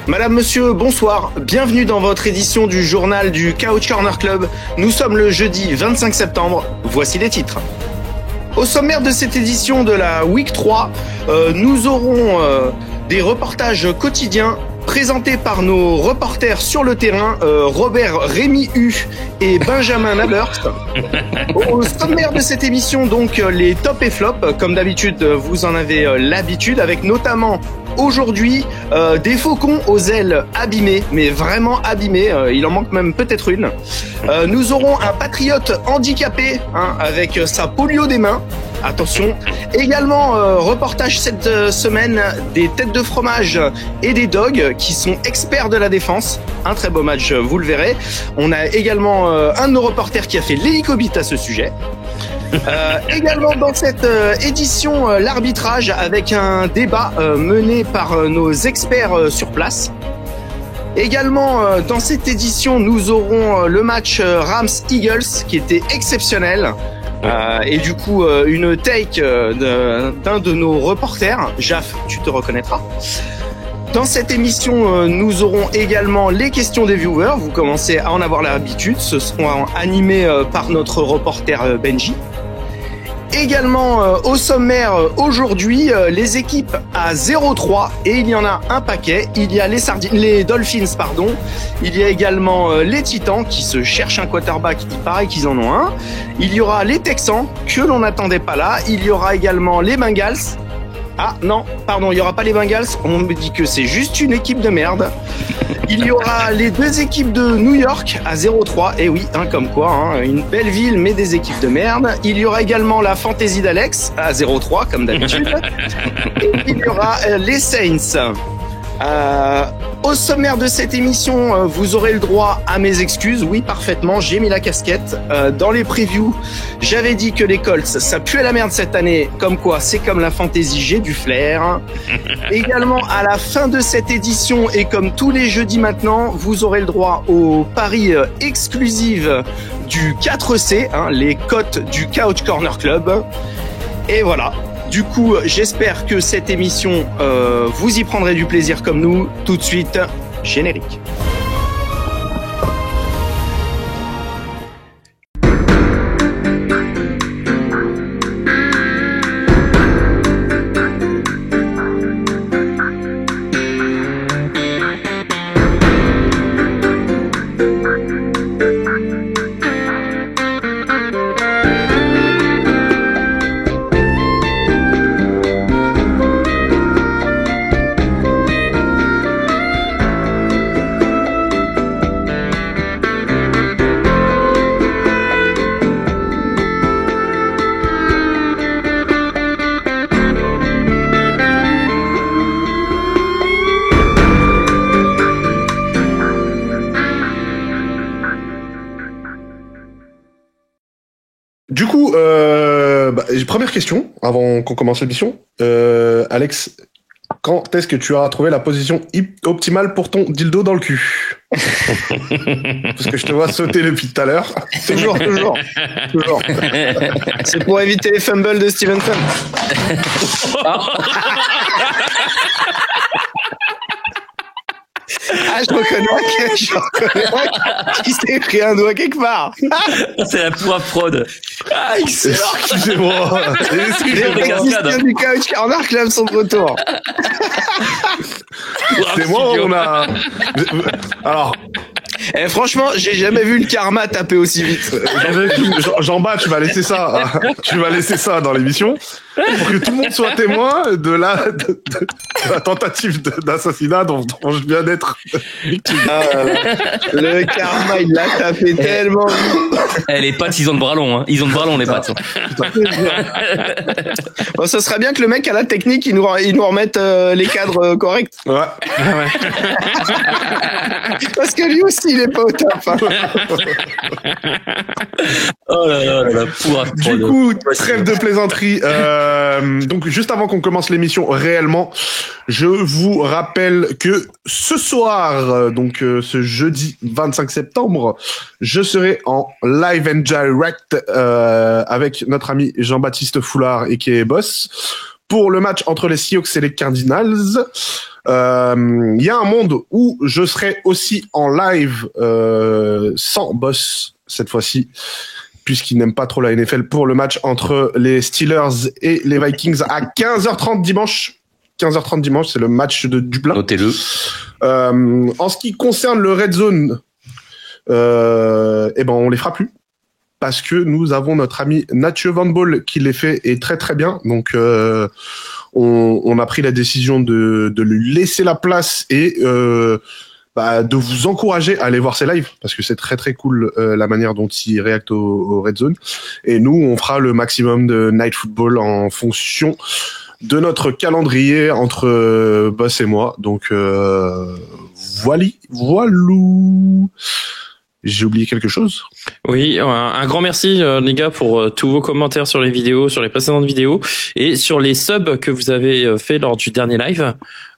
Madame, monsieur, bonsoir. Bienvenue dans votre édition du journal du Couch Corner Club. Nous sommes le jeudi 25 septembre. Voici les titres. Au sommaire de cette édition de la Week 3, nous aurons des reportages quotidiens présentés par nos reporters sur le terrain, Robert Rémy Hu et Benjamin Nabert. Au sommaire de cette émission, donc, les tops et flops. Comme d'habitude, vous en avez l'habitude, avec notamment aujourd'hui des faucons aux ailes abîmées, mais vraiment abîmées. Il en manque même peut-être une. Nous aurons un patriote handicapé, avec sa polio des mains. Attention. Également, reportage cette semaine des têtes de fromage et des dogs qui sont experts de la défense. Un très beau match, vous le verrez. On a également un de nos reporters qui a fait l'hélicobite à ce sujet. Également dans cette édition, l'arbitrage avec un débat mené par nos experts sur place. Également dans cette édition, nous aurons le match Rams-Eagles qui était exceptionnel. Et du coup, une take d'un de nos reporters, Jaf, tu te reconnaîtras. Dans cette émission, nous aurons également les questions des viewers. Vous commencez à en avoir l'habitude. Ce seront animés par notre reporter Benji. Également au sommaire aujourd'hui, les équipes à 0-3 et il y en a un paquet. Il y a les Dolphins, pardon. Il y a également les Titans qui se cherchent un quarterback. Il paraît qu'ils en ont un. Il y aura les Texans que l'on n'attendait pas là. Il y aura également les Bengals. Ah non, pardon, il y aura pas les Bengals. On me dit que c'est juste une équipe de merde. Il y aura les deux équipes de New York à 0-3. Et oui, comme quoi, une belle ville mais des équipes de merde. Il y aura également la Fantasy d'Alex à 0-3 comme d'habitude. Et il y aura les Saints. Au sommaire de cette émission, vous aurez le droit à mes excuses. Oui, parfaitement, j'ai mis la casquette. Dans les previews, j'avais dit que les Colts, ça puait la merde cette année. Comme quoi, c'est comme la fantasy, j'ai du flair. Également, à la fin de cette édition, et comme tous les jeudis maintenant, vous aurez le droit aux paris exclusifs du 4C, les cotes du Couch Corner Club. Et voilà. Du coup, j'espère que cette émission, vous y prendrez du plaisir comme nous. Tout de suite, générique. Du coup, première question, avant qu'on commence l'émission. Alex, quand est-ce que tu as trouvé la position optimale pour ton dildo dans le cul? Parce que je te vois sauter depuis tout à l'heure. Toujours. C'est pour éviter les fumbles de Steven Fun. Ah, je reconnais qui s'est pris un doigt quelque part. C'est la poire fraude. Ah, excellent. Excusez-moi. Les techniciens du Couch Corner Club sont de retour. C'est moi, on a... Alors... franchement, j'ai jamais vu le karma taper aussi vite. Jean-Bas, tu vas laisser ça. Tu vas laisser ça dans l'émission pour que tout le monde soit témoin de la tentative d'assassinat dont je viens d'être victime. Le karma, il l'a tapé tellement vite. Les pattes, ils ont de bras longs. Ils ont de bras longs, les pattes. Bon, ça serait bien que le mec à la technique, il nous remette les cadres corrects. Ouais. Parce que lui aussi, il est pas au top. Oh là là, pour Du coup, trêve de plaisanterie. Donc, juste avant qu'on commence l'émission réellement, je vous rappelle que ce soir, donc ce jeudi 25 septembre, je serai en live and direct avec notre ami Jean-Baptiste Foulard et qui est Boss pour le match entre les Seahawks et les Cardinals. Il y a un monde où je serai aussi en live sans boss cette fois-ci, puisqu'il n'aime pas trop la NFL, pour le match entre les Steelers et les Vikings à 15h30 dimanche. 15h30 dimanche, c'est le match de Dublin. Notez-le. En ce qui concerne le Red Zone, on les fera plus. Parce que nous avons notre ami Mathieu Van Boll qui les fait et très très bien. Donc on a pris la décision de lui laisser la place et de vous encourager à aller voir ses lives parce que c'est très très cool la manière dont il réacte au Red Zone. Et nous on fera le maximum de Night Football en fonction de notre calendrier entre Boss et moi. Donc voilou. J'ai oublié quelque chose? Oui, un grand merci les gars pour tous vos commentaires sur les vidéos, sur les précédentes vidéos et sur les subs que vous avez fait lors du dernier live.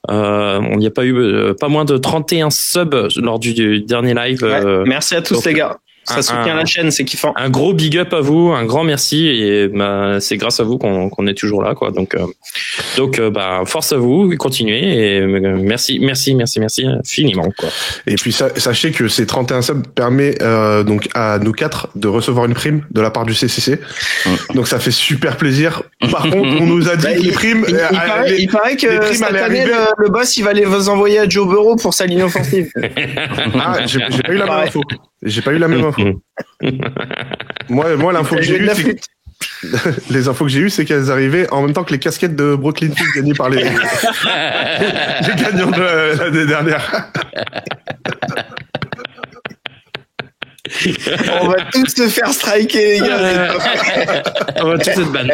On n'y a pas eu pas moins de 31 subs lors du dernier live. Merci à tous donc, les gars. Ça soutient la chaîne, c'est kiffant. Un gros big up à vous, un grand merci et c'est grâce à vous qu'on est toujours là quoi. Donc force à vous, continuez et merci infiniment quoi. Et puis sachez que ces 31 subs permet donc à nous quatre de recevoir une prime de la part du CCC. Donc ça fait super plaisir. Par contre, on nous a dit que les primes il paraît que cette année le boss il va les vous envoyer à Joe Burrow pour sa ligne offensive. Ah, j'ai pas eu la même info. J'ai pas eu la même info. Moi, l'info que j'ai eue, c'est les infos que j'ai eues, c'est qu'elles arrivaient en même temps que les casquettes de Brooklyn Fizz gagnées par les gagnants de l'année dernière. On va tous se faire striker, les gars. On va tous être ban.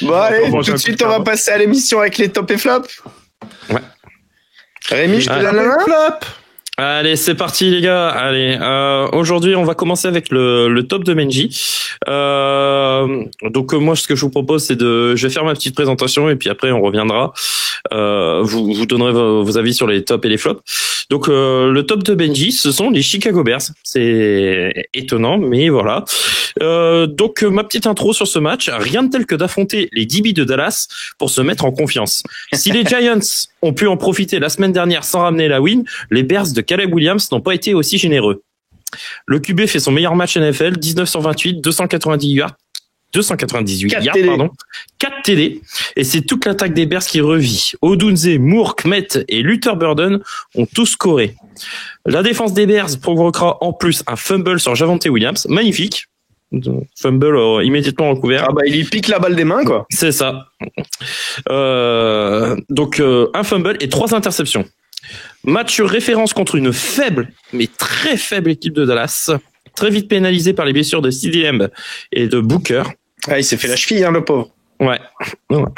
Bon, allez, tout de suite, on va passer à l'émission avec les top et flop. Ouais. Rémi, je te donne la main. Flop. Allez, c'est parti les gars. Allez, aujourd'hui on va commencer avec le top de Benji. Donc moi ce que je vous propose c'est je vais faire ma petite présentation et puis après on reviendra. Vous donnerez vos avis sur les tops et les flops. Donc le top de Benji, ce sont les Chicago Bears. C'est étonnant mais voilà. Donc ma petite intro sur ce match, rien de tel que d'affronter les DB de Dallas pour se mettre en confiance. Si les Giants ont pu en profiter la semaine dernière sans ramener la win, les Bears de Caleb Williams n'ont pas été aussi généreux. Le QB fait son meilleur match NFL, 19 sur 28, 298 yards, 4 TD, et c'est toute l'attaque des Bears qui revit. Odunze, Moore, Kmet et Luther Burden ont tous scoré. La défense des Bears provoquera en plus un fumble sur Javonte Williams, magnifique. Fumble immédiatement recouvert. Ah bah il lui pique la balle des mains quoi. C'est ça. Donc un fumble et 3 interceptions. Match sur référence contre une faible, mais très faible équipe de Dallas. Très vite pénalisé par les blessures de CeeDee Lamb et de Booker. Ah, il s'est fait la cheville, le pauvre. Ouais.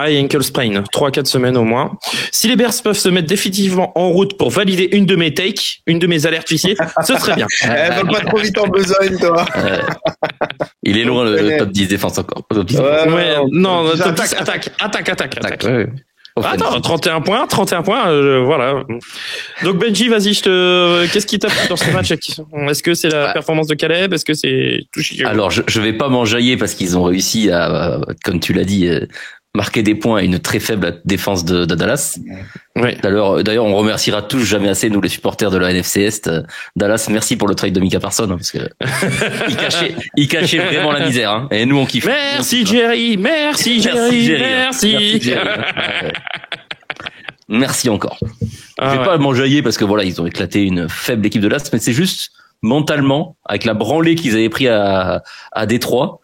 High ankle sprain. 3-4 semaines au moins. Si les Bears peuvent se mettre définitivement en route pour valider une de mes takes, une de mes alertes huissiers, ce serait bien. Va pas trop vite en besogne, toi. Il est loin le top 10 défense encore. Top 10. Non, top 10 attaque. Ouais. Attends, 31 points, voilà. Donc Benji, vas-y, qu'est-ce qui t'a plu dans ce match? Est-ce que c'est la performance de Caleb? Est-ce que c'est tout Chicago? Alors, je vais pas m'enjailler parce qu'ils ont réussi à, comme tu l'as dit, marquer des points à une très faible défense de Dallas. Oui. D'ailleurs, on remerciera tous jamais assez, nous, les supporters de la NFC Est. Dallas, merci pour le trade de Micah Parsons, parce que il cachait vraiment la misère, hein. Et nous, on kiffe. Merci Jerry. Merci. Merci encore. Je vais pas m'enjailler parce que voilà, ils ont éclaté une faible équipe de Dallas, mais c'est juste mentalement, avec la branlée qu'ils avaient pris à Détroit,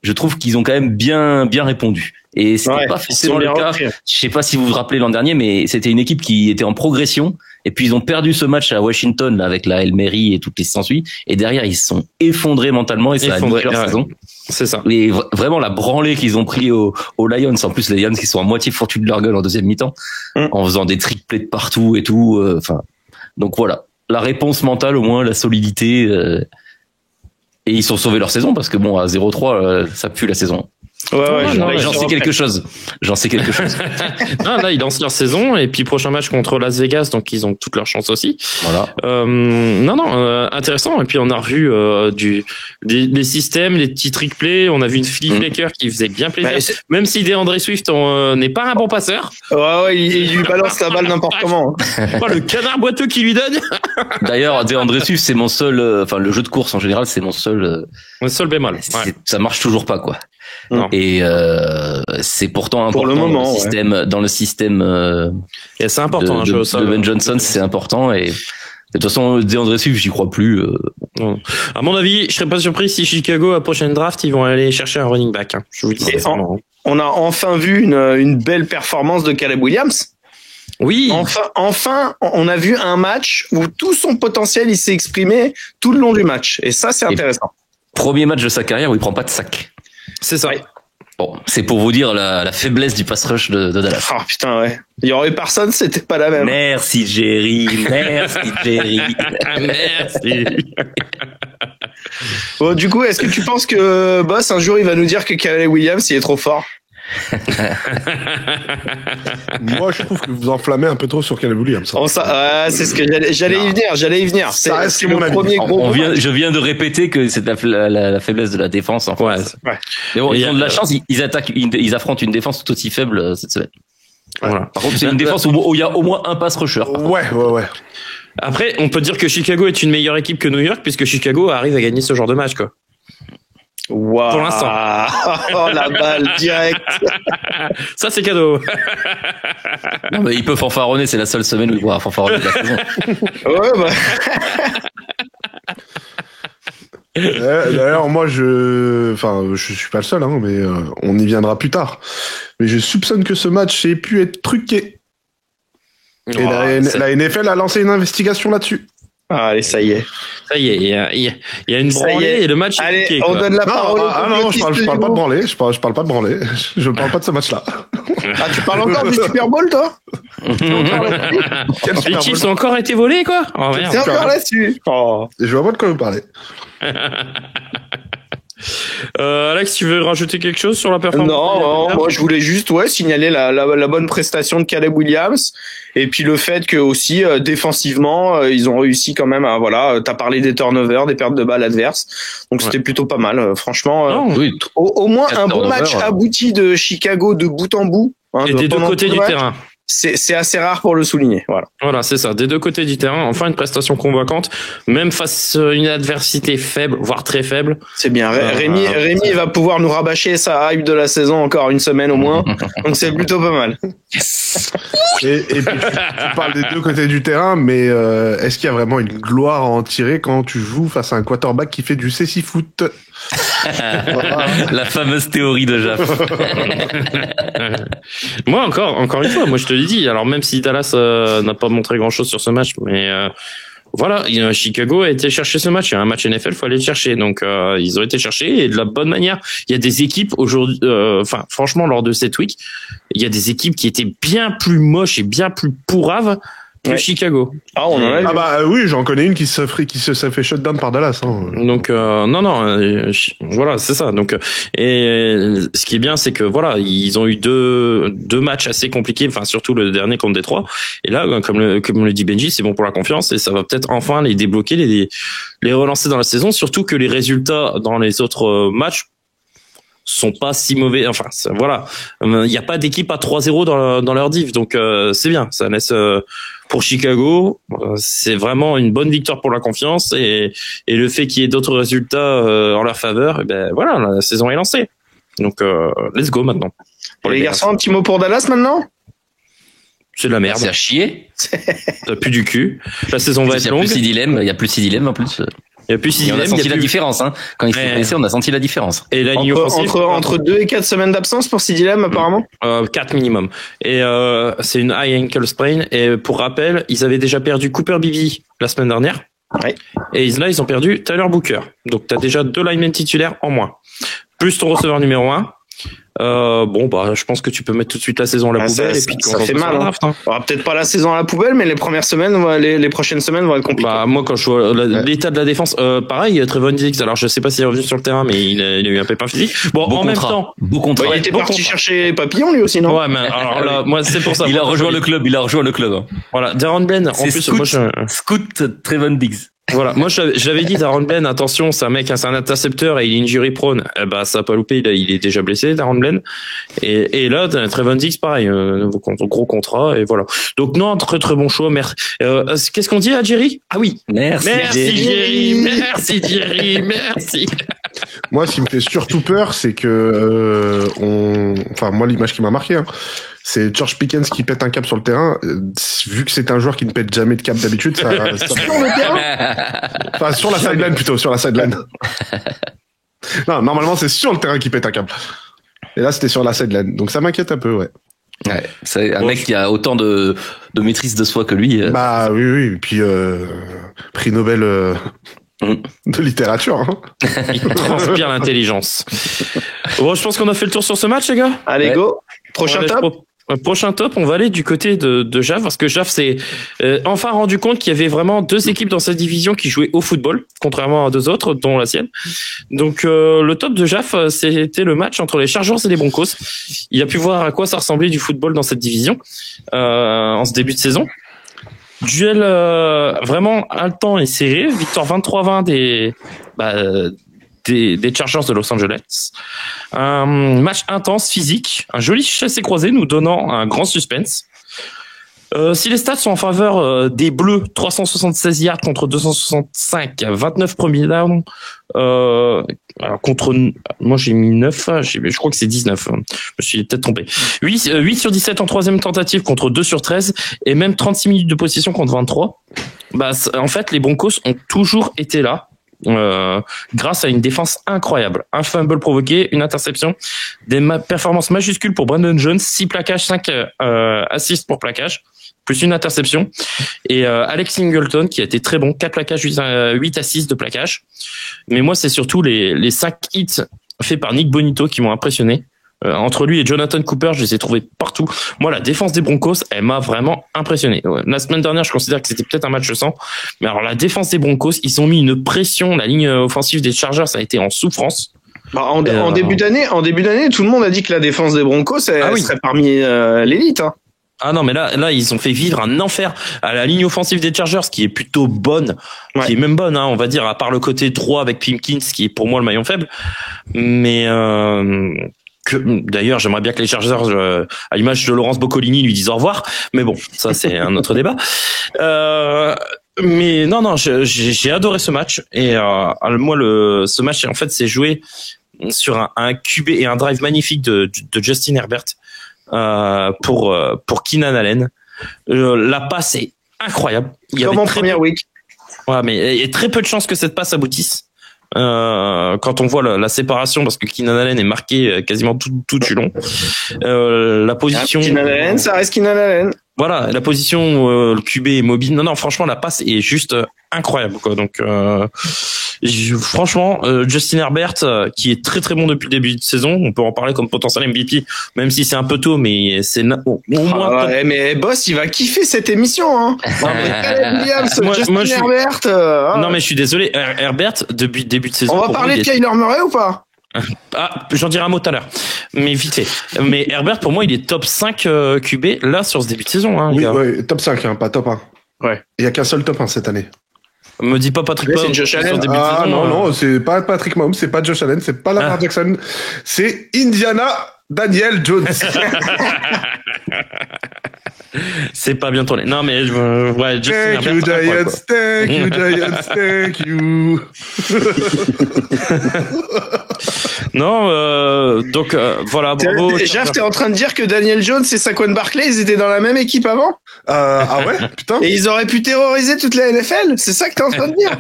je trouve qu'ils ont quand même bien répondu. Et c'était pas forcément le cas. Je sais pas si vous vous rappelez l'an dernier, mais c'était une équipe qui était en progression. Et puis ils ont perdu ce match à Washington là, avec la Hail Mary et toutes les s'ensuit. Et derrière ils se sont effondrés mentalement et ça a niqué leur saison. C'est ça. Et vraiment la branlée qu'ils ont pris aux Lions. En plus les Lions qui sont à moitié foutus de leur gueule en deuxième mi-temps, en faisant des triplés de partout et tout. Enfin, donc voilà, la réponse mentale au moins, la solidité. Et ils sont sauvés leur saison parce que bon à 0-3 ça pue la saison. J'en sais quelque chose. Non, là, ils lancent leur saison et puis prochain match contre Las Vegas, donc ils ont toutes leurs chances aussi. Voilà. Intéressant. Et puis on a revu des systèmes, des petits trick plays. On a vu une Philly Flaker qui faisait bien plaisir. Même si DeAndre Swift n'est pas un bon passeur. Ouais, il lui balance la balle n'importe comment. Le canard boiteux qu'il lui donne. D'ailleurs, DeAndre Swift, c'est mon seul, le jeu de course en général, c'est mon seul bémol. Ça marche toujours pas, quoi. Non. Et c'est pourtant important pour le moment, dans le système et c'est important de Ben Johnson, c'est important. Et de toute façon, DeAndre Swift, j'y crois plus. Non. À mon avis, je serais pas surpris si Chicago à prochaine draft, ils vont aller chercher un running back. Je vous dis. On a enfin vu une belle performance de Caleb Williams. Oui. Enfin, on a vu un match où tout son potentiel, il s'est exprimé tout le long du match. Et ça, c'est intéressant. Premier match de sa carrière où il prend pas de sac. C'est ça. Ouais. Bon, c'est pour vous dire la faiblesse du pass rush de Dallas. Oh putain, ouais. Il y aurait eu personne, c'était pas la même. Merci Jerry. Merci. Bon, du coup, est-ce que tu penses que Boss, un jour, il va nous dire que Caleb Williams, il est trop fort? Moi, je trouve que vous enflammez un peu trop sur Caleb Williams. C'est ce que j'allais y venir. C'est mon avis. premier gros. Je viens de répéter que c'est la faiblesse de la défense. En France. Ouais. Mais bon, ils ont de la chance. Ils affrontent une défense tout aussi faible cette semaine. Voilà. Par contre, c'est une défense où il y a au moins un pass rusher. Ouais. Après, on peut dire que Chicago est une meilleure équipe que New York puisque Chicago arrive à gagner ce genre de match, quoi. Wow. Pour l'instant. Oh, la balle direct. Ça, c'est cadeau. Non, mais il peut fanfaronner, c'est la seule semaine où il pourra fanfaronner de la saison. Ouais, D'ailleurs, moi, je suis pas le seul, hein, mais on y viendra plus tard. Mais je soupçonne que ce match ait pu être truqué. Et la NFL a lancé une investigation là-dessus. Allez, ça y est. Ça y est, il y a une branlée et le match est Allez, truqué, on quoi. donne la parole. Non, je parle pas de branler. Je parle pas de branler. Je parle pas de ce match-là. Ah, tu parles encore du Super Bowl, toi? Les Chiefs ont encore été volés, quoi. Oh, merde. T'es encore là-dessus. Oh. Je vois pas de quoi vous parlez. Alex, tu veux rajouter quelque chose sur la performance? Non, moi je voulais juste signaler la bonne prestation de Caleb Williams et puis le fait que aussi défensivement ils ont réussi quand même à t'as parlé des turnovers, des pertes de balles adverses, donc c'était plutôt pas mal franchement. Oui. Au moins un bon match abouti de Chicago de bout en bout. Et des deux côtés du terrain. C'est assez rare pour le souligner. Voilà, c'est ça. Des deux côtés du terrain, enfin une prestation convaincante, même face à une adversité faible, voire très faible. C'est bien. Rémi va pouvoir nous rabâcher sa hype de la saison encore une semaine au moins. Donc c'est plutôt pas mal. Et puis tu parles des deux côtés du terrain, mais est-ce qu'il y a vraiment une gloire à en tirer quand tu joues face à un quarterback qui fait du cécifoot? La fameuse théorie de Jaff. Moi encore une fois, moi je te l'ai dit. Alors même si Dallas n'a pas montré grand chose sur ce match, mais voilà, Chicago a été chercher ce match. Il y a un match NFL, faut aller le chercher. Donc ils ont été chercher et de la bonne manière. Il y a des équipes aujourd'hui, franchement lors de cette week, il y a des équipes qui étaient bien plus moches et bien plus pourraves que Chicago. Ah, on en a vu. Oui, j'en connais une qui se fait shutdown par Dallas. Hein. Donc voilà, c'est ça. Donc et ce qui est bien, c'est que voilà, ils ont eu deux matchs assez compliqués, enfin surtout le dernier contre Détroit. Et là, comme le dit Benji, c'est bon pour la confiance et ça va peut-être enfin les débloquer, les relancer dans la saison. Surtout que les résultats dans les autres matchs sont pas si mauvais. Enfin voilà, il n'y a pas d'équipe à 3-0 dans leur div, donc c'est bien. Ça laisse pour Chicago, c'est vraiment une bonne victoire pour la confiance et le fait qu'il y ait d'autres résultats en leur faveur, et ben voilà, la saison est lancée. Donc let's go maintenant. Les garçons, un petit mot pour Dallas maintenant. C'est de la merde. C'est à chier. T'as plus du cul. La saison va être longue. Il y a plus si dilemme en plus. Il y a plus si on a senti la différence, hein. Quand il s'est blessé, on a senti la différence. Et la ligne offensive entre 2 et 4 semaines d'absence pour Sidilem apparemment. 4 minimum. Et c'est une high ankle sprain. Et pour rappel, ils avaient déjà perdu Cooper Beebe la semaine dernière. Ouais. Et là, ils ont perdu Tyler Booker. Donc t'as déjà 2 linemen titulaires en moins. Plus ton receveur numéro 1. Je pense que tu peux mettre tout de suite la saison à la poubelle. Ça fait mal. Draft, hein. Peut-être pas la saison à la poubelle, mais les premières semaines, les prochaines semaines vont être compliquées. Moi, quand je vois l'état de la défense, pareil, Trevon Diggs. Alors, je sais pas s'il est revenu sur le terrain, mais il a eu un pépin physique. Même temps, beau contrat. Il était parti chercher Papillon, lui aussi, non? Ouais, mais alors là, moi, c'est pour ça. Il a rejoint le club. Voilà, Daron Bland. En plus, Scoot Trevon Diggs. Voilà, moi j'avais dit Daron Bland, attention, c'est un intercepteur et il est injury prone. Ça a pas loupé, il est déjà blessé, Daron Bland. Et là, Trevon Diggs, pareil, gros contrat et voilà. Donc non, très très bon choix. Merci. Qu'est-ce qu'on dit à Jerry? Ah oui. Merci Jerry. Merci. Moi, ce qui me fait surtout peur, c'est que moi, l'image qui m'a marqué, c'est George Pickens qui pète un câble sur le terrain. Vu que c'est un joueur qui ne pète jamais de câble d'habitude, ça sur le terrain. Enfin, sur la sideline plutôt, sur la sideline. Non, normalement, c'est sur le terrain qu'il pète un câble. Et là, c'était sur la sideline. Donc ça m'inquiète un peu, ouais. Ouais, c'est un mec qui a autant de maîtrise de soi que lui. Bah oui. Et puis prix Nobel de littérature. Il transpire l'intelligence. Bon, je pense qu'on a fait le tour sur ce match, les gars. Allez, go. Prochain top, on va aller du côté de JAF, parce que JAF s'est enfin rendu compte qu'il y avait vraiment deux équipes dans cette division qui jouaient au football, contrairement à deux autres, dont la sienne. Donc le top de JAF, c'était le match entre les Chargers et les Broncos. Il a pu voir à quoi ça ressemblait du football dans cette division en ce début de saison. Duel vraiment haletant et serré, victoire 23-20 des Chargers de Los Angeles. Un match intense, physique, un joli chassé-croisé nous donnant un grand suspense. Si les stats sont en faveur des Bleus, 376 yards contre 265, 29 premiers downs, contre, moi j'ai mis 9, je crois que c'est 19, je me suis peut-être trompé. 8 sur 17 en troisième tentative contre 2 sur 13, et même 36 minutes de possession contre 23. En fait, les Broncos ont toujours été là. Grâce à une défense incroyable, un fumble provoqué, une interception, des performances majuscules pour Brandon Jones, 6 plaquages, 5 assists pour plaquage, plus une interception, et Alex Singleton qui a été très bon, 4 plaquages, 8 assists de plaquage. Mais moi c'est surtout les 5 hits faits par Nick Bonito qui m'ont impressionné. Entre lui et Jonathan Cooper, je les ai trouvés partout. Moi, la défense des Broncos, elle m'a vraiment impressionné. La semaine dernière, je considère que c'était peut-être un match sans. Mais alors, la défense des Broncos, ils ont mis une pression. La ligne offensive des Chargers, ça a été en souffrance. En début d'année, tout le monde a dit que la défense des Broncos, serait parmi l'élite. Hein. Ah non, mais là, ils ont fait vivre un enfer à la ligne offensive des Chargers, qui est plutôt bonne, qui est même bonne, on va dire, à part le côté 3 avec Pimpkins, qui est pour moi le maillon faible. Mais d'ailleurs, j'aimerais bien que les Chargers, à l'image de Laurence Boccolini, lui disent au revoir. Mais bon, ça c'est un autre débat. Mais non, j'ai adoré ce match. Et moi, ce match, en fait, c'est joué sur un QB et un drive magnifique de Justin Herbert pour Keenan Allen. La passe est incroyable. Comme en première week. Ouais, mais il y a très peu de chances que cette passe aboutisse. Quand on voit la séparation, parce que Keenan Allen est marqué quasiment tout du long. La position. Keenan Allen, ça reste Keenan Allen. Voilà, la position, le QB est mobile. Non, franchement, la passe est juste incroyable, quoi. Donc, franchement, Justin Herbert, qui est très très bon depuis le début de saison, on peut en parler comme potentiel MVP, même si c'est un peu tôt, mais c'est au moins. Mais Boss, il va kiffer cette émission, hein. Herbert. Non, mais je suis désolé, Herbert, depuis le début de saison. On va parler de Kyler Murray ou pas? J'en dirai un mot tout à l'heure, mais vite fait. Mais Herbert, pour moi, il est top 5 QB là sur ce début de saison. Hein, oui, top 5, pas top 1. Ouais. Il y a qu'un seul top 1 cette année. Me dis pas Patrick Mahomes. C'est Josh Allen. Non, c'est pas Patrick Mahomes, c'est pas Josh Allen, c'est pas Lamar Jackson, c'est Indiana Daniel Jones. C'est pas bien tourné. Non, mais ouais, Thank you, Giants, thank you. Non, donc voilà, bravo. Jeff, t'es en train de dire que Daniel Jones et Saquon Barkley, ils étaient dans la même équipe avant? Ah ouais, putain. Et ils auraient pu terroriser toute la NFL? C'est ça que t'es en train de dire?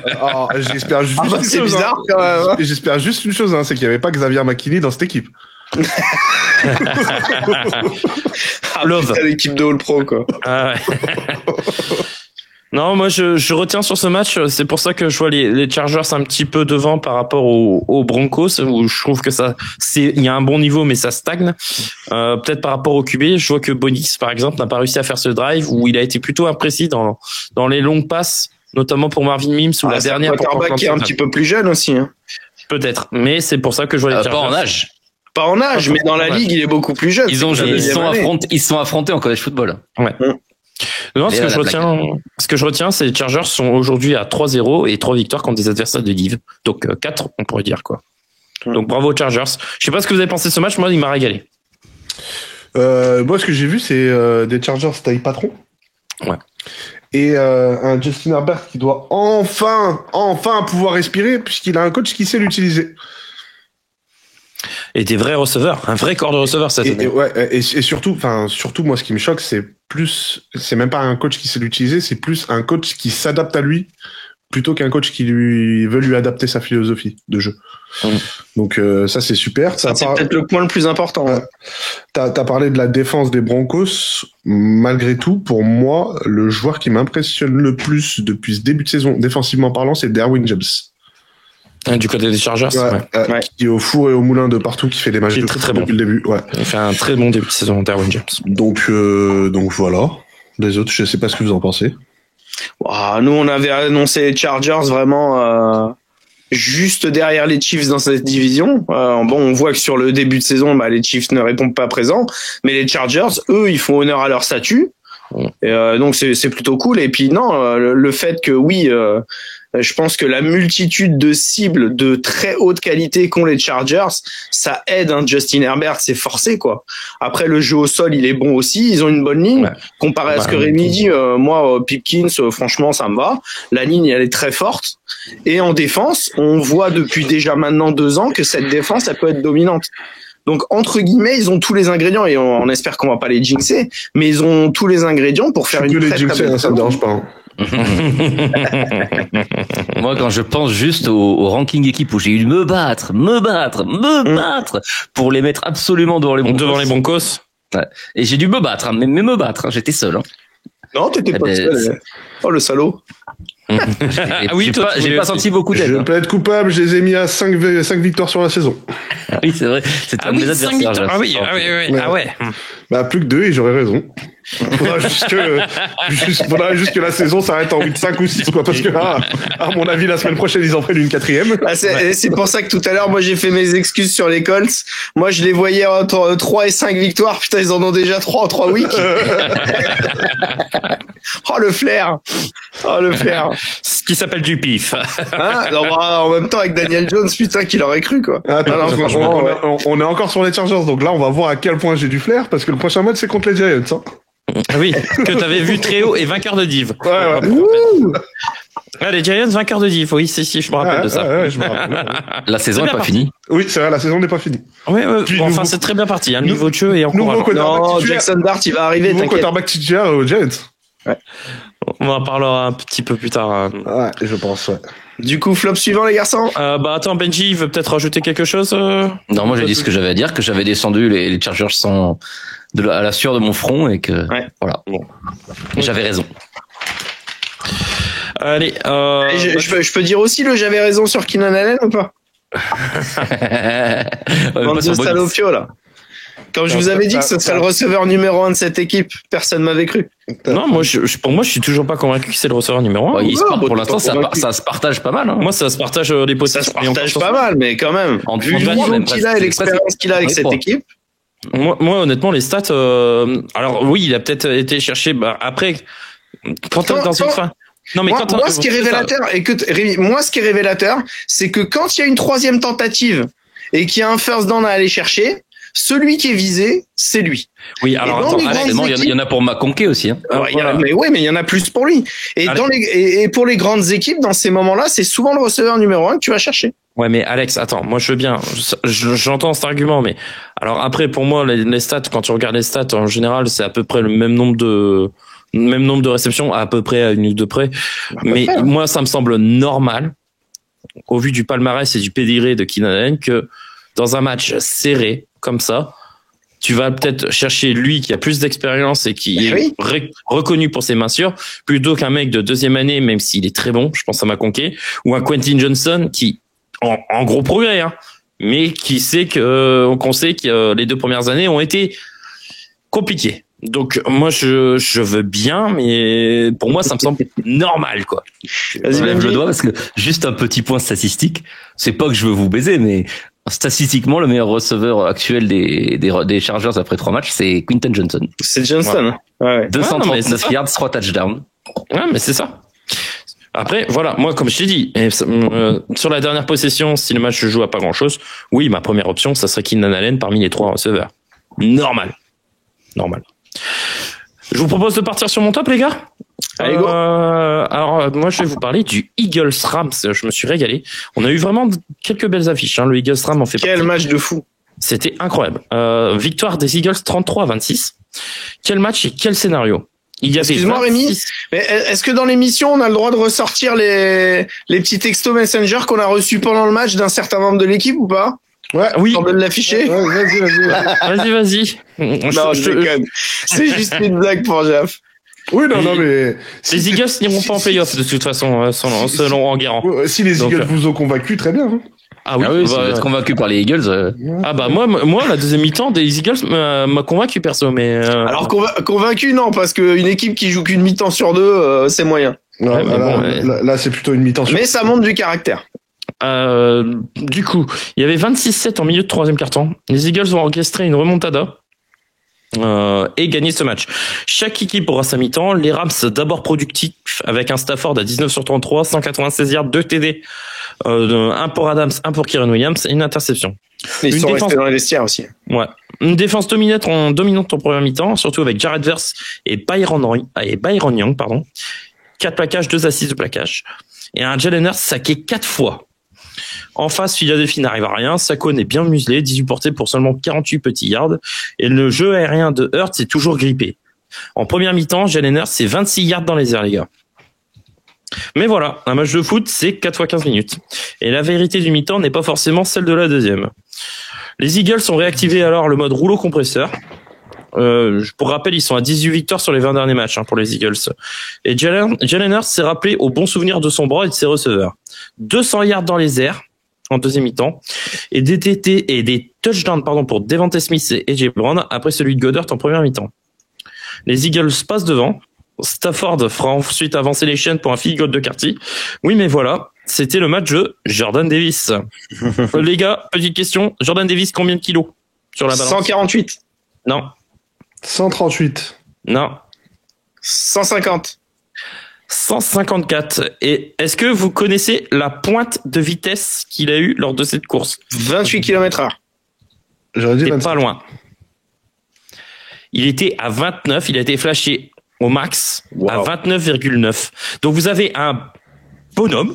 J'espère juste une chose. C'est bizarre, quand même. Hein. J'espère juste une chose, c'est qu'il n'y avait pas Xavier McKinney dans cette équipe. Love. L'équipe de All Pro, quoi. Ah ouais. Non, moi je retiens sur ce match, c'est pour ça que je vois les Chargers un petit peu devant par rapport aux Broncos, où je trouve que il y a un bon niveau mais ça stagne. Peut-être par rapport au QB, je vois que Bonix par exemple n'a pas réussi à faire ce drive où il a été plutôt imprécis dans les longues passes, notamment pour Marvin Mims ou la dernière pour quarterback qui est un petit peu plus jeune aussi. Hein. Peut-être, mais c'est pour ça que je vois les Chargers. Pas en âge. Pas en âge, mais dans la ligue, il est beaucoup plus jeune. Ils sont affrontés en college football. Ouais. Non, ce que je retiens, c'est que les Chargers sont aujourd'hui à 3-0 et 3 victoires contre des adversaires de div. Donc 4, on pourrait dire quoi. Donc bravo aux Chargers. Je sais pas ce que vous avez pensé de ce match, moi il m'a régalé. Moi ce que j'ai vu c'est des Chargers taille patron. Ouais. Et un Justin Herbert qui doit enfin pouvoir respirer puisqu'il a un coach qui sait l'utiliser. Et des vrais receveurs, un vrai corps de receveur cette année. Et surtout moi ce qui me choque c'est même pas un coach qui sait l'utiliser, c'est plus un coach qui s'adapte à lui plutôt qu'un coach qui veut lui adapter sa philosophie de jeu. Donc ça c'est super. Ça c'est peut-être le point le plus important. T'as parlé de la défense des Broncos. Malgré tout, pour moi, le joueur qui m'impressionne le plus depuis ce début de saison, défensivement parlant, c'est Derwin James. Du côté des Chargers, qui est au four et au moulin de partout, qui fait des matchs de très depuis le début. Ouais. Il fait un très bon début de saison, Derwin James. Donc voilà. Les autres, je sais pas ce que vous en pensez. Nous, on avait annoncé les Chargers vraiment juste derrière les Chiefs dans cette division. On voit que sur le début de saison, les Chiefs ne répondent pas présents, mais les Chargers, eux, ils font honneur à leur statut. Et, donc c'est plutôt cool. Et puis non, le fait que je pense que la multitude de cibles de très haute qualité qu'ont les Chargers, ça aide. Justin Herbert, c'est forcé quoi. Après le jeu au sol, il est bon aussi. Ils ont une bonne ligne. Comparé à ce que Rémi dit, moi Pipkins, franchement, ça me va. La ligne, elle est très forte. Et en défense, on voit depuis déjà maintenant 2 ans que cette défense, elle peut être dominante. Donc entre guillemets, ils ont tous les ingrédients et on espère qu'on va pas les jinxer, mais ils ont tous les ingrédients pour faire une très très bonne. Ça me dérange pas. Moi, quand je pense juste au ranking équipe où j'ai eu me battre pour les mettre absolument devant les Broncos. Ouais. Et j'ai dû me battre, mais me battre. J'étais seul. Non, t'étais pas seul. Oh le salaud. J'ai pas senti beaucoup d'aide. Je peux être coupable, je les ai mis à 5 victoires sur la saison. Oui, c'est vrai. C'était un de mes adversaires. Ah oui. Plus que 2 et j'aurais raison. Faudra juste que la saison s'arrête en 8-5 ou 6, quoi, parce que à mon avis, la semaine prochaine, ils en prennent une 4e. C'est pour ça que tout à l'heure, moi, j'ai fait mes excuses sur les Colts. Moi, je les voyais entre 3 et 5 victoires. Putain, ils en ont déjà 3 en 3 weeks. Oh, le flair. Ce qui s'appelle du pif. En même temps, avec Daniel Jones, putain, qu'il aurait cru, quoi. Franchement, on est encore sur les Chargers, donc là, on va voir à quel point j'ai du flair, parce que le prochain match, c'est contre les Giants, hein. Oui, que t'avais vu très haut et vainqueur de div. Les Giants vainqueurs de div. Oui, si, je me rappelle de ça. Je me rappelle. La saison n'est pas finie. Oui, c'est vrai, la saison n'est pas finie. Enfin, c'est très bien parti. Le niveau de jeu est encourageant. Non, Jackson Dart, il va arriver. Nouveau quarterback titulaire aux Giants. Ouais. On en parlera un petit peu plus tard. Ouais, je pense, ouais. Du coup, flop suivant, les garçons. Attends, Benji, il veut peut-être rajouter quelque chose. Non, moi j'ai dit ce que j'avais à dire, que j'avais descendu les Chargers à la sueur de mon front et que voilà. Bon. J'avais raison. Allez. Je peux dire aussi j'avais raison sur Keenan Allen ou pas? Bande de salopio là. Quand je vous avais dit que ce serait le receveur numéro 1 de cette équipe, personne m'avait cru. Non, pour moi, je suis toujours pas convaincu que c'est le receveur numéro 1. Pour l'instant, ça se partage pas mal. Hein. Moi, ça se partage les positions. Ça se partage pas mal, mais quand même. Vu le niveau qu'il a et l'expérience qu'il a avec cette équipe. Moi, honnêtement, les stats. Alors oui, il a peut-être été cherché. Après, quand dans une fin. Non, mais moi, ce qui est révélateur, c'est que quand il y a une 3e tentative et qu'il y a un first down à aller chercher, celui qui est visé, c'est lui. Oui, alors il y en a pour McConkey aussi. Hein. Mais il y en a plus pour lui. Et et pour les grandes équipes, dans ces moments-là, c'est souvent le receveur numéro 1 que tu vas chercher. Ouais, mais Alex, attends, moi je veux bien, j'entends cet argument, mais alors après, pour moi, les stats, quand tu regardes les stats, en général, c'est à peu près le même nombre de réceptions, à peu près à une ou deux près. Mais moi, ça me semble normal, au vu du palmarès et du pédigré de Keenan Allen, que dans un match serré comme ça, tu vas peut-être chercher lui qui a plus d'expérience et qui est reconnu pour ses mains sûres, plutôt qu'un mec de deuxième année, même s'il est très bon, je pense à Makonké, ou un Quentin Johnson qui, en gros progrès, hein, mais qui sait qu'on sait que les 2 premières années ont été compliquées. Donc moi je veux bien, mais pour moi ça me semble normal quoi. Vas-y, lève le doigt parce que juste un petit point statistique, c'est pas que je veux vous baiser, mais statistiquement le meilleur receveur actuel des Chargers après 3 matchs, c'est Quentin Johnson. C'est Johnson. Ouais. 239 yards, 3 touchdowns. Ouais, mais c'est ça. Après, voilà, moi, comme je t'ai dit, sur la dernière possession, si le match se joue à pas grand chose, oui, ma première option, ça serait Keenan Allen parmi les 3 receveurs. Normal. Je vous propose de partir sur mon top, les gars. Allez, go. Alors, moi, je vais vous parler du Eagles-Rams. Je me suis régalé. On a eu vraiment quelques belles affiches, hein. Le Eagles-Rams en fait partie. Quel match de fou. C'était incroyable. Victoire des Eagles 33-26. Quel match et quel scénario. Excuse-moi Rémi, mais est-ce que dans l'émission on a le droit de ressortir les petits textos Messenger qu'on a reçus pendant le match d'un certain membre de l'équipe ou pas? Ouais, oui. On peut l'afficher. Ouais, Vas-y. Non, je déconne. C'est juste une blague pour Jeff. Oui, non, mais... Les Eagles n'iront pas en playoff de toute façon, selon Enguerrand. Si les Eagles vous ont convaincu, très bien. Hein. Ah oui, vous êtes convaincu par les Eagles. Ah bah moi la deuxième mi-temps des Eagles m'a convaincu perso, mais alors convaincu non, parce qu'une équipe qui joue qu'une mi-temps sur 2, c'est moyen. Non, là c'est plutôt une mi-temps sur 2. Mais ça montre du caractère. Du coup, il y avait 26-7 en milieu de 3e quart-temps. Les Eagles ont orchestré une remontada et gagné ce match. Chaque équipe aura sa mi-temps. Les Rams d'abord productifs avec un Stafford à 19 sur 33, 196 yards, 2 TD, un pour Adams, un pour Kyren Williams et une interception. Ils sont restés dans les vestiaires aussi. Ouais. Une défense dominante en première mi-temps, surtout avec Jared Verse et Byron Young, 4 plaquages, 2 assists de plaquage. Et un Jalen Hurts saqué 4 fois. En face, Philadelphie n'arrive à rien. Saquon est bien muselé, 18 portées pour seulement 48 petits yards. Et le jeu aérien de Hurts est toujours grippé. En première mi-temps, Jalen Hurts, c'est 26 yards dans les airs, les gars. Mais voilà, un match de foot, c'est 4 fois 15 minutes. Et la vérité du mi-temps n'est pas forcément celle de la deuxième. Les Eagles ont réactivé alors le mode rouleau compresseur. Pour rappel, ils sont à 18 victoires sur les 20 derniers matchs pour les Eagles. Et Jalen Hurts s'est rappelé au bon souvenir de son bras et de ses receveurs. 200 yards dans les airs en deuxième mi-temps et des TT et des touchdowns pour Devontae Smith et AJ Brown après celui de Goddard en première mi-temps. Les Eagles passent devant. Stafford fera ensuite avancer les chaînes pour un field goal de Carty. Oui, mais voilà, c'était le match de Jordan Davis. Les gars, petite question. Jordan Davis, combien de kilos sur la balance? 148. Non. 138. Non. 150. 154. Et est-ce que vous connaissez la pointe de vitesse qu'il a eue lors de cette course? 28 km/h. J'aurais dit 25. Pas loin. Il était à 29. Il a été flashé au max à 29,9. Donc vous avez un bonhomme,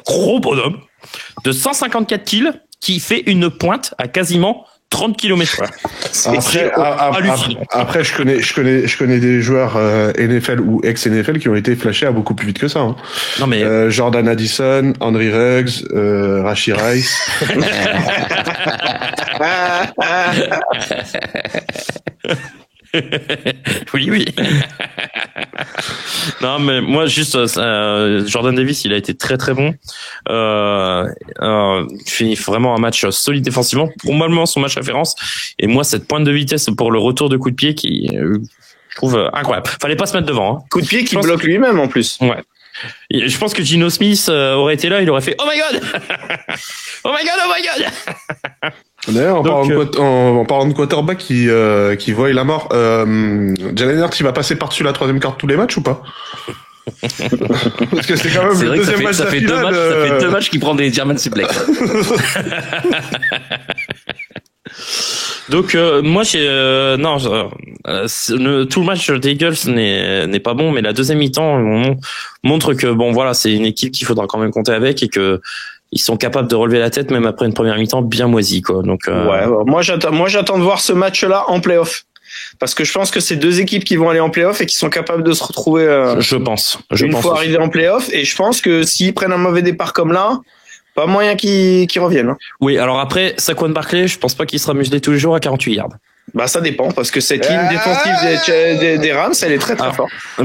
gros bonhomme, de 154 kills qui fait une pointe à quasiment 30 km/h. Après, je connais des joueurs NFL ou ex-NFL qui ont été flashés à beaucoup plus vite que ça. Hein. Non mais Jordan Addison, Henry Ruggs, Rashee Rice. Oui. Non, mais moi, juste, Jordan Davis, il a été très très bon. Il finit vraiment un match solide défensivement. Probablement son match référence. Et moi, cette pointe de vitesse pour le retour de coup de pied qui, je trouve incroyable. Fallait pas se mettre devant. Hein. Coup de pied qui bloque lui-même en plus. Ouais. Et je pense que Geno Smith aurait été là, il aurait fait oh my god, oh my god. D'ailleurs, en parlant de quarterback qui voit la mort, Jalen Hurts, il va passer par-dessus la troisième carte tous les matchs ou pas? Parce que c'est quand même le deuxième match de la finale. Ça fait 2 matchs qu'il prend des German suplex. Donc moi tout le match des Eagles n'est pas bon, mais la deuxième mi-temps on montre que bon voilà, c'est une équipe qu'il faudra quand même compter avec et que ils sont capables de relever la tête même après une première mi-temps bien moisie quoi. Donc ouais, moi j'attends de voir ce match-là en play-off. Parce que je pense que c'est 2 équipes qui vont aller en play-off et qui sont capables de se retrouver une fois arrivés en play-off, et je pense que s'ils prennent un mauvais départ comme là, pas moyen qu'ils reviennent. Hein. Oui, alors après, Saquon Barkley, je pense pas qu'il sera muselé tous les jours à 48 yards. Bah ça dépend parce que cette ligne défensive des Rams, elle est très forte.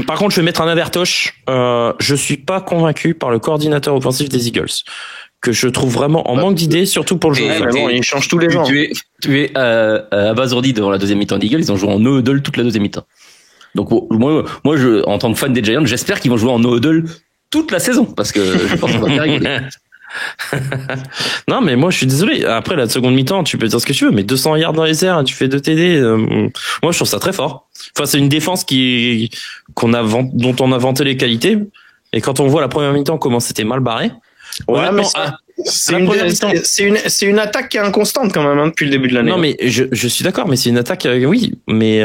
Par contre, je vais mettre un avertoche. Je suis pas convaincu par le coordinateur offensif des Eagles, que je trouve vraiment en manque d'idées, surtout pour le jeu. Il change tous les ans. Tu es abasourdi devant la deuxième mi-temps d'Eagles. Ils ont joué en no huddle toute la deuxième mi-temps. Donc moi, en tant que fan des Giants, j'espère qu'ils vont jouer en no huddle toute la saison parce que je pense qu'on va bien rigoler. Non, mais moi, je suis désolé. Après la seconde mi-temps, tu peux dire ce que tu veux, mais 200 yards dans les airs, tu fais 2 TD. Moi, je trouve ça très fort. Enfin, c'est une défense dont on a vanté les qualités. Et quand on voit la première mi-temps comment c'était mal barré. Ouais, mais c'est une attaque qui est inconstante quand même depuis le début de l'année. Non, mais je suis d'accord, mais c'est une attaque, oui, mais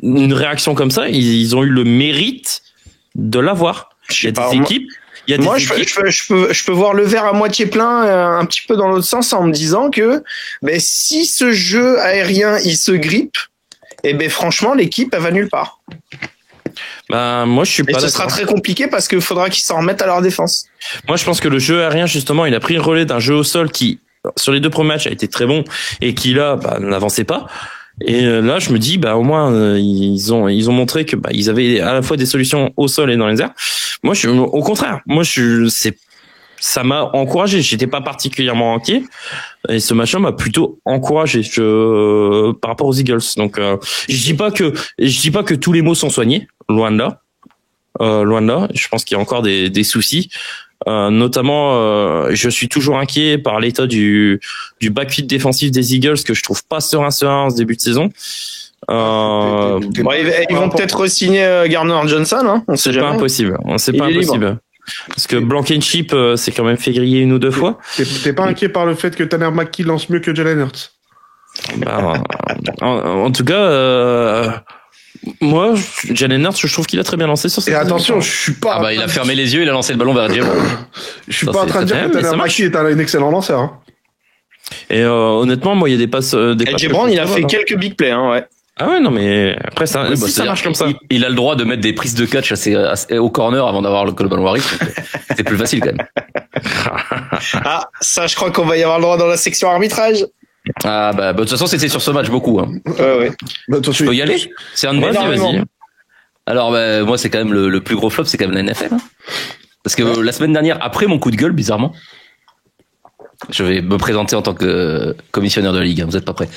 une réaction comme ça, ils ont eu le mérite de l'avoir. Il y a des équipes. Je peux voir le verre à moitié plein un petit peu dans l'autre sens en me disant que si ce jeu aérien il se grippe, franchement l'équipe elle va nulle part. Moi je suis pas d'accord. Et ce sera très compliqué parce qu'il faudra qu'ils s'en remettent à leur défense. Moi je pense que le jeu aérien justement il a pris le relais d'un jeu au sol qui sur les 2 premiers matchs a été très bon et qui là n'avançait pas. Et là, je me dis, au moins, ils ont montré que, ils avaient à la fois des solutions au sol et dans les airs. Moi, au contraire. Moi, ça m'a encouragé. J'étais pas particulièrement inquiet. Et ce match-là m'a plutôt encouragé, par rapport aux Eagles. Donc, je dis pas que tous les mots sont soignés. Loin de là. Je pense qu'il y a encore des soucis. Notamment, je suis toujours inquiet par l'état du backfield défensif des Eagles que je trouve pas serein en ce début de saison. Ils vont peut-être re-signer Gardner Johnson, hein. On sait jamais. C'est pas impossible. Parce que Blankenship s'est quand même fait griller 1 ou 2 fois. T'es pas inquiet par le fait que Tanner McKee lance mieux que Jalen Hurts? En tout cas, moi, Jalen Hurts, je trouve qu'il a très bien lancé sur cette. Et attention, je suis pas. Il a fermé les yeux, il a lancé le ballon vers Jalen. Je suis pas en train de dire que Tanner McKee est un excellent lanceur. Hein. Et honnêtement, moi, il y a des passes. AJ Brown, il a fait quelques big plays, hein, ouais. Ah ouais, non, mais après, ça marche comme ça. Il a le droit de mettre des prises de catch au corner avant d'avoir le ballon arrive. C'est plus facile, quand même. Ça, je crois qu'on va y avoir le droit dans la section arbitrage. De toute façon, c'était sur ce match beaucoup. Hein. Ouais. Tu peux y aller? C'est un de mes vas-y. Alors, moi, c'est quand même le plus gros flop, c'est quand même la NFL. Hein. Parce que la semaine dernière, après mon coup de gueule, bizarrement, je vais me présenter en tant que commissionnaire de la Ligue. Hein, vous êtes pas prêts?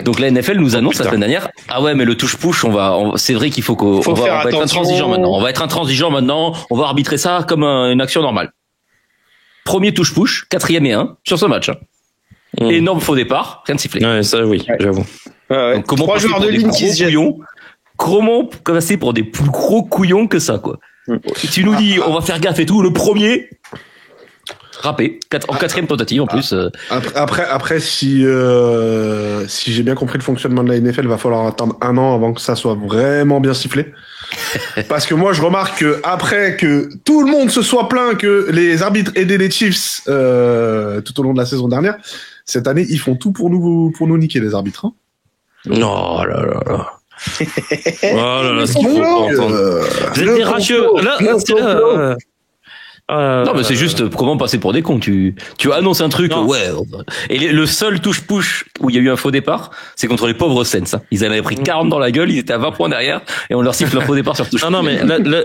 Donc la NFL nous annonce la semaine dernière. Ah ouais, mais le touche-push, c'est vrai qu'il faut qu'on va être intransigeant maintenant. On va être intransigeant maintenant. On va arbitrer ça comme une action normale. Premier touche-push, 4e et 1 sur ce match. Hein. Énorme faux départ, rien de sifflé. Ouais, ça oui, j'avoue. Donc, comment 3 joueurs de ligne qui se jettent. Comment passer pour des plus gros couillons que ça, quoi. Tu nous dis, on va faire gaffe et tout. Le premier, râpé, en 4e tentative en plus. Après, si j'ai bien compris le fonctionnement de la NFL, il va falloir attendre 1 an avant que ça soit vraiment bien sifflé. Parce que moi, je remarque que après que tout le monde se soit plaint que les arbitres aidaient les Chiefs tout au long de la saison dernière, cette année, ils font tout pour nous niquer, les arbitres. Hein. Non, là. Oh là là, ce qu'il faut pas entendre. Vous êtes des rageux. Non, mais c'est juste comment passer pour des cons. Tu annonces un truc, ouais. Et le seul touche-push où il y a eu un faux départ, c'est contre les pauvres Saints. Hein. Ils avaient pris 40 dans la gueule, ils étaient à 20 points derrière, et on leur siffle un faux départ sur touche. Non, mais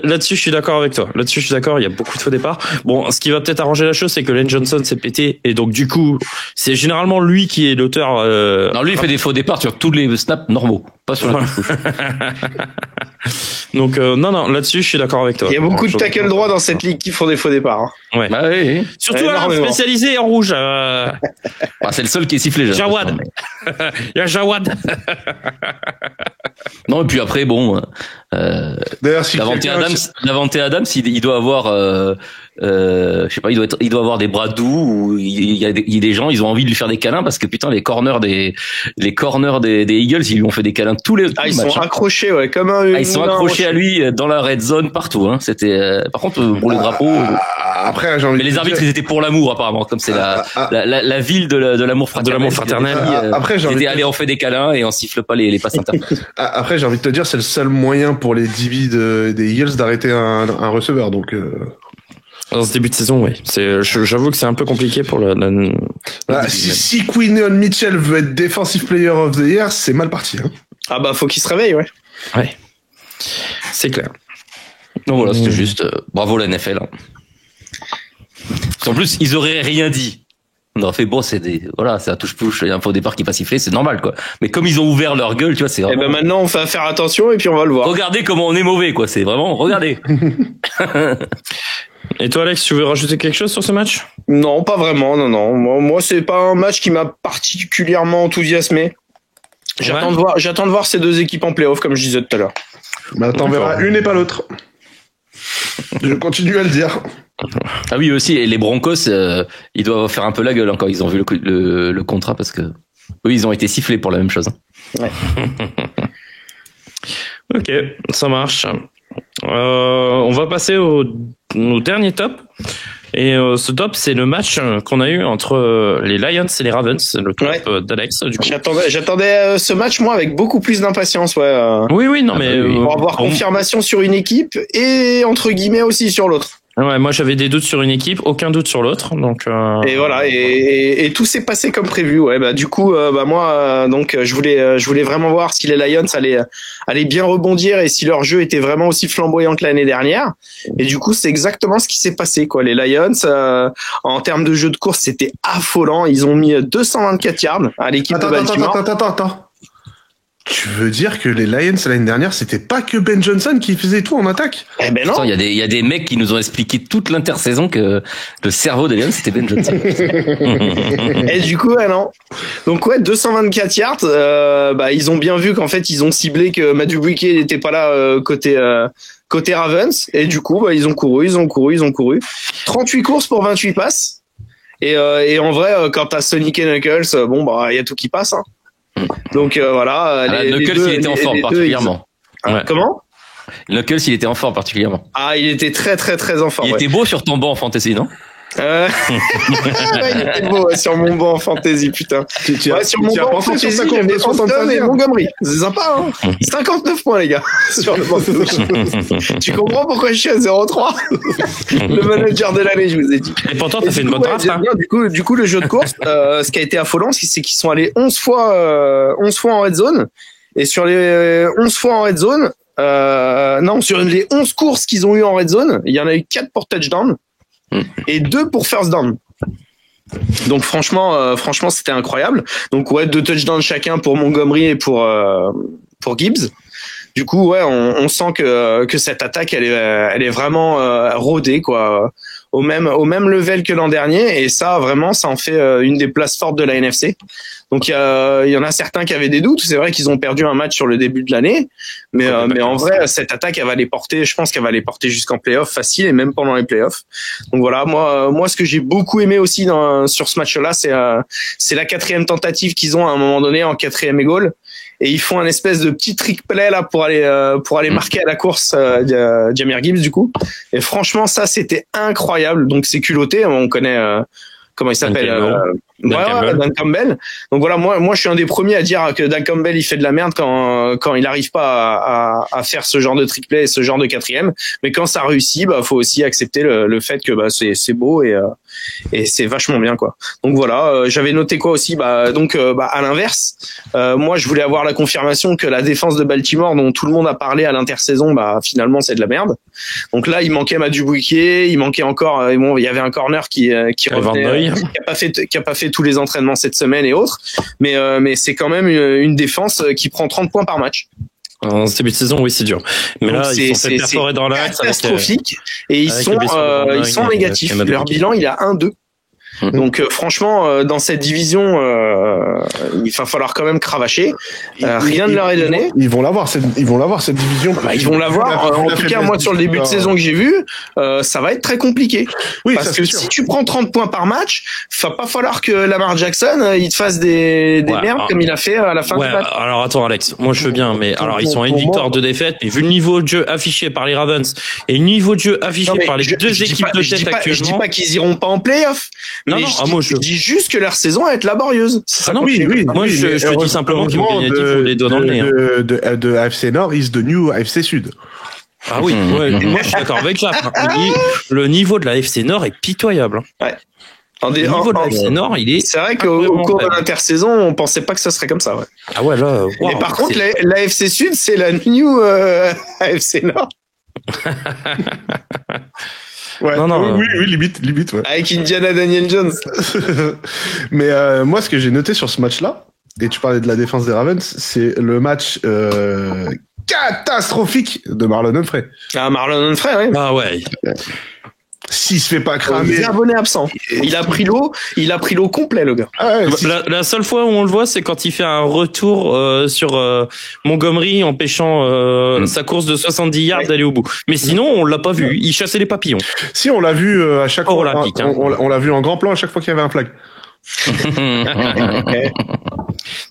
là-dessus, je suis d'accord avec toi. Là-dessus, je suis d'accord, il y a beaucoup de faux départs. Bon, ce qui va peut-être arranger la chose, c'est que Lane Johnson s'est pété, et donc, du coup, c'est généralement lui qui est l'auteur, Non, lui, il fait des faux départs sur tous les snaps normaux, pas sur la touche. Donc, non, là-dessus, je suis d'accord avec toi. Il y a beaucoup de tackle droit dans cette ligue qui font des faux départs. Hein. Ouais. Bah oui. Surtout spécialisé en rouge. C'est le seul qui est sifflé. Jawad. Il y a Jawad. Non, et puis après, bon. D'ailleurs, si Davante Adams, il doit avoir, je sais pas, il doit avoir des bras doux ou il y a des gens, ils ont envie de lui faire des câlins parce que putain, les corners des Eagles, ils lui ont fait des câlins tous les matchs. Ils sont hein. accrochés, ouais, comme un. Ils sont accrochés à lui dans la red zone partout. Hein. C'était, par contre, pour les drapeaux. Après, j'ai envie mais les arbitres, ils étaient pour l'amour apparemment, comme c'est la ville de l'amour fraternel. De l'amour fraternel. Après, j'ai envie allez, on fait des câlins et on siffle pas les passes internes. Après, j'ai envie de te dire, c'est le seul moyen pour les DB des Eagles d'arrêter un receveur, donc. Dans ce début de saison, oui. J'avoue que c'est un peu compliqué pour si Quinion Mitchell veut être Defensive Player of the Year, c'est mal parti. Hein. Ah bah faut qu'il se réveille, ouais. Ouais, c'est clair. Donc voilà, c'était juste bravo la NFL. Hein. En plus, ils auraient rien dit. On aurait fait c'est un touche-pouche, il y a un faux départ qui est pas sifflé, c'est normal quoi. Mais comme ils ont ouvert leur gueule, tu vois, c'est vraiment... Et ben maintenant on va faire attention et puis on va le voir. Regardez comment on est mauvais quoi, c'est vraiment regardez. Et toi Alex, tu veux rajouter quelque chose sur ce match? Non, pas vraiment, non. Moi c'est pas un match qui m'a particulièrement enthousiasmé. J'attends de voir ces deux équipes en play-off comme je disais tout à l'heure. Bah t'en verras une et pas l'autre. Je continue à le dire. Ah oui aussi, et les Broncos, ils doivent faire un peu la gueule quand ils ont vu le contrat parce que eux ils ont été sifflés pour la même chose. Ouais. Ok, ça marche. On va passer au dernier top. Et ce top, c'est le match qu'on a eu entre les Lions et les Ravens, le top d'Alex. Du coup. J'attendais ce match moi avec beaucoup plus d'impatience, ouais. Oui, non mais pour avoir confirmation sur une équipe et entre guillemets aussi sur l'autre. Ouais, moi j'avais des doutes sur une équipe, aucun doute sur l'autre, donc. Et voilà, et tout s'est passé comme prévu. Ouais, bah du coup, moi, donc je voulais vraiment voir si les Lions allaient bien rebondir et si leur jeu était vraiment aussi flamboyant que l'année dernière. Et du coup, c'est exactement ce qui s'est passé, quoi. Les Lions, en termes de jeu de course, c'était affolant. Ils ont mis 224 yards à l'équipe de Baltimore. Attends. Tu veux dire que les Lions l'année dernière, c'était pas que Ben Johnson qui faisait tout en attaque? Eh ben non. Il y a des mecs qui nous ont expliqué toute l'intersaison que le cerveau des Lions c'était Ben Johnson. Et du coup, non. Donc 224 yards. Ils ont bien vu qu'en fait ils ont ciblé que Madubuike n'était pas là côté Ravens. Et du coup, ils ont couru. 38 courses pour 28 passes. Et en vrai, quand t'as Sonic et Knuckles, il y a tout qui passe. Hein. Donc voilà. Knuckles il était en forme particulièrement. Comment? Knuckles il était en forme particulièrement. Ah, il était très très très en forme. Il était beau sur ton banc en fantasy, non? Il était beau sur mon banc en fantasy, putain. Sur mon banc en fantasy, j'avais Phantom et Montgomery. C'est sympa, hein. 59 points, les gars, sur le banc de touche. Tu comprends pourquoi je suis à 0-3? Le manager de l'année, je vous ai dit. Et pourtant, t'as fait une bonne draft, hein. Du coup, le jeu de course, ce qui a été affolant, c'est qu'ils sont allés 11 fois en red zone. Et sur les 11 fois en red zone, sur les 11 courses qu'ils ont eu en red zone, il y en a eu 4 pour touchdown. Et 2 pour first down. Donc franchement c'était incroyable. Donc 2 touchdowns chacun pour Montgomery et pour Gibbs. Du coup on sent que cette attaque elle est vraiment rodée quoi, au même level que l'an dernier, et ça vraiment ça en fait une des places fortes de la NFC. Donc il y en a certains qui avaient des doutes, c'est vrai qu'ils ont perdu un match sur le début de l'année, mais en vrai cette attaque elle va les porter, je pense qu'elle va les porter jusqu'en playoff facile et même pendant les playoffs. Donc voilà, moi ce que j'ai beaucoup aimé aussi sur ce match-là, c'est la 4e tentative qu'ils ont à un moment donné en 4e et goal. Et ils font un espèce de petit trick play là pour aller marquer à la course Jahmyr Gibbs du coup. Et franchement ça c'était incroyable. Donc c'est culotté, on connaît comment il s'appelle Dan Campbell. Donc voilà, moi je suis un des premiers à dire que Dan Campbell il fait de la merde quand il arrive pas à faire ce genre de trick play, ce genre de 4e. Mais quand ça réussit, faut aussi accepter le fait que c'est beau et c'est vachement bien quoi. Donc voilà, j'avais noté quoi aussi, à l'inverse, moi je voulais avoir la confirmation que la défense de Baltimore dont tout le monde a parlé à l'intersaison, finalement c'est de la merde. Donc là il manquait Madubuike, il manquait encore il y avait un corner qui revenait, qui a pas fait tous les entraînements cette semaine et autres, mais c'est quand même une défense qui prend 30 points par match. En début de saison, oui, c'est dur. Mais donc là, ils sont fait perforer dans l'axe. C'est catastrophique. Et ils sont négatifs. Leur bilan, il a 1-2. Donc franchement, dans cette division, il va falloir quand même cravacher. Rien ne leur est donné. Ils vont l'avoir cette division. Ils vont l'avoir. En tout cas, moi sur le début de saison que j'ai vu, ça va être très compliqué. Oui, parce que si tu prends 30 points par match, va pas falloir que Lamar Jackson il te fasse des merdes comme il a fait à la fin du match. Alors attends Alex, moi je veux bien, mais alors ils sont à une victoire, 2 défaites, mais vu le niveau de jeu affiché par les Ravens et le niveau de jeu affiché par les deux équipes de tête actuellement, je dis pas qu'ils iront pas en playoff. Je dis juste que leur saison va être laborieuse. Moi, je te dis simplement qu'ils vont gagner 10 pour les doigts dans le nez. De AFC Nord is the new AFC Sud. Ah oui, ouais, moi je suis d'accord avec Jacques. Le niveau de la FC Nord est pitoyable. Ouais. Le niveau de la FC Nord, il est. C'est vrai qu'au cours de l'intersaison, on pensait pas que ça serait comme ça. Ouais. Ah ouais, là. Mais par contre, la FC Sud, c'est la new AFC Nord. Ouais, non. Oui, limite, ouais. Avec Indiana Daniel Jones. Mais moi, ce que j'ai noté sur ce match-là, et tu parlais de la défense des Ravens, c'est le match catastrophique de Marlon Humphrey. Ah, Marlon Humphrey, ouais. Ah ouais. S'il se fait pas cramer. Il est abonné absent. Il a pris l'eau complet, le gars. Ah ouais, la seule fois où on le voit, c'est quand il fait un retour sur Montgomery en pêchant sa course de 70 yards d'aller au bout. Mais sinon, on l'a pas vu. Il chassait les papillons. Si, on l'a vu à chaque fois. Olympique, hein. On l'a vu en grand plan à chaque fois qu'il y avait un flag.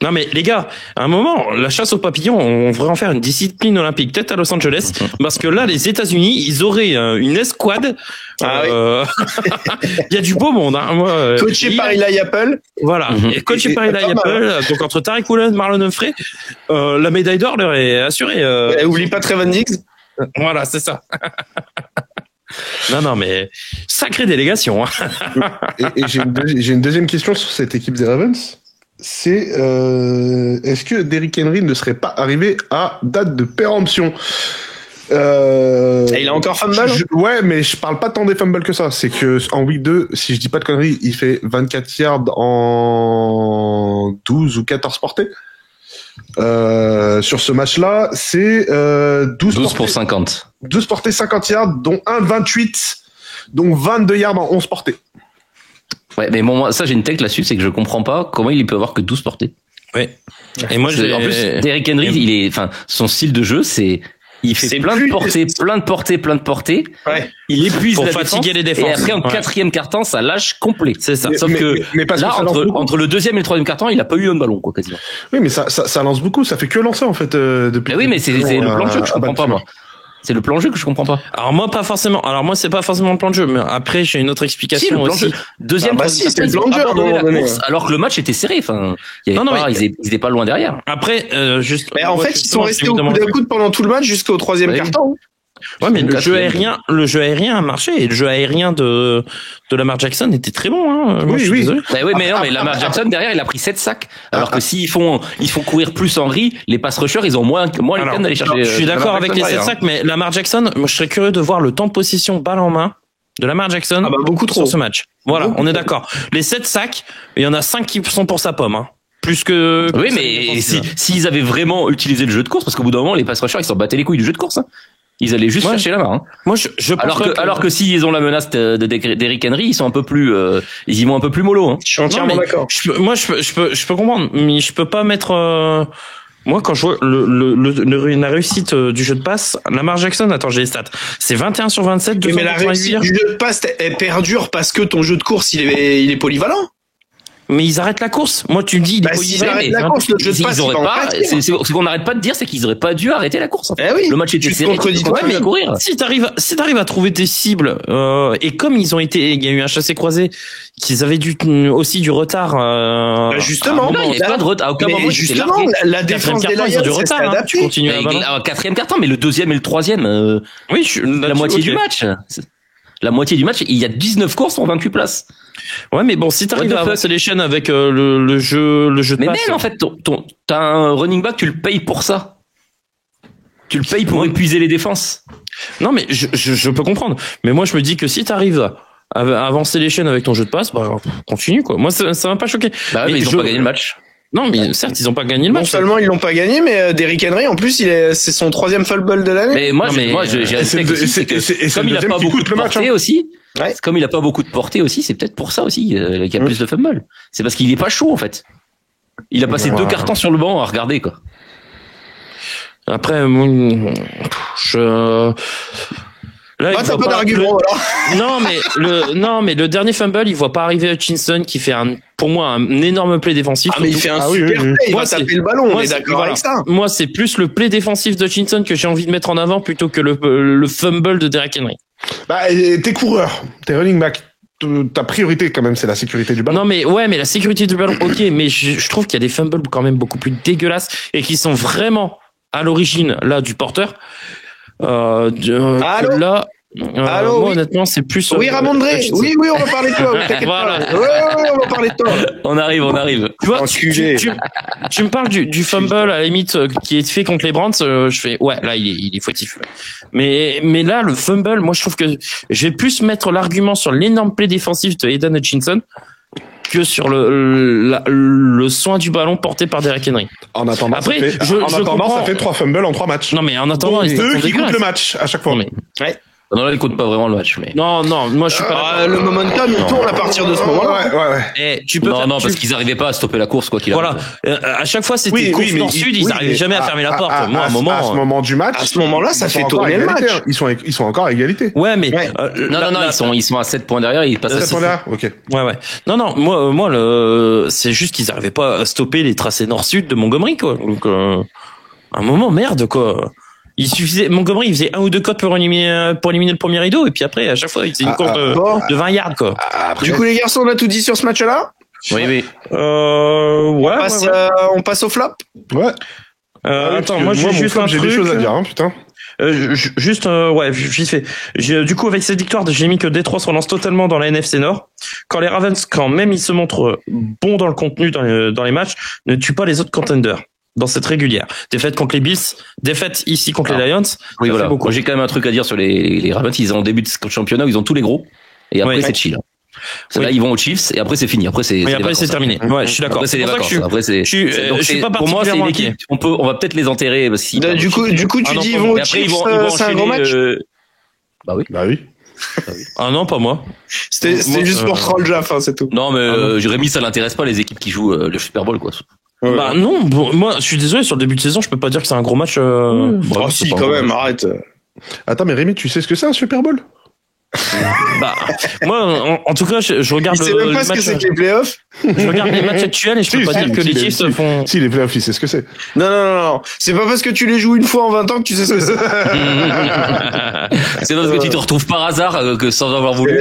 Non mais les gars, à un moment, la chasse aux papillons, on devrait en faire une discipline olympique, peut-être à Los Angeles, parce que là, les États-Unis, ils auraient une escouade. Ah Il y a du beau monde. Hein. Moi, coaché par Eli Apple. Voilà, et coaché par Eli Apple. Donc entre Tariq Woolen, Marlon Humphrey, la médaille d'or leur est assurée. Oublie pas Trevon Diggs. Voilà, c'est ça. Non, mais sacrée délégation. Hein. Et j'ai une deuxième question sur cette équipe des Ravens. C'est est-ce que Derrick Henry ne serait pas arrivé à date de péremption? Il a encore fumble. Ouais, mais je parle pas tant des fumbles que ça. C'est que en week 2, si je dis pas de conneries, il fait 24 yards en 12 ou 14 portées. Sur ce match-là, c'est 12 pour 50. 12 portées, 50 yards, dont 28, donc 22 yards en 11 portées. Ouais, mais moi, ça, j'ai une tech là-dessus, c'est que je comprends pas comment il peut avoir que 12 portées. Ouais. Et moi, en plus, Derrick Henry, son style de jeu, il fait plein de portées. Ouais. Il épuise pour la fatiguer les défenses. Et après, en quatrième quart-temps, ça lâche complet. C'est ça. Sauf mais parce là, que entre le deuxième et le troisième quart-temps, il a pas eu un ballon, quoi, quasiment. Oui, mais ça lance beaucoup. Ça fait que lancer, en fait, depuis. Mais oui, mais c'est le plan de jeu que je comprends pas, moi. C'est le plan de jeu que je comprends pas. Alors moi pas forcément. Alors moi c'est pas forcément le plan de jeu, mais après j'ai une autre explication si, le plan aussi. De jeu. Deuxième, c'est le plan de jeu. Alors que le match était serré. Enfin, ils étaient pas loin derrière. Après, juste. Mais en fait, ils sont restés au coude à coude pendant tout le match jusqu'au troisième quart-temps. Ouais, mais le jeu aérien a marché et le jeu aérien de Lamar Jackson était très bon, hein. Moi, oui. Bah oui, mais non, mais Lamar Jackson derrière, il a pris 7 sacs. Alors que s'ils font courir plus Henry, les pass rushers, ils ont moins les peines d'aller chercher. Je suis d'accord avec les 7 sacs, mais Lamar Jackson, moi, je serais curieux de voir le temps de possession balle en main de Lamar Jackson. Beaucoup trop. Sur ce match. Voilà, on est d'accord. Les 7 sacs, il y en a 5 qui sont pour sa pomme, hein. Plus que. Oui, mais s'ils avaient vraiment utilisé le jeu de course, parce qu'au bout d'un moment, les pass rushers, ils s'en battaient les couilles du jeu de course, hein. Ils allaient juste chercher la main. Hein. Moi, je alors que s'ils ont la menace d'Eric Henry, ils sont un peu plus, ils y vont un peu plus mollo. Hein. Je suis entièrement d'accord. Je peux comprendre, mais je peux pas mettre. Moi, quand je vois la réussite du jeu de passe, Lamar Jackson, attends, j'ai les stats. C'est 21 sur 27. Mais la réussite du jeu de passe, elle perdure parce que ton jeu de course, il est polyvalent. Mais ils arrêtent la course. Moi, tu me dis, s'ils arrêtent la course, le jeu de passe, ce qu'on n'arrête pas de dire, c'est qu'ils auraient pas dû arrêter la course. En fait. Oui. Le match était serré. Mais à courir. Si t'arrives à trouver tes cibles, et comme il y a eu un chassé-croisé, qu'ils avaient aussi du retard, justement. Il n'y avait pas de retard. Justement, la défense des Lions, du retard, hein. Tu continues à quatrième quart-temps, mais le deuxième et le troisième, la moitié du match. La moitié du match, il y a 19 courses pour 28 places. Ouais, mais bon, si t'arrives à avancer les chaînes avec le jeu de passe. Mais même, en fait, t'as un running back, tu le payes pour ça. Tu le payes pour épuiser les défenses. Non, mais je peux comprendre. Mais moi, je me dis que si t'arrives à avancer les chaînes avec ton jeu de passe, continue, quoi. Moi, ça m'a pas choqué. Mais ils ont pas gagné le match. Non, mais certes, ils ont pas gagné le match. Non seulement ils l'ont pas gagné, mais Derrick Henry, en plus, c'est son 3e fumble de l'année. Mais moi, j'ai respecté aussi, comme il a pas beaucoup de portée aussi. Ouais. Comme il a pas beaucoup de portée aussi, c'est peut-être pour ça aussi qu'il y a plus de fumble. C'est parce qu'il est pas chaud, en fait. Il a passé 2 quarts-temps sur le banc à regarder, quoi. Après, là, t'as pas d'argument, Non, mais le dernier fumble, il voit pas arriver Hutchinson qui fait pour moi un énorme play défensif. Mais il fait un super play, il va taper le ballon, on est d'accord avec ça. Moi, c'est plus le play défensif de Hutchinson que j'ai envie de mettre en avant plutôt que le fumble de Derrick Henry. T'es coureur, t'es running back. Ta priorité quand même, c'est la sécurité du ballon. Non, mais la sécurité du ballon, ok, mais je trouve qu'il y a des fumbles quand même beaucoup plus dégueulasses et qui sont vraiment à l'origine là du porteur. Allô là. Allô, moi, oui. honnêtement, c'est plus. Oui, Ramondré. Oui, on va parler de toi. T'inquiète Voilà. pas. Ouais, on va parler de toi. On arrive. Tu vois, Enculé. tu me parles du fumble à la limite qui est fait contre les Browns, je fais ouais, là il est fautif. Mais là le fumble, moi je trouve que je vais plus mettre l'argument sur l'énorme play défensif de Aidan Hutchinson que sur le soin du ballon porté par Derrick Henry. En attendant, Après, ça fait 3 fumbles en 3 matchs. Non mais en attendant, Donc, ils deux sont qui coûtent dégueulasses. le match à chaque fois. Non, mais... Non, là, il compte pas vraiment le match, mais. non, moi je suis pas. Le momentum, il tourne à partir de ce moment-là. Ouais. Tu peux parce qu'ils arrivaient pas à stopper la course, quoi qu'il arrive. Voilà. À chaque fois, c'était course nord-sud, ils n'arrivaient jamais à fermer la porte. Moi, à un moment. À ce moment du match. À ce moment-là, ça ils sont fait encore tourner à le égalité, match. hein. Ils sont encore à égalité. Ouais, mais. Ouais. Ils sont à 7 points derrière, ils passent à 6 là, ok. Ouais. Non, moi, c'est juste qu'ils n'arrivaient pas à stopper les tracés nord-sud de Montgomery, quoi. Donc, à un moment, merde, quoi. Il suffisait, Montgomery, il faisait 1 ou 2 cotes pour éliminer le premier rideau, et puis après, à chaque fois, il faisait une course de 20 yards, quoi. Du coup, les garçons, on a tout dit sur ce match-là. Oui. On passe au flop. Ouais. Attends, moi, j'ai juste un j'ai truc. des choses à dire, hein, putain. Vite fait. Du coup, avec cette victoire, j'ai mis que Détroit se relance totalement dans la NFC Nord. Quand les Ravens, quand même ils se montrent bons dans le contenu dans les matchs, ne tuent pas les autres contenders dans cette régulière. Défaite contre les Bills, défaite ici contre les Lions. Oui, voilà. Beaucoup. Moi, j'ai quand même un truc à dire sur les Ravens. Ils ont le début de championnat, ils ont tous les gros. Et après, c'est chill. Là, ils vont aux Chiefs et après, c'est fini. Après, c'est terminé. Ouais, je suis d'accord. Après, c'est les vacances. Après, je suis pas pour moi, c'est une particulièrement équipe. On va peut-être les enterrer. Parce qu'ils Du coup, tu dis ils vont aux Chiefs, c'est un gros match. Bah oui. Ah non, pas moi. C'était juste pour troll Jaff, c'est tout. Non, mais Rémi, ça l'intéresse pas les équipes qui jouent le Super Bowl, quoi. Bah non, moi je suis désolé, sur le début de saison, je peux pas dire que c'est un gros match. Si, quand même, arrête. Attends, mais Rémi, tu sais ce que c'est un Super Bowl? Bah, moi, en tout cas, je regarde il sait même pas ce que c'est que les playoffs. Je regarde les matchs actuels et je peux pas dire que les Chiefs se font. Si, les playoffs, il sait ce que c'est. Non. C'est pas parce que tu les joues une fois en 20 ans que tu sais ce que c'est. C'est parce que tu te retrouves par hasard que sans avoir voulu.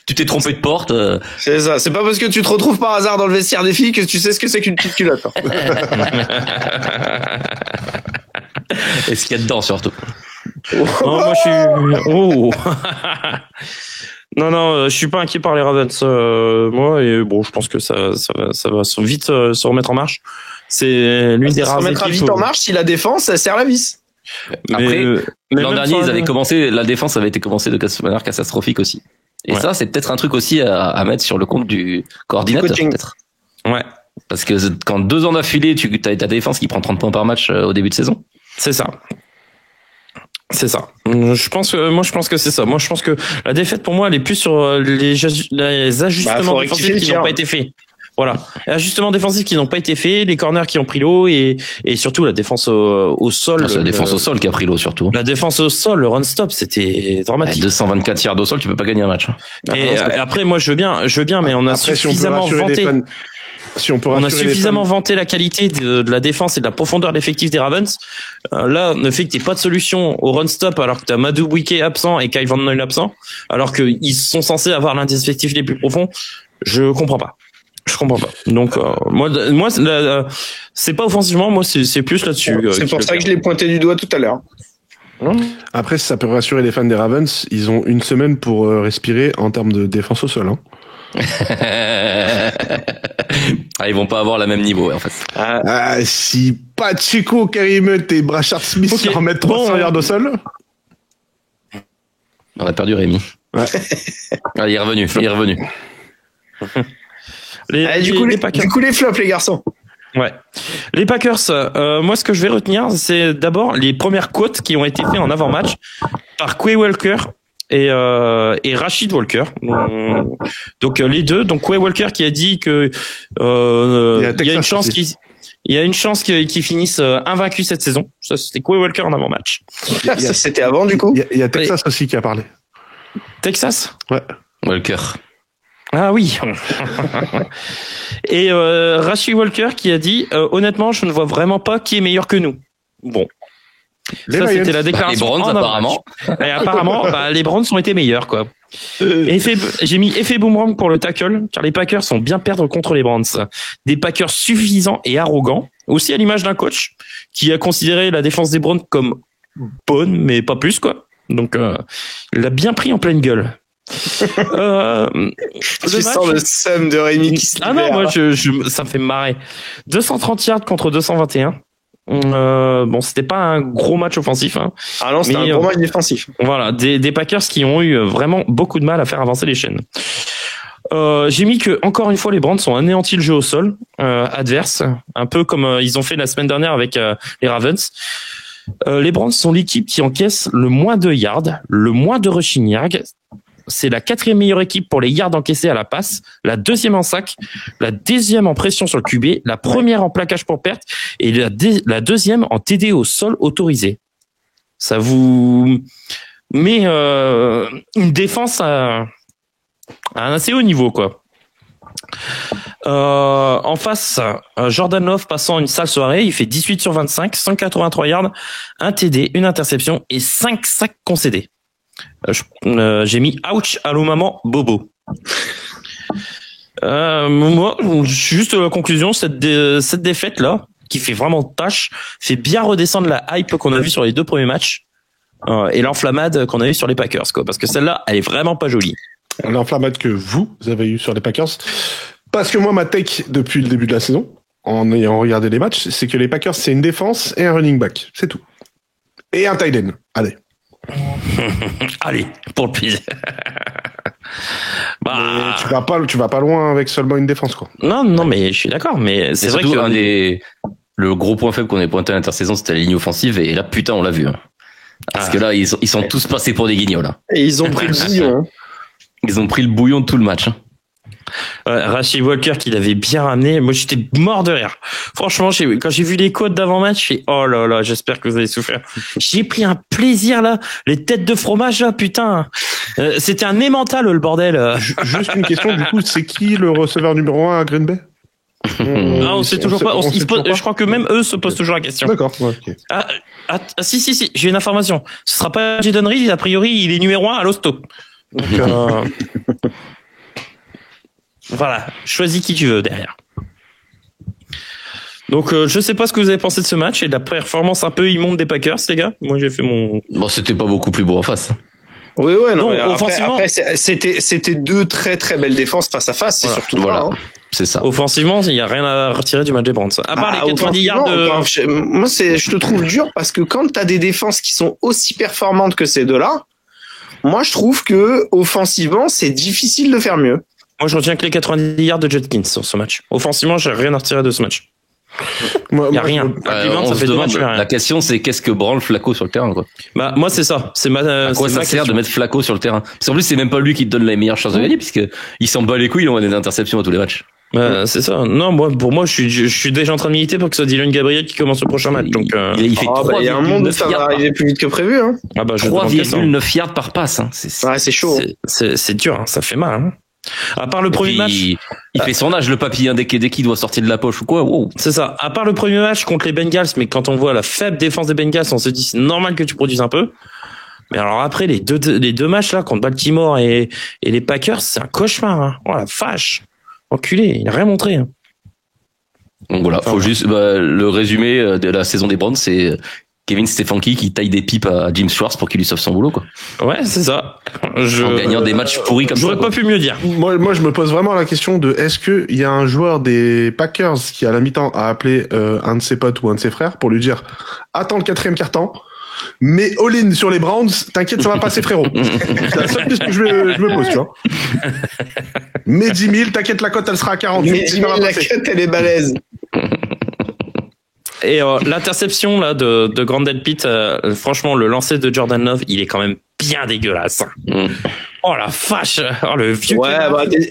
Tu t'es trompé de porte. C'est ça. C'est pas parce que tu te retrouves par hasard dans le vestiaire des filles que tu sais ce que c'est qu'une petite culotte. Et ce qu'il y a dedans, surtout. Non, moi je suis. Non, je suis pas inquiet par les Ravens, moi, et bon, je pense que ça va vite se remettre en marche. C'est l'une des rares équipes. Ça se remettra vite en marche si la défense, elle serre la vis. Après, l'an dernier, ils avaient commencé, la défense avait été commencée de manière catastrophique aussi. Et ça, c'est peut-être un truc aussi à mettre sur le compte du coordinateur, peut-être. Ouais. Parce que quand 2 ans d'affilée, tu as ta défense qui prend 30 points par match au début de saison. C'est ça. Je pense que c'est ça. Moi, je pense que la défaite, pour moi, elle est plus sur les ajustements défensifs qui n'ont pas été faits. Voilà. Les ajustements défensifs qui n'ont pas été faits, les corners qui ont pris l'eau et surtout la défense au sol. C'est la défense au sol qui a pris l'eau, surtout. La défense au sol, le run stop, c'était dramatique. 224 yards au sol, tu peux pas gagner un match. Et après, moi, je veux bien, mais on a suffisamment vanté. On a suffisamment vanté la qualité de la défense et de la profondeur de l'effectif des Ravens. Là, ne fait que t'aies pas de solution au run stop alors que t'as Madou Bouiké absent et Kyle Van Noy absent, alors qu'ils sont censés avoir l'un des effectifs les plus profonds. Je comprends pas. Donc moi c'est pas offensivement, moi c'est plus là-dessus. C'est pour ça que je l'ai pointé du doigt tout à l'heure. Après, si ça peut rassurer les fans des Ravens, ils ont une semaine pour respirer en termes de défense au sol. Hein. Ils vont pas avoir le même niveau, en fait. Si Pacheco, Karimut et Brashard Smith remettent 300 yards au sol. On a perdu Rémi. Ouais. Il est revenu. Du coup, les flops, les garçons. Ouais. Les Packers, moi, ce que je vais retenir, c'est d'abord les premières quotes qui ont été faites en avant-match par Quay Walker et Rashid Walker. Donc les deux. Donc Quay Walker qui a dit que il y a une chance qu'ils finissent invaincus cette saison. Ça, c'était Quay Walker en avant-match. Ça, c'était avant, du coup. Il y a Texas aussi qui a parlé. Texas? Ouais. Walker. Ah oui. Et Rashid Walker qui a dit honnêtement, je ne vois vraiment pas qui est meilleur que nous. Bon. Ça, c'était la déclaration. Les Browns, apparemment. Et apparemment, les Browns ont été meilleurs, quoi. J'ai mis effet boomerang pour le tackle, car les Packers sont bien perdre contre les Browns. Des Packers suffisants et arrogants, aussi à l'image d'un coach qui a considéré la défense des Browns comme bonne, mais pas plus, quoi. Donc, il l'a bien pris en pleine gueule. Tu sens le seum de Rémi qui se libère. Ah non, moi, ça me fait marrer. 230 yards contre 221. Bon, c'était pas un gros match offensif, hein. Ah non, c'était un gros match défensif. Voilà, des Packers qui ont eu vraiment beaucoup de mal à faire avancer les chaînes. J'ai mis que, encore une fois, les Browns ont anéanti le jeu au sol adverse, un peu comme ils ont fait la semaine dernière avec les Ravens. Les Browns sont l'équipe qui encaisse le moins de yards, le moins de rushing yards. C'est la 4e meilleure équipe pour les yards encaissés à la passe, la 2e en sac, la 10e en pression sur le QB, la 1re en plaquage pour perte et la 2e en TD au sol autorisé. Ça vous met une défense à un assez haut niveau, quoi. En face, Jordan Love passant une sale soirée, il fait 18 sur 25, 183 yards, un TD, une interception et 5 sacs concédés. J'ai mis ouch, allô maman, bobo. Moi, juste la conclusion, cette défaite là, qui fait vraiment tâche, fait bien redescendre la hype qu'on a vue sur les 2 premiers matchs et l'enflammade qu'on a eue sur les Packers, quoi. Parce que celle-là, elle est vraiment pas jolie. L'inflammade que vous avez eu sur les Packers. Parce que moi, ma take depuis le début de la saison, en ayant regardé les matchs, c'est que les Packers, c'est une défense et un running back. C'est tout. Et un tight end. Allez. Allez, pour le plaisir. Bah... Tu vas pas loin avec seulement une défense, quoi. Non, mais je suis d'accord, mais c'est vrai que le gros point faible qu'on avait pointé à l'intersaison, c'était la ligne offensive, et là, putain, on l'a vu. Hein. Parce que là, ils sont tous passés pour des guignols, là. Et ils ont pris le bouillon. Ils ont pris le bouillon de tout le match. Hein. Rashid Walker qui l'avait bien ramené, moi j'étais mort de rire. Franchement, quand j'ai vu les codes d'avant-match, j'ai oh là là, j'espère que vous avez souffert. J'ai pris un plaisir là, les têtes de fromage là, putain. C'était un emmental le bordel. Juste une question, du coup, c'est qui le receveur numéro 1 à Green Bay? On sait toujours pas. Je crois que même eux se posent toujours la question. D'accord. Okay. Si, j'ai une information. Ce sera pas Jayden Reed, a priori, il est numéro 1 à l'hosto. Donc, voilà, choisis qui tu veux derrière. Donc, je sais pas ce que vous avez pensé de ce match et de la performance un peu immonde des Packers, les gars. Moi, j'ai fait mon... Bon, c'était pas beaucoup plus beau en face. Oui, non. Offensivement, après, c'était 2 très très belles défenses face à face, c'est surtout voilà. Hein. C'est ça. Offensivement, il y a rien à retirer du match des Browns. À part les 90 yards de... Moi, je te trouve dur parce que quand t'as des défenses qui sont aussi performantes que ces deux-là, moi, je trouve que offensivement, c'est difficile de faire mieux. Moi, je retiens que les 90 yards de Judkins sur ce match. Offensivement, j'ai rien à retirer de ce match. Il y a rien. On se demande, la question, c'est qu'est-ce que branle Flacco sur le terrain, quoi. Bah, moi, c'est ça. À quoi ça sert de mettre Flacco sur le terrain? Parce qu'en plus, c'est même pas lui qui te donne les meilleures chances de gagner, puisque il s'en bat les couilles, il envoie des interceptions à tous les matchs. C'est ça. Non, pour moi, je suis déjà en train de militer pour que ce soit Dylan Gabriel qui commence le prochain match. Donc, il fait 3,9 il y a un monde où ça va arriver plus vite que prévu, hein. 3,9 yards par passe, hein. C'est chaud. C'est dur, hein. Ça fait mal, hein. À part le premier match, il fait son âge, le papy, hein, dès qu'il doit sortir de la poche ou quoi. Wow. C'est ça. À part le premier match contre les Bengals, mais quand on voit la faible défense des Bengals, on se dit c'est normal que tu produises un peu. Mais alors après les deux matchs là contre Baltimore et les Packers, c'est un cauchemar. Hein. Oh la vache, enculé, il a rien montré. Hein. Donc voilà, faut juste le résumé de la saison des Browns, c'est Kevin Stefanski qui taille des pipes à Jim Schwartz pour qu'il lui sauve son boulot, quoi. Ouais, c'est ça. En gagnant des matchs pourris comme ça. J'aurais pas pu mieux dire. Moi, je me pose vraiment la question de est-ce que il y a un joueur des Packers qui à la mi-temps a appelé un de ses potes ou un de ses frères pour lui dire attends le 4e quart-temps, mais all-in sur les Browns, t'inquiète, ça va passer, frérot. C'est la seule question que je me pose, tu vois. Mais 10 000, t'inquiète, la cote elle sera à 40. Mais 10 000, la cote elle est balèze. Et l'interception là de Grandel Pitt, franchement, le lancer de Jordan Love, il est quand même bien dégueulasse. Oh la vache, oh le vieux. Ouais,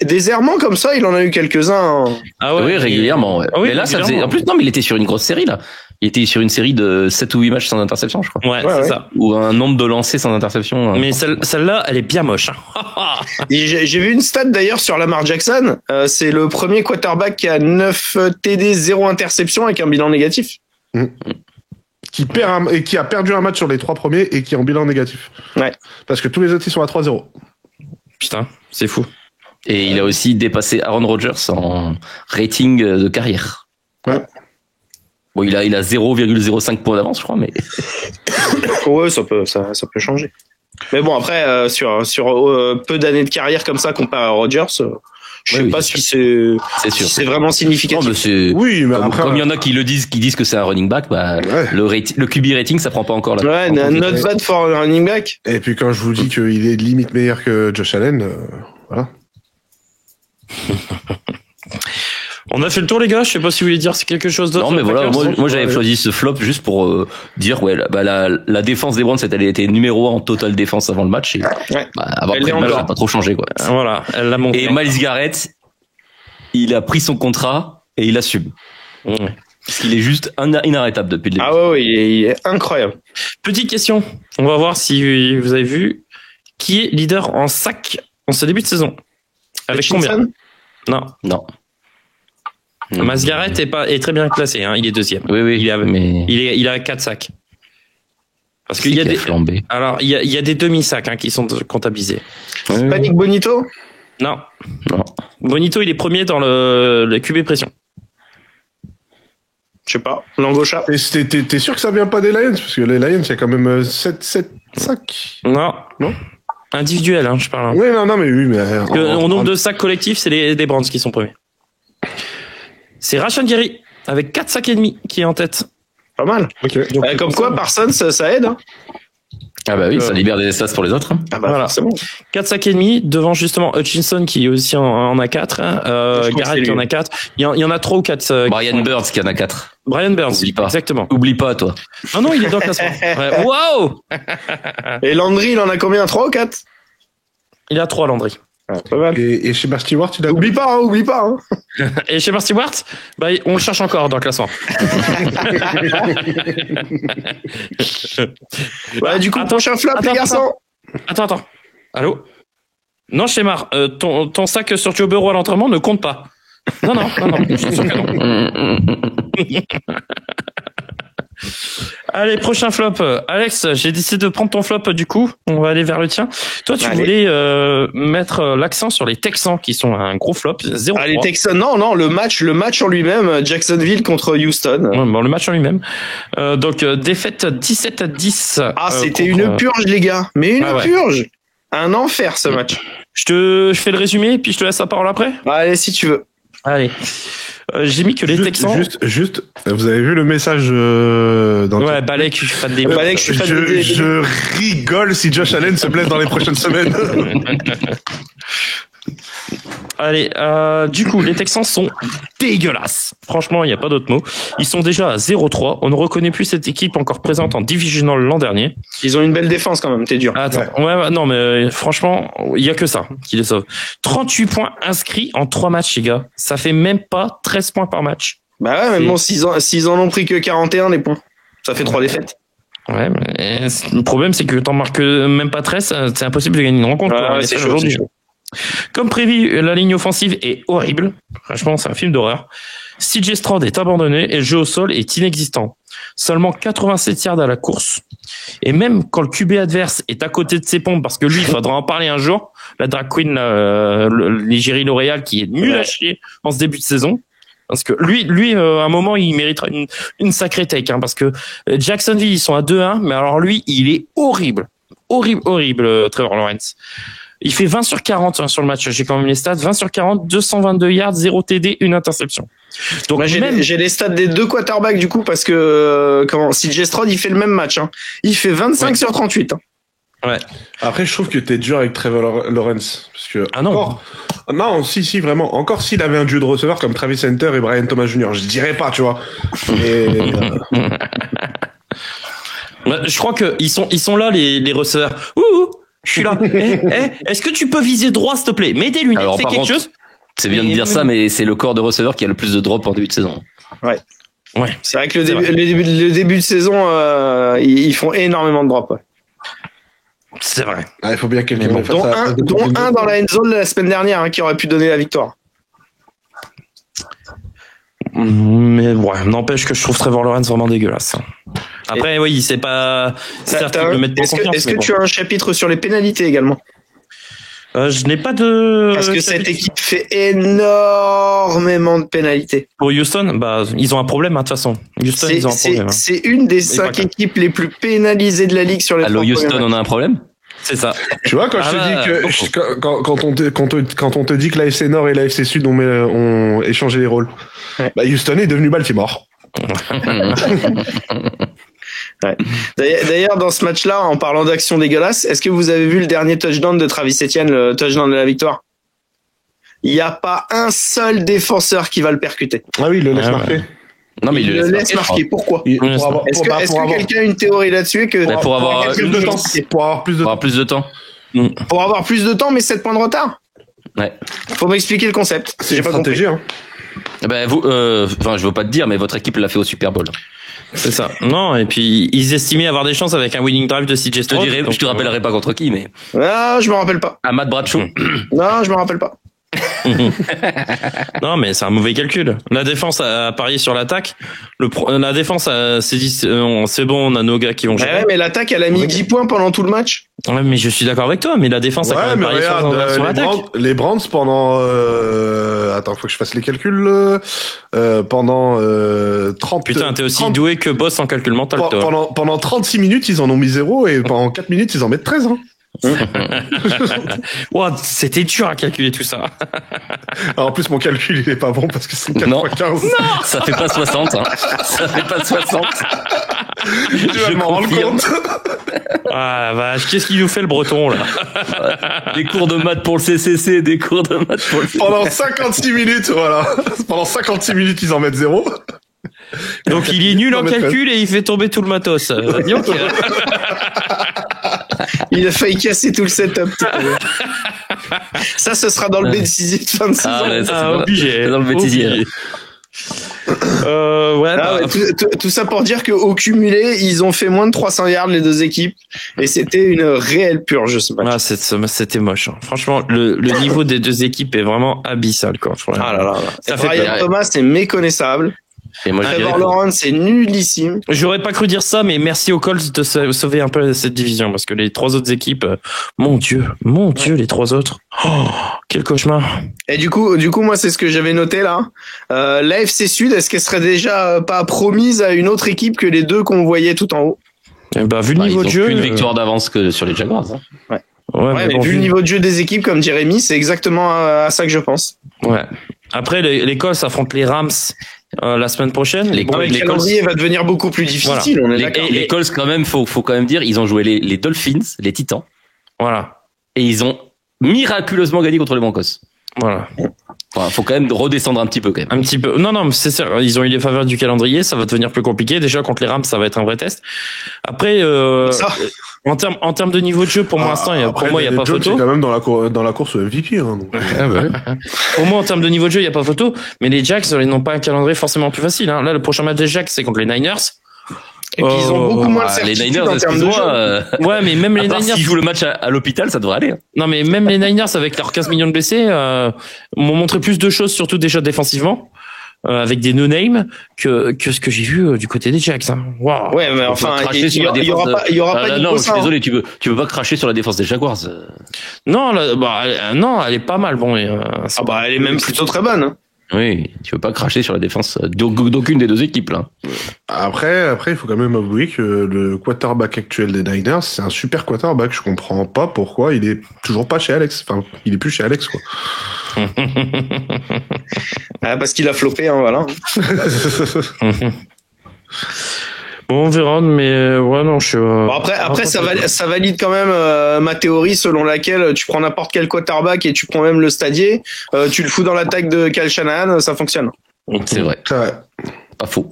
des errements comme ça, il en a eu quelques-uns. Hein. Ah ouais, oui, régulièrement. Ouais. Ah oui, mais là, ça faisait. En plus, non, mais il était sur une grosse série là. Il était sur une série de 7 ou 8 matchs sans interception, je crois. Ouais, c'est ça. Ou un nombre de lancers sans interception. Mais celle-là, elle est bien moche. Et j'ai vu une stat d'ailleurs sur Lamar Jackson. C'est le premier quarterback qui a 9 TD, 0 interception avec un bilan négatif. Qui a perdu un match sur les 3 premiers et qui est en bilan négatif. Ouais. Parce que tous les autres, ils sont à 3-0. Putain, c'est fou. Et il a aussi dépassé Aaron Rodgers en rating de carrière. Ouais. Bon, il a 0,05 points d'avance, je crois, mais. Ouais, ça peut changer. Mais bon, après, sur peu d'années de carrière comme ça comparé à Rodgers, je sais pas si c'est vraiment significatif. Non, mais oui, mais comme il y en a qui disent que c'est un running back, le QB rating, ça prend pas encore la. Ouais, not bad for un running back. Et puis quand je vous dis qu'il est limite meilleur que Josh Allen, voilà. On a fait le tour, les gars. Je sais pas si vous voulez dire quelque chose d'autre. Non, mais voilà, moi j'avais choisi ce flop juste pour dire la défense des Browns, elle était numéro 1 en total défense avant le match. Et, après le match, ça n'a pas trop changé, quoi. Voilà, elle l'a montré. Et Myles Garrett, il a pris son contrat et il assume. Parce qu'il est juste inarrêtable depuis le début. Ah ouais, il est incroyable. Petite question. On va voir si vous avez vu qui est leader en sac en ce début de saison. Avec combien? Non. Myles Garrett est très bien classé, hein. Il est deuxième. Oui, il a 4 sacs. Parce qu'il y a des flambé. Alors il y a des demi-sacs, hein, qui sont comptabilisés. C'est pas Nick Bonito? Non. Bonito, il est premier dans le QB pression. Je sais pas. Langosha. T'es sûr que ça vient pas des Lions? Parce que les Lions, il y a quand même 7 sacs. Non. Individuel, hein, je parle. Oui, non, mais oui, mais. Au nombre de sacs collectifs, c'est les Browns qui sont premiers. C'est Rashan Gary avec 4 sacs et demi qui est en tête. Pas mal. Ok. Donc, comme quoi, Parsons, ça aide. Hein. Ah bah oui, ça libère des stats pour les autres. Ah bah voilà, c'est bon. 4 sacs et demi devant justement Hutchinson qui aussi en a 4. Garrett qui en a 4. Il y en a 3 ou 4. Brian Burns qui en a 4. Brian Burns. Oublie pas. Exactement. Oublie pas, toi. Ah non, il est dans le classement. Ouais. Waouh! Et Landry, il en a combien? 3 ou 4? Il a 3, Landry. Pas mal. Et chez Mark Stewart, il a. Oublie pas. Hein. Et chez Mark Stewart, on le cherche encore dans le classement. Du coup, prochain flop, les garçons. Attends. Allô? Non, chez Marc, ton sac sur Joe Burrow à l'entraînement ne compte pas. Non, je suis sûr que non. Allez, prochain flop. Alex, j'ai décidé de prendre ton flop du coup. On va aller vers le tien. Toi, tu voulais mettre l'accent sur les Texans qui sont un gros flop. 0-3. Ah, les Texans, non, le match en lui-même, Jacksonville contre Houston. Le match en lui-même. Donc, défaite 17-10. Ah, c'était une purge, les gars. Mais une purge. Un enfer, ce match. Je fais le résumé, puis je te laisse la parole après. Allez, si tu veux. Allez. J'ai mis que les Texans. Juste, vous avez vu le message dans Ouais, Balek, je suis fan des. Balek, je suis fan des. Je rigole si Josh Allen se blesse dans les prochaines semaines. Allez, du coup, les Texans sont dégueulasses. Franchement, il n'y a pas d'autre mot. Ils sont déjà à 0-3. On ne reconnaît plus cette équipe encore présente en Divisional l'an dernier. Ils ont une belle défense quand même, t'es dur. Attends, ouais, non, mais franchement, il y a que ça qui les sauve. 38 points inscrits en 3 matchs, les gars. Ça fait même pas 13 points par match. Bah ouais, mais bon, s'ils en ont pris que 41, les points. Ça fait 3 défaites. Ouais, mais le problème, c'est que t'en marques même pas 13, c'est impossible de gagner une rencontre. Ouais, c'est chaud. Comme prévu, la ligne offensive est horrible. Franchement, c'est un film d'horreur. CJ Stroud est abandonné et le jeu au sol est inexistant. Seulement 87 yards à la course. Et même quand le QB adverse est à côté de ses pompes, parce que lui, il faudra en parler un jour, la drag queen, l'Igérie L'Oréal, qui est nulle à chier en ce début de saison. Parce que lui, à un moment, il méritera une sacrée take, hein, parce que Jacksonville, ils sont à 2-1, mais alors lui, il est horrible. Horrible, Trevor Lawrence. Il fait 20 sur 40 sur le match. J'ai quand même les stats. 20 sur 40, 222 yards, 0 TD, une interception. Donc, moi, j'ai les stats des 2 quarterbacks, du coup, parce que, CJ Stroud, il fait le même match, hein. Il fait 25 sur 38, hein. Ouais. Après, je trouve que t'es dur avec Trevor Lawrence. Parce que. Ah non. Non, si, vraiment. Encore s'il avait un duo de receveurs comme Travis Hunter et Brian Thomas Jr., je dirais pas, tu vois. Mais, je crois que ils sont là, les receveurs. Ouh! Je suis là. Est-ce que tu peux viser droit, s'il te plaît? Mets des lunettes, alors, fais quelque chose. C'est bien de dire ça, mais c'est le corps de receveur qui a le plus de drop en début de saison. Ouais. C'est vrai que le début de saison, ils font énormément de drop. Ouais. C'est vrai. Il faut bien quelqu'un dont un dans la end zone la semaine dernière, hein, qui aurait pu donner la victoire. Mais ouais, n'empêche que je trouve Trevor Lawrence vraiment dégueulasse. Après, oui, c'est pas. Est-ce que tu as un chapitre sur les pénalités également? Je n'ai pas de... Parce que cette équipe fait énormément de pénalités. Pour Houston, bah, ils ont un problème, de toute façon. Houston, ils ont un problème. C'est une des 5 équipes les plus pénalisées de la ligue sur les 3 Houston, on a un problème? C'est ça. Tu vois, quand je te dis que, quand on te dit que la FC Nord et la FC Sud ont échangé les rôles, ouais. Bah, Houston est devenu Baltimore. Ouais. D'ailleurs, dans ce match-là, en parlant d'action dégueulasse, est-ce que vous avez vu le dernier touchdown de Travis Etienne, le touchdown de la victoire? Il n'y a pas un seul défenseur qui va le percuter. Ah oui, il le laisse marquer. Ouais. Non, mais il le laisse marquer. Pourquoi? Est-ce que quelqu'un a une théorie là-dessus pour avoir plus de temps. Pour avoir plus de temps. Pour avoir plus de temps, mais 7 points de retard. Ouais. Faut m'expliquer le concept. C'est une stratégie, hein. Ben vous, enfin, je veux pas te dire, mais votre équipe l'a fait au Super Bowl. C'est ça. Non, et puis ils estimaient avoir des chances avec un winning drive de CJ Stroud. Je te rappellerai pas contre qui, mais. Ah, je me rappelle pas. Matt Bradshaw. Non, je me rappelle pas. Non, mais c'est un mauvais calcul. La défense a parié sur l'attaque. La défense s'est dit c'est bon, on a nos gars qui vont jouer. Ouais, mais l'attaque elle a mis 10 points pendant tout le match. Ouais, mais je suis d'accord avec toi, mais la défense a quand même parié sur l'attaque. Les Brands pendant attends, faut que je fasse les calculs pendant 30. Putain, t'es aussi doué que boss en calcul mental. Pendant 36 minutes, ils en ont mis 0 et pendant 4 minutes, ils en mettent 13 hein. Wow, c'était dur à calculer tout ça. Alors, en plus, mon calcul, il est pas bon parce que c'est 95. Non, ça fait pas 60. Hein. Ça fait pas 60. Tu vas m'en rendre compte. Ah vache, qu'est-ce qu'il nous fait le breton là? Des cours de maths pour le CCC, des cours de maths pour le CCC. Pendant 56 minutes, voilà. Pendant 56 minutes, ils en mettent 0. Donc il est nul en calcul et il fait tomber tout le matos. Il a failli casser tout le setup. Ça, ce sera dans le bêtisier de fin de saison. Obligé. Dans le bêtisier. Tout ça pour dire qu'au cumulé, ils ont fait moins de 300 yards les deux équipes et c'était une réelle purge ce match. C'était moche. Hein. Franchement, le niveau des deux équipes est vraiment abyssal quoi. Ah là là. Ça fait Brian Thomas, c'est méconnaissable. Et moi, Trevor Lawrence, c'est nullissime. J'aurais pas cru dire ça, mais merci aux Colts de sauver un peu cette division, parce que les 3 autres équipes, mon Dieu, les 3 autres. Oh, quel cauchemar. Et du coup, moi, c'est ce que j'avais noté là. L'AFC Sud, est-ce qu'elle serait déjà pas promise à une autre équipe que les deux qu'on voyait tout en haut? Vu le niveau de jeu. Plus une victoire d'avance que sur les Jaguars. Hein. Ouais. Mais vu le niveau de jeu des équipes, comme Jérémy, c'est exactement à ça que je pense. Ouais. Après, les Colts affrontent les Rams. La semaine prochaine, le calendrier va devenir beaucoup plus difficile. Voilà. On est d'accord. Les Colts, quand même, faut quand même dire, ils ont joué les Dolphins, les Titans. Voilà. Et ils ont miraculeusement gagné contre les Broncos. Voilà. Faut quand même redescendre un petit peu, quand même. Un petit peu. Non, mais c'est ça. Ils ont eu les faveurs du calendrier. Ça va devenir plus compliqué. Déjà, contre les Rams, ça va être un vrai test. Après, en termes de niveau de jeu, pour l'instant, pour moi, il n'y a pas photo. C'est quand même dans la course au MVP, hein, donc. Pour moi, en termes de niveau de jeu, il n'y a pas photo. Mais les Jacks, ils n'ont pas un calendrier forcément plus facile, hein. Là, le prochain match des Jacks, c'est contre les Niners. Et puis ils ont beaucoup moins de certitude les Niners, en termes de jeu. Ouais, mais même les Niners, s'ils jouent le match à l'hôpital, ça devrait aller. Non, mais même les Niners, avec leurs 15 millions de blessés, m'ont montré plus de choses, surtout déjà défensivement, avec des no-name que ce que j'ai vu du côté des Jacks. Hein. Wow. Ouais, mais enfin, il y aura pas non, je suis désolé, tu peux pas cracher sur la défense des Jaguars. Non, non, elle est pas mal. Bon, elle est même plutôt très bonne. Hein. Oui, tu peux pas cracher sur la défense d'aucune des deux équipes là. Après, il faut quand même avouer que le quarterback actuel des Niners, c'est un super quarterback. Je comprends pas pourquoi il est toujours pas chez Alex. Enfin, il est plus chez Alex, quoi. Parce qu'il a floppé, hein, voilà. Bon, on verra, mais ouais, non, après, ça valide quand même ma théorie selon laquelle tu prends n'importe quel quarterback et tu prends même le stadier, tu le fous dans l'attaque de Kyle Shanahan, ça fonctionne. C'est vrai. Pas faux.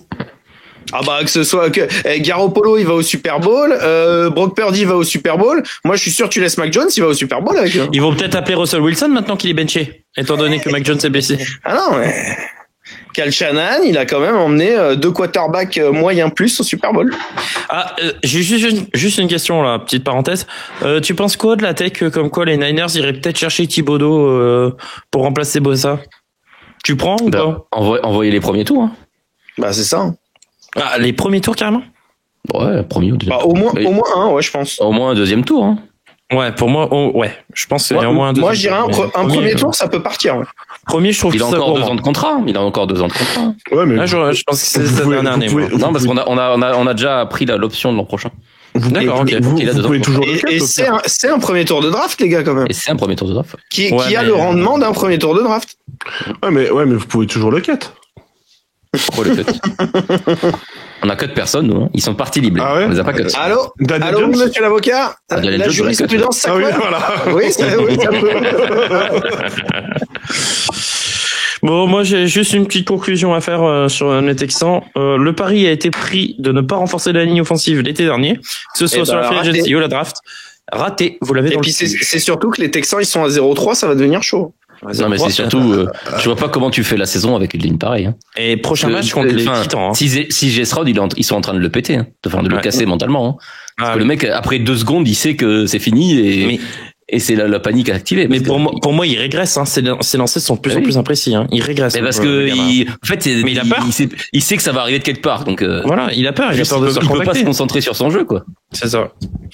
Que ce soit Garoppolo, il va au Super Bowl, Brock Purdy va au Super Bowl. Moi, je suis sûr que tu laisses Mac Jones, il va au Super Bowl avec eux. Ils vont peut-être appeler Russell Wilson maintenant qu'il est benché, étant donné que Mac Jones est blessé. Ah non, mais Kyle Shanahan, il a quand même emmené 2 quarterbacks moyens plus au Super Bowl. J'ai juste une question là, petite parenthèse. Tu penses quoi de la tech comme quoi les Niners iraient peut-être chercher Thibodeau pour remplacer Bosa? Tu prends ou pas? Envoyer les premiers tours. Hein. C'est ça. Les premiers tours carrément? Ouais, premier ou deuxième. Au moins un, ouais, je pense. Au moins un deuxième tour. Hein. Ouais, pour moi, je pense qu'il y a au moins un deuxième. Moi, je dirais un premier tour, ça peut partir. Ouais. Premier, je trouve il a encore 2 ans de contrat. Il a encore 2 ans de contrat. Ouais, mais je pense que c'est sa dernière année. Non, parce qu'on a déjà pris l'option de l'an prochain. D'accord, ok. Vous pouvez toujours et c'est un premier tour de draft, les gars, quand même. Et c'est un premier tour de draft. Qui a le rendement d'un premier tour de draft. Ouais, mais vous pouvez toujours le cut. Pourquoi le cut? On a cut personne, nous. Hein. Ils sont partis libres. Ah ouais, on les a pas cut. Allô, monsieur l'avocat. La jurisprudence, ça oui, voilà. Oui, ça peut. Bon, moi j'ai juste une petite conclusion à faire sur les Texans. Le pari a été pris de ne pas renforcer la ligne offensive l'été dernier, que ce soit sur la free agency ou la draft. Raté, vous l'avez dans le puis c'est surtout que les Texans ils sont à 0-3, ça va devenir chaud. Non, mais c'est surtout, je vois pas comment tu fais la saison avec une ligne pareille. Hein. Et prochain match contre les Titans. Hein. Si G-Stroud, ils sont en train de le péter, hein. De le casser mentalement. Hein. Parce que le mec, après 2 secondes, il sait que c'est fini et c'est la panique activée. Mais pour moi, il régresse. Hein. Ses lancers sont de plus en plus imprécis. Hein. Il régresse. Mais parce que en fait, mais il a peur. Il sait que ça va arriver de quelque part. Donc voilà, il a peur. Il a peur de se recontacter. Il peut pas se concentrer sur son jeu, quoi. C'est ça.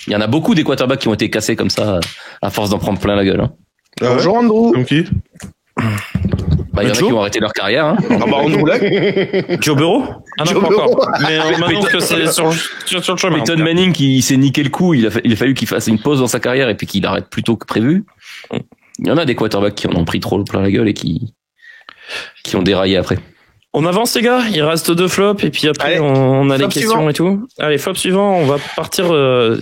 Il y en a beaucoup des quarterbacks qui ont été cassés comme ça à force d'en prendre plein la gueule. Hein. Bonjour Andrew. Comme qui? Il y en a qui ont arrêté leur carrière. Hein. On nous l'a. Joe Burrow? Ah non, pas encore. Mais maintenant que c'est sur le chemin. Peyton Manning qui s'est niqué le coup, il a fallu qu'il fasse une pause dans sa carrière et puis qu'il arrête plus tôt que prévu. Il y en a des quarterbacks qui en ont pris trop plein la gueule et qui ont déraillé après. On avance les gars, il reste 2 flops et puis après on a les questions suivant. Et tout. Allez, flop suivant, on va partir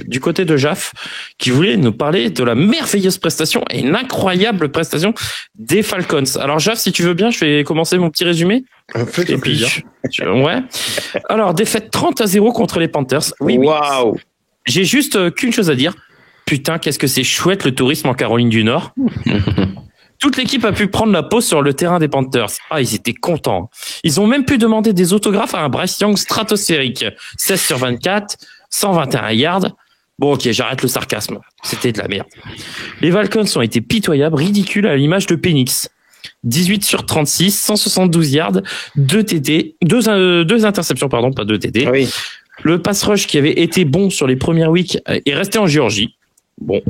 du côté de Jaff qui voulait nous parler de la merveilleuse prestation et l'incroyable prestation des Falcons. Alors Jaff, si tu veux bien, je vais commencer mon petit résumé. Faites plaisir. Ouais. Alors, défaite 30-0 contre les Panthers. Oui. Waouh. J'ai juste qu'une chose à dire. Putain, qu'est-ce que c'est chouette le tourisme en Caroline du Nord. Toute l'équipe a pu prendre la pause sur le terrain des Panthers. Ah, ils étaient contents. Ils ont même pu demander des autographes à un Bryce Young stratosphérique. 16 sur 24, 121 yards. Bon, ok, j'arrête le sarcasme. C'était de la merde. Les Falcons ont été pitoyables, ridicules à l'image de Penix. 18 sur 36, 172 yards, 2 TD, 2 interceptions, pardon, pas 2 TD. Oui. Le pass rush qui avait été bon sur les premières weeks est resté en Géorgie. Bon.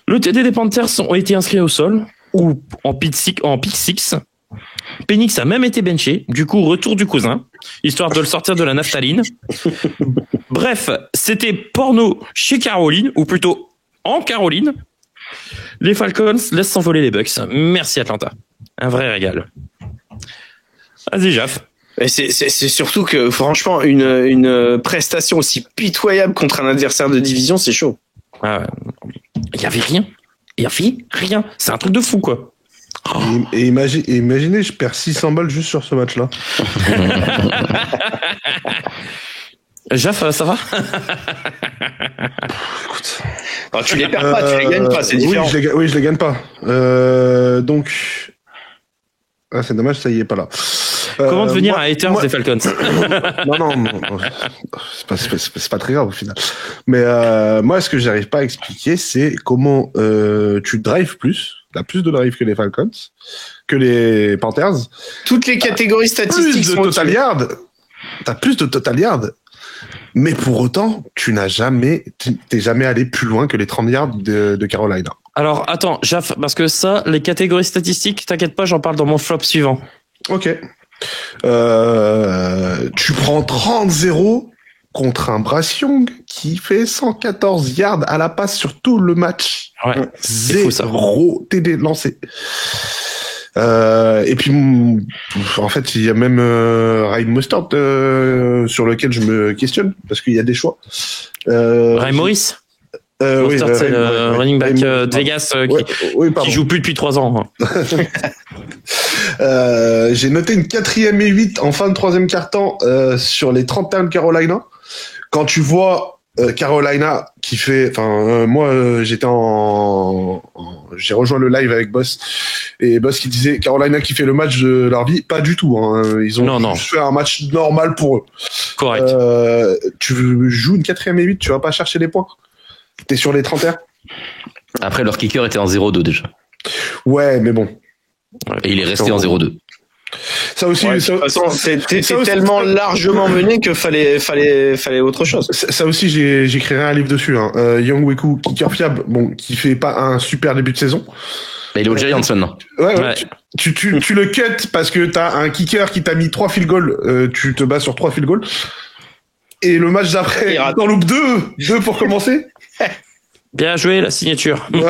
Le TD des Panthers ont été inscrits au sol ou en pick six. Penix a même été benché. Du coup, retour du cousin, histoire de le sortir de la naphtaline. Bref, c'était porno chez Caroline, ou plutôt en Caroline. Les Falcons laissent s'envoler les Bucks. Merci Atlanta. Un vrai régal. Vas-y, Jaff. C'est surtout que, franchement, une prestation aussi pitoyable contre un adversaire de division, c'est chaud. Ah ouais. Il y avait rien. Rien. C'est un truc de fou, quoi. Et imaginez, je perds 600 balles juste sur ce match-là. Jaff, ça va? Écoute. Alors, tu les perds pas, tu les gagnes pas, c'est différent. Oui, je les gagne pas. Donc, c'est dommage, ça y est pas là. Comment devenir un hater des Falcons? Non, c'est pas très grave au final. Mais moi, ce que j'arrive pas à expliquer, c'est comment tu drives plus, t'as plus de drive que les Falcons, que les Panthers. Toutes les catégories statistiques sont total yards. T'as plus de total yards. Mais pour autant, t'es jamais allé plus loin que les 30 yards de Carolina. Alors, attends, Jaff, parce que ça, les catégories statistiques, t'inquiète pas, j'en parle dans mon flop suivant. Ok. Tu prends 30-0 contre un Bryce Young qui fait 114 yards à la passe sur tout le match. Ouais. 0 TD lancé. Et puis, en fait, il y a même Raheem Mostert sur lequel je me questionne parce qu'il y a des choix. Raheem Morris. Oui, c'est le running back de Vegas qui joue plus depuis 3 ans. J'ai noté une 4e et 8 en fin de 3e quart-temps sur les 31 de Carolina. Quand tu vois Carolina qui fait, moi j'ai rejoint le live avec Boss et Boss qui disait Carolina qui fait le match de leur vie, pas du tout. Hein. Ils ont fait un match normal pour eux. Correct. Tu joues une 4e et 8, tu vas pas chercher les points. T'es sur les 31. Après, leur kicker était en 0-2 déjà. Ouais, mais bon. Et il est resté en 0-2. Ça aussi, de toute façon, t'es tellement largement mené que fallait autre chose. Ça aussi, j'écrirai un livre dessus. Hein. Young Weku, kicker fiable, bon, qui fait pas un super début de saison. Mais il est au Giants maintenant. Ouais. Tu le cut parce que t'as un kicker qui t'a mis 3 field goals. Tu te bases sur 3 field goals. Et le match d'après, t'en loupes 2 pour commencer. Bien joué, la signature. Ouais.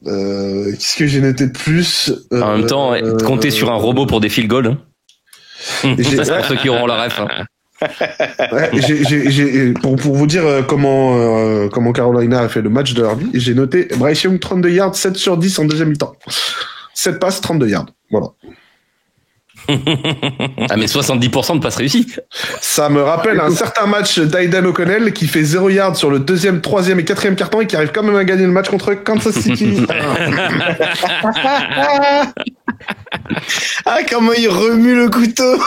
Qu'est-ce que j'ai noté de plus En même temps, compter sur un robot pour des field goals. C'est pour ceux qui auront la ref. Hein. Pour vous dire comment Carolina a fait le match de leur vie, j'ai noté Bryce Young 32 yards, 7 sur 10 en deuxième mi-temps. 7 passes, 32 yards. Voilà. Ah mais 70% de passes réussies. Ça me rappelle un certain match d'Aidan O'Connell qui fait 0 yards sur le 2e, 3e et 4e carton et qui arrive quand même à gagner le match contre Kansas City. Ah, comment il remue le couteau.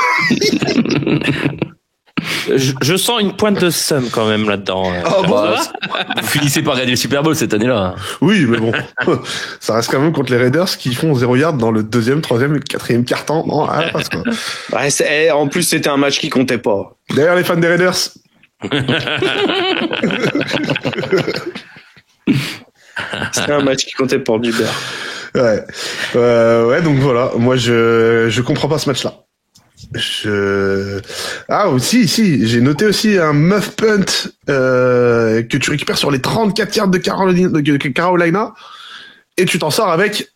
Je sens une pointe de seum quand même là-dedans. Vous finissez par gagner le Super Bowl cette année-là. Oui, mais bon, ça reste quand même contre les Raiders qui font 0 yards dans le 2e, 3e et 4e carton à la passe, quoi. Ouais, en plus, c'était un match qui comptait pas. D'ailleurs, les fans des Raiders. C'était un match qui comptait pour du beurre. Ouais, donc voilà, moi je comprends pas ce match-là. Si, j'ai noté aussi un muff punt que tu récupères sur les 34 yards de Carolina et tu t'en sors avec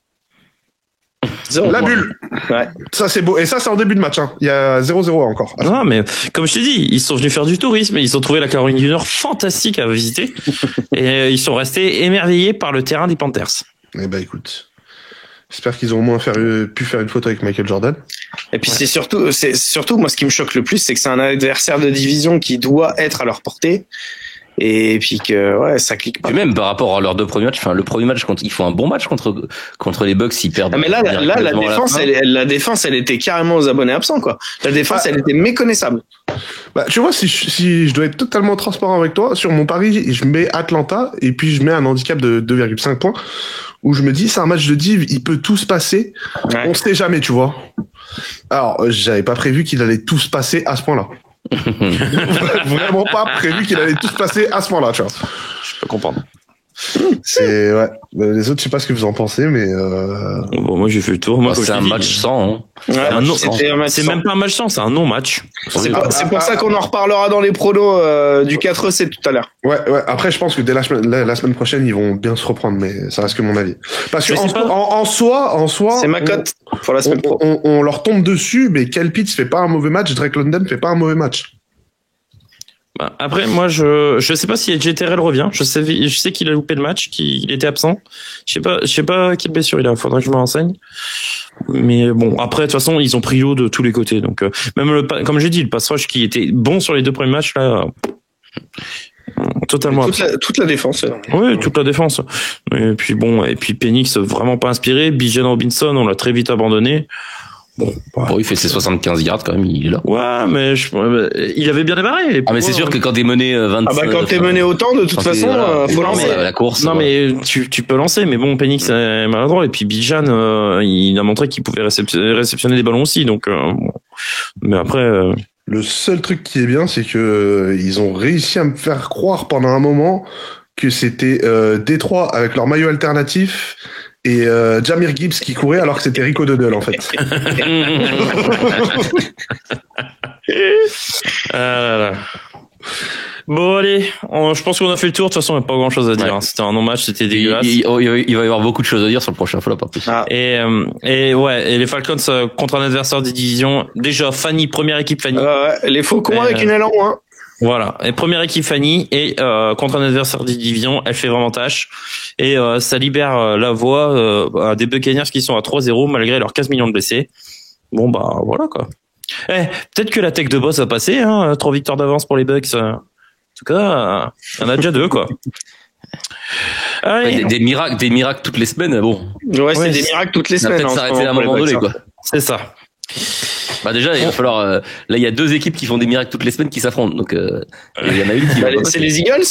la bulle. Ouais. Ça c'est beau, et ça c'est en début de match, hein. Il y a 0-0 encore. Non, mais comme je t'ai dit, ils sont venus faire du tourisme et ils ont trouvé la Caroline du Nord fantastique à visiter et ils sont restés émerveillés par le terrain des Panthers. Eh ben écoute, j'espère qu'ils ont au moins pu faire une photo avec Michael Jordan. Et puis c'est surtout moi ce qui me choque le plus, c'est que c'est un adversaire de division qui doit être à leur portée. Et puis que ça clique pas. Et même par rapport à leurs 2 premiers matchs, le premier match ils font un bon match contre les Bucks, ils perdent. Ah mais là la défense elle était carrément aux abonnés absents, quoi. La défense elle était méconnaissable. Bah tu vois, si je dois être totalement transparent avec toi, sur mon pari, je mets Atlanta et puis je mets un handicap de 2,5 points où je me dis c'est un match de div, il peut tout se passer. Ouais. On sait jamais, tu vois. Alors, j'avais pas prévu qu'il allait tout se passer à ce point-là. Vraiment pas prévu qu'il allait tout se passer à ce moment-là, tu vois. Je peux comprendre. C'est les autres, je sais pas ce que vous en pensez, mais bon, moi j'ai fait le tour. Moi, c'est un match sans. Hein. C'est même pas un match sans, c'est un non-match. C'est pour ça qu'on en reparlera dans les pronos du 4C tout à l'heure. Ouais. Après, je pense que dès la semaine prochaine, ils vont bien se reprendre, mais ça reste que mon avis. Parce que en soi, c'est ma cote pour la semaine pro. On leur tombe dessus, mais Kyle Pitts fait pas un mauvais match, Drake London fait pas un mauvais match. Après, moi, je sais pas si AJ Terrell revient. Je sais qu'il a loupé le match, qu'il était absent. Je sais pas quelle blessure il a. Faudrait que je me renseigne. Mais bon, après, de toute façon, ils ont pris l'eau de tous les côtés. Donc, même comme j'ai dit, le pass rush qui était bon sur les 2 premiers matchs, là, totalement. Toute la défense. Oui, toute la défense. Et puis Penix, vraiment pas inspiré. Bijan Robinson, on l'a très vite abandonné. Bon, il fait ses 75 yards quand même, il est là. Ouais, mais il avait bien démarré. Mais c'est sûr que quand t'es mené 25... quand t'es mené autant, de toute façon, faut lancer. La course. Non, mais tu peux lancer, mais bon, Penix est maladroit. Et puis Bijan, il a montré qu'il pouvait réceptionner des ballons aussi. Donc, mais après... Le seul truc qui est bien, c'est que ils ont réussi à me faire croire pendant un moment que c'était Détroit avec leur maillot alternatif et Jahmyr Gibbs qui courait alors que c'était Rico Dodell en fait. Bon allez, je pense qu'on a fait le tour. De toute façon, il n'y a pas grand chose à dire. Ouais. C'était un non-match, c'était dégueulasse. Il va y avoir beaucoup de choses à dire sur le prochain flop en plus. Et les Falcons contre un adversaire des divisions. Déjà, Fanny, première équipe Fanny. Les Faucons avec une aile en moins. Voilà, et première équipe Fanny et contre un adversaire des divisions, elle fait vraiment tâche et ça libère la voie à des Buccaneers qui sont à 3-0 malgré leurs 15 millions de blessés. Bon bah voilà quoi. Peut-être que la tech de boss va passer, hein, 3 victoires d'avance pour les Bucks. En tout cas, il y en a déjà 2 quoi. Des miracles toutes les semaines, bon. Ouais, c'est des miracles toutes les semaines. On va peut-être s'arrêter à un moment donné quoi. C'est ça. Bah déjà, il va falloir. Là, il y a 2 équipes qui font des miracles toutes les semaines qui s'affrontent. Donc, il y en a une qui. C'est les Eagles.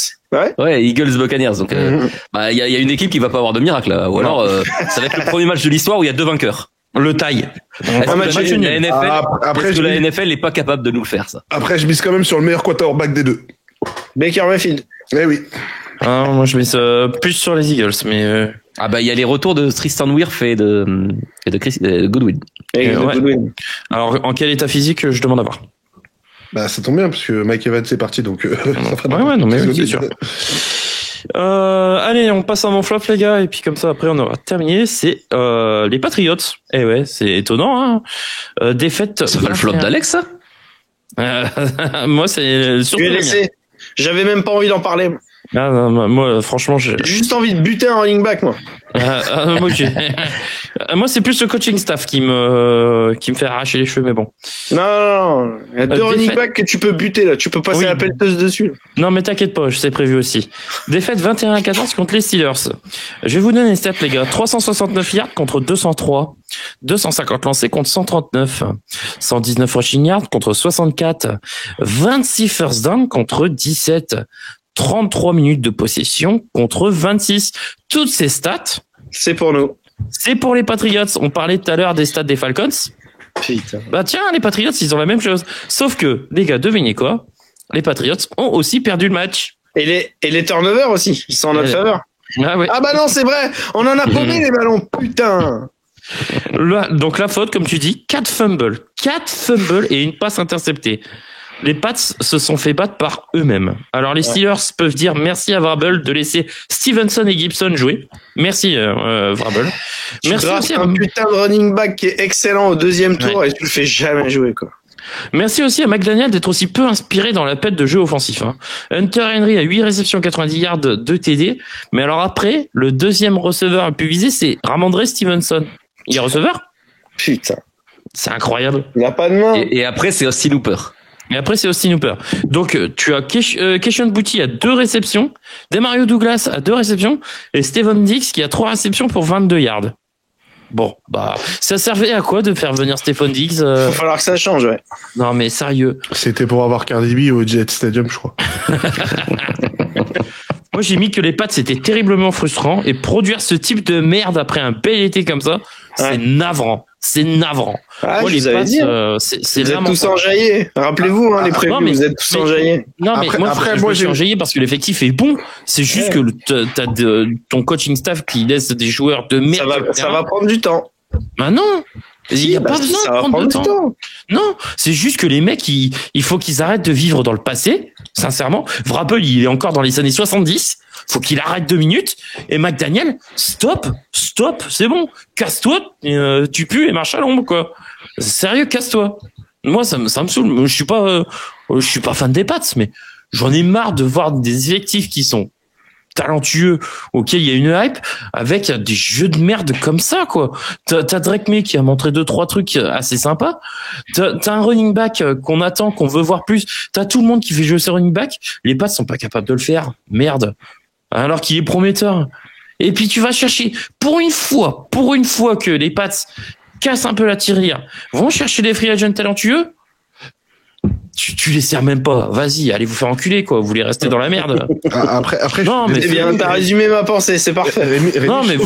Ouais, Eagles Buccaneers. Donc, bah, il y a une équipe qui va pas avoir de miracle là. Ou alors, ça va être le premier match de l'histoire où il y a 2 vainqueurs. Le taille. Après, la NFL n'est pas capable de nous le faire, ça. Après, je mise quand même sur le meilleur quarterback des 2. Baker Mayfield. Eh oui. Moi, je mise plus sur les Eagles, mais. Ah bah il y a les retours de Tristan Wirth et de Goodwin. Goodwin. Alors, en quel état physique, je demande à voir. Bah, ça tombe bien parce que Mike Evans est parti, donc. Non, mais oui, c'est sûr. Allez, on passe à mon flop, les gars, et puis comme ça, après, on aura terminé. C'est les Patriots. Eh ouais, c'est étonnant, hein. Défaite. C'est pas le flop d'Alex, ça? Moi, c'est surtout. Je vais laisser. J'avais même pas envie d'en parler. Non, moi, franchement, j'ai juste envie de buter un running back, moi. Moi, c'est plus le coaching staff qui me fait arracher les cheveux, mais bon. Non. Il y a 2 running backs que tu peux buter, là. Tu peux passer la pelleteuse dessus. Non, mais t'inquiète pas, c'est prévu aussi. Défaite 21-14 contre les Steelers. Je vais vous donner les stats, les gars. 369 yards contre 203. 250 lancés contre 139. 119 rushing yards contre 64. 26 first down contre 17. 33 minutes de possession contre 26. Toutes ces stats, c'est pour nous. C'est pour les Patriots. On parlait tout à l'heure des stats des Falcons. Putain. Bah tiens, les Patriots, ils ont la même chose. Sauf que, les gars, devinez quoi? Les Patriots ont aussi perdu le match. Et les turnovers aussi, ils sont en notre faveur. Ah bah non, c'est vrai, on en a paumé les ballons, putain. Donc la faute, comme tu dis, 4 fumbles et une passe interceptée. Les Pats se sont fait battre par eux-mêmes. Alors les Steelers peuvent dire merci à Vrabel de laisser Stevenson et Gibson jouer. Merci Vrabel. Merci aussi à un putain de running back qui est excellent au 2e tour et tu le fais jamais jouer, quoi. Merci aussi à McDaniel d'être aussi peu inspiré dans l'appel de jeu offensif. Hunter Henry a 8 réceptions, 90 yards, 2 TD. Mais alors après, le 2e receveur le plus visé, c'est Ramondre Stevenson. Il est receveur? Putain. C'est incroyable. Il n'a pas de main. Et après, c'est Austin Hooper. Et après, c'est Austin Hooper. Donc, tu as Keishon Boutte à 2 réceptions, Demario Douglas à 2 réceptions, et Steven Dix qui a 3 réceptions pour 22 yards. Bon, bah, ça servait à quoi de faire venir Stephon Diggs? Il va falloir que ça change, ouais. Non, mais sérieux. C'était pour avoir Cardi B au Jet Stadium, je crois. Moi, j'ai mis que les Pats, c'était terriblement frustrant, et produire ce type de merde après un bel été comme ça, c'est navrant. C'est navrant. Ah, moi, je vous avais dit. C'est vous êtes tous enjaillés. Rappelez-vous, les prévus, vous êtes tous enjaillés. Non, mais moi, j'ai enjaillé parce que l'effectif est bon. C'est juste que t'as ton coaching staff qui laisse des joueurs de merde. Ça va prendre du temps. Bah non. Il n'y a pas besoin de prendre du temps. Non, c'est juste que les mecs, il faut qu'ils arrêtent de vivre dans le passé. Sincèrement, Vrabel, il est encore dans les années 70. Faut qu'il arrête 2 minutes. Et McDaniel, stop, c'est bon. Casse-toi, tu pues et marche à l'ombre, quoi. Sérieux, casse-toi. Moi, ça me saoule. Je suis pas fan des Pats, mais j'en ai marre de voir des effectifs qui sont talentueux, auquel il y a une hype, avec des jeux de merde comme ça, quoi. T'as Drake May qui a montré 2-3 trucs assez sympas. T'as un running back qu'on attend, qu'on veut voir plus. T'as tout le monde qui fait jouer ce running back. Les Pats sont pas capables de le faire. Merde. Alors qu'il est prometteur. Et puis tu vas chercher, pour une fois que les Pats cassent un peu la tirelire, vont chercher des free agents talentueux, tu les sers même pas. Vas-y, allez vous faire enculer, quoi. Vous voulez rester dans la merde. Après. Non, mais c'est bien. T'as résumé ma pensée, c'est parfait. Rémi, non, mais vous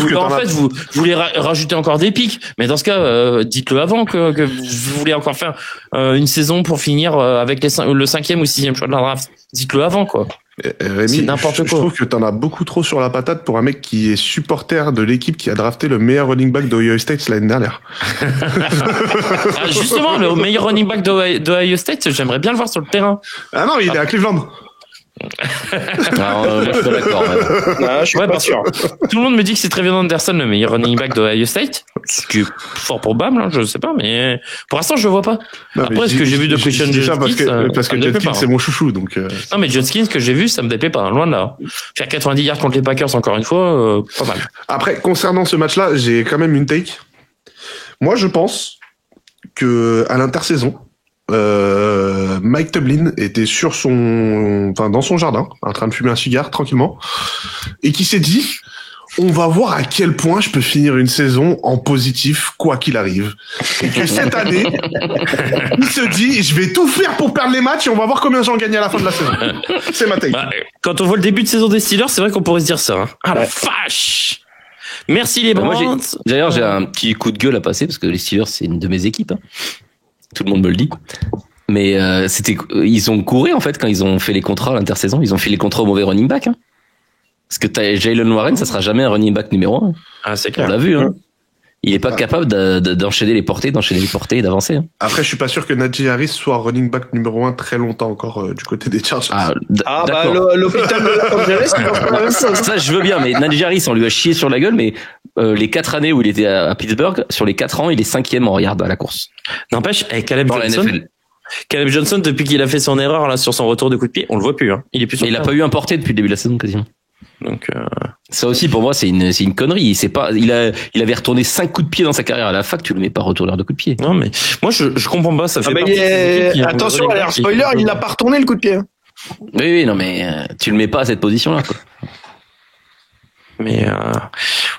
voulez rajouter encore des pics. Mais dans ce cas, dites-le avant que vous voulez encore faire une saison pour finir avec le 5e ou 6e choix de la draft. Dites-le avant, quoi. Rémi, c'est n'importe quoi. Je trouve que t'en as beaucoup trop sur la patate pour un mec qui est supporter de l'équipe qui a drafté le meilleur running back d'Ohio State l'année dernière. Justement, le meilleur running back d'Ohio State, j'aimerais bien le voir sur le terrain. Ah non, il est à Cleveland. Je suis pas d'accord. Je suis pas sûr. Tout le monde me dit que c'est Trevion Anderson le meilleur running back d'Ohio State, ce qui est fort probable, hein, je sais pas, mais pour l'instant je le vois pas. Non, après ce que j'ai vu de Christian Jenkins, parce que Jenkins c'est mon chouchou, donc. Non mais Jenkins que j'ai vu, ça me déplaît pas, loin de là. Faire 90 yards contre les Packers encore une fois, pas mal. Après concernant ce match-là, j'ai quand même une take. Moi je pense que à l'intersaison, Mike Tomlin était dans son jardin, en train de fumer un cigare tranquillement, et qui s'est dit, on va voir à quel point je peux finir une saison en positif, quoi qu'il arrive. Et que cette année, il se dit, je vais tout faire pour perdre les matchs et on va voir combien j'en gagne à la fin de la saison. C'est ma take. Bah, quand on voit le début de saison des Steelers, c'est vrai qu'on pourrait se dire ça. Hein. Ah la vache! Merci les Browns. D'ailleurs, j'ai un petit coup de gueule à passer parce que les Steelers, c'est une de mes équipes. Hein. Tout le monde me le dit. Mais ils ont couru en fait quand ils ont fait les contrats à l'intersaison. Ils ont fait les contrats au mauvais running back. Hein. Parce que Jaylen Warren, ça sera jamais un running back numéro 1. Ah, c'est clair. On l'a vu, hein. Il est pas capable d'enchaîner les portées et d'avancer. Hein. Après, je suis pas sûr que Najee Harris soit running back numéro 1 très longtemps encore du côté des Chargers. L'hôpital de Los Angeles, c'est pas la même chose. Ça, je veux bien, mais Najee Harris, on lui a chié sur la gueule, mais les 4 années où il était à Pittsburgh, sur les 4 ans, il est 5e en yard à la course. N'empêche, Caleb Johnson, depuis qu'il a fait son erreur là sur son retour de coup de pied, on le voit plus. Hein. Il est plus. Il a pas eu un porté depuis le début de la saison quasiment. Donc ça aussi pour moi c'est une connerie. Il avait retourné 5 coups de pied dans sa carrière à la fac. Tu le mets pas retourneur de coup de pied. Non mais moi je comprends pas. Ça fait attention, alors spoiler, il n'a pas retourné le coup de pied. Oui, non mais tu le mets pas à cette position là. Quoi. Mais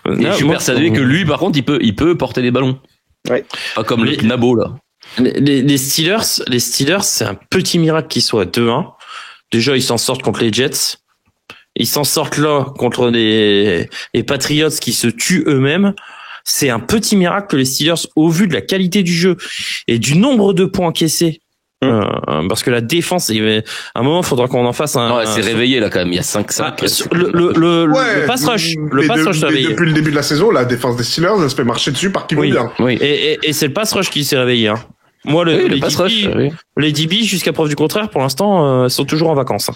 je suis persuadé que lui par contre il peut porter des ballons. Ouais. Pas comme le Nabo là. Les Steelers, c'est un petit miracle qu'ils soient 2-1. Déjà, ils s'en sortent contre les Jets. Ils s'en sortent là contre les Patriots qui se tuent eux-mêmes. C'est un petit miracle que les Steelers, au vu de la qualité du jeu et du nombre de points encaissés, parce que la défense, à un moment, il faudra qu'on en fasse un. Non, elle s'est réveillée là quand même. Il y a 5-5. Le pass rush. Depuis le début de la saison, la défense des Steelers, elle se fait marcher dessus par qui veut bien. Oui. Et c'est le pass rush qui s'est réveillé. Hein. Moi, les DB, jusqu'à preuve du contraire, pour l'instant, sont toujours en vacances. Hein.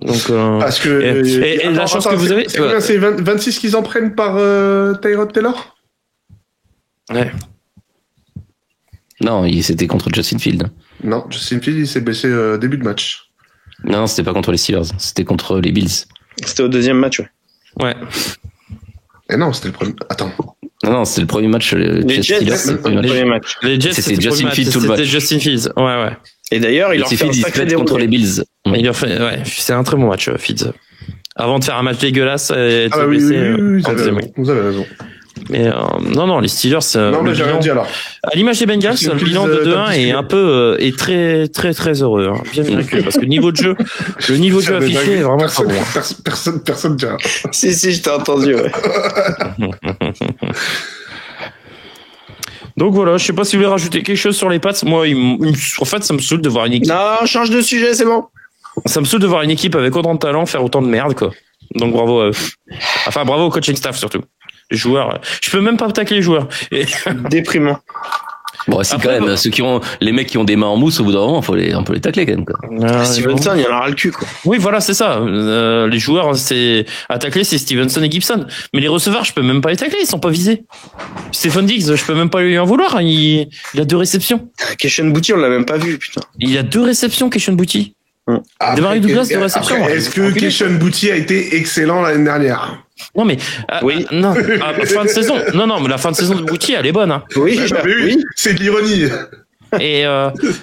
Donc, parce que et la chance que vous avez, c'est 26 qu'ils en prennent par Tyrod Taylor. Ouais. Non, c'était contre Justin Field. Non, Justin Field il s'est blessé début de match. Non, c'était pas contre les Steelers, c'était contre les Bills. C'était au deuxième match. Ouais. Et non, c'était le premier. Attends. Non, c'était le premier match. Les Jets, le premier match. Les Jets, c'était Justin Fields tout le match. C'était Justin Fields. Ouais. Et d'ailleurs, il leur fait un sacré déroulé contre les Bills. C'est un très bon match, Fields. Avant de faire un match dégueulasse et de se blesser. Vous avez raison. Mais non, les Steelers. Non, mais j'ai rien dit alors. À l'image des Bengals, le bilan de 2-1 est un peu est très très très heureux, hein. Bien miraculeux, parce que le niveau de jeu affiché est vraiment pas bon. Personne dira. Si, je t'ai entendu. Ouais. Donc voilà, je sais pas si vous voulez rajouter quelque chose sur les Pats. Moi, en fait, ça me saoule de voir une équipe. Non, change de sujet, c'est bon. Ça me saoule de voir une équipe avec autant de talent faire autant de merde, quoi. Donc bravo à eux. Enfin, bravo au coaching staff surtout. Les joueurs, je peux même pas attaquer les joueurs. Déprimant. Bon, si quand même, les mecs qui ont des mains en mousse, au bout d'un moment, on peut les tacler quand même, quoi. Stevenson, il y en aura le cul, quoi. Oui, voilà, c'est ça. Les joueurs, à tacler, c'est Stevenson et Gibson. Mais les receveurs, je peux même pas les tacler, ils sont pas visés. Stephen Diggs, je peux même pas lui en vouloir, il a 2 réceptions. Keshawn Boutti, on l'a même pas vu, putain. Il a 2 réceptions, Keshawn Boutti. Demario Douglas, 2 réceptions. Est-ce que Keshawn Boutti a été excellent l'année dernière? Non mais oui. Non, fin de saison. Non, mais la fin de saison de Boutti, elle est bonne. Hein. Oui, c'est de l'ironie. Et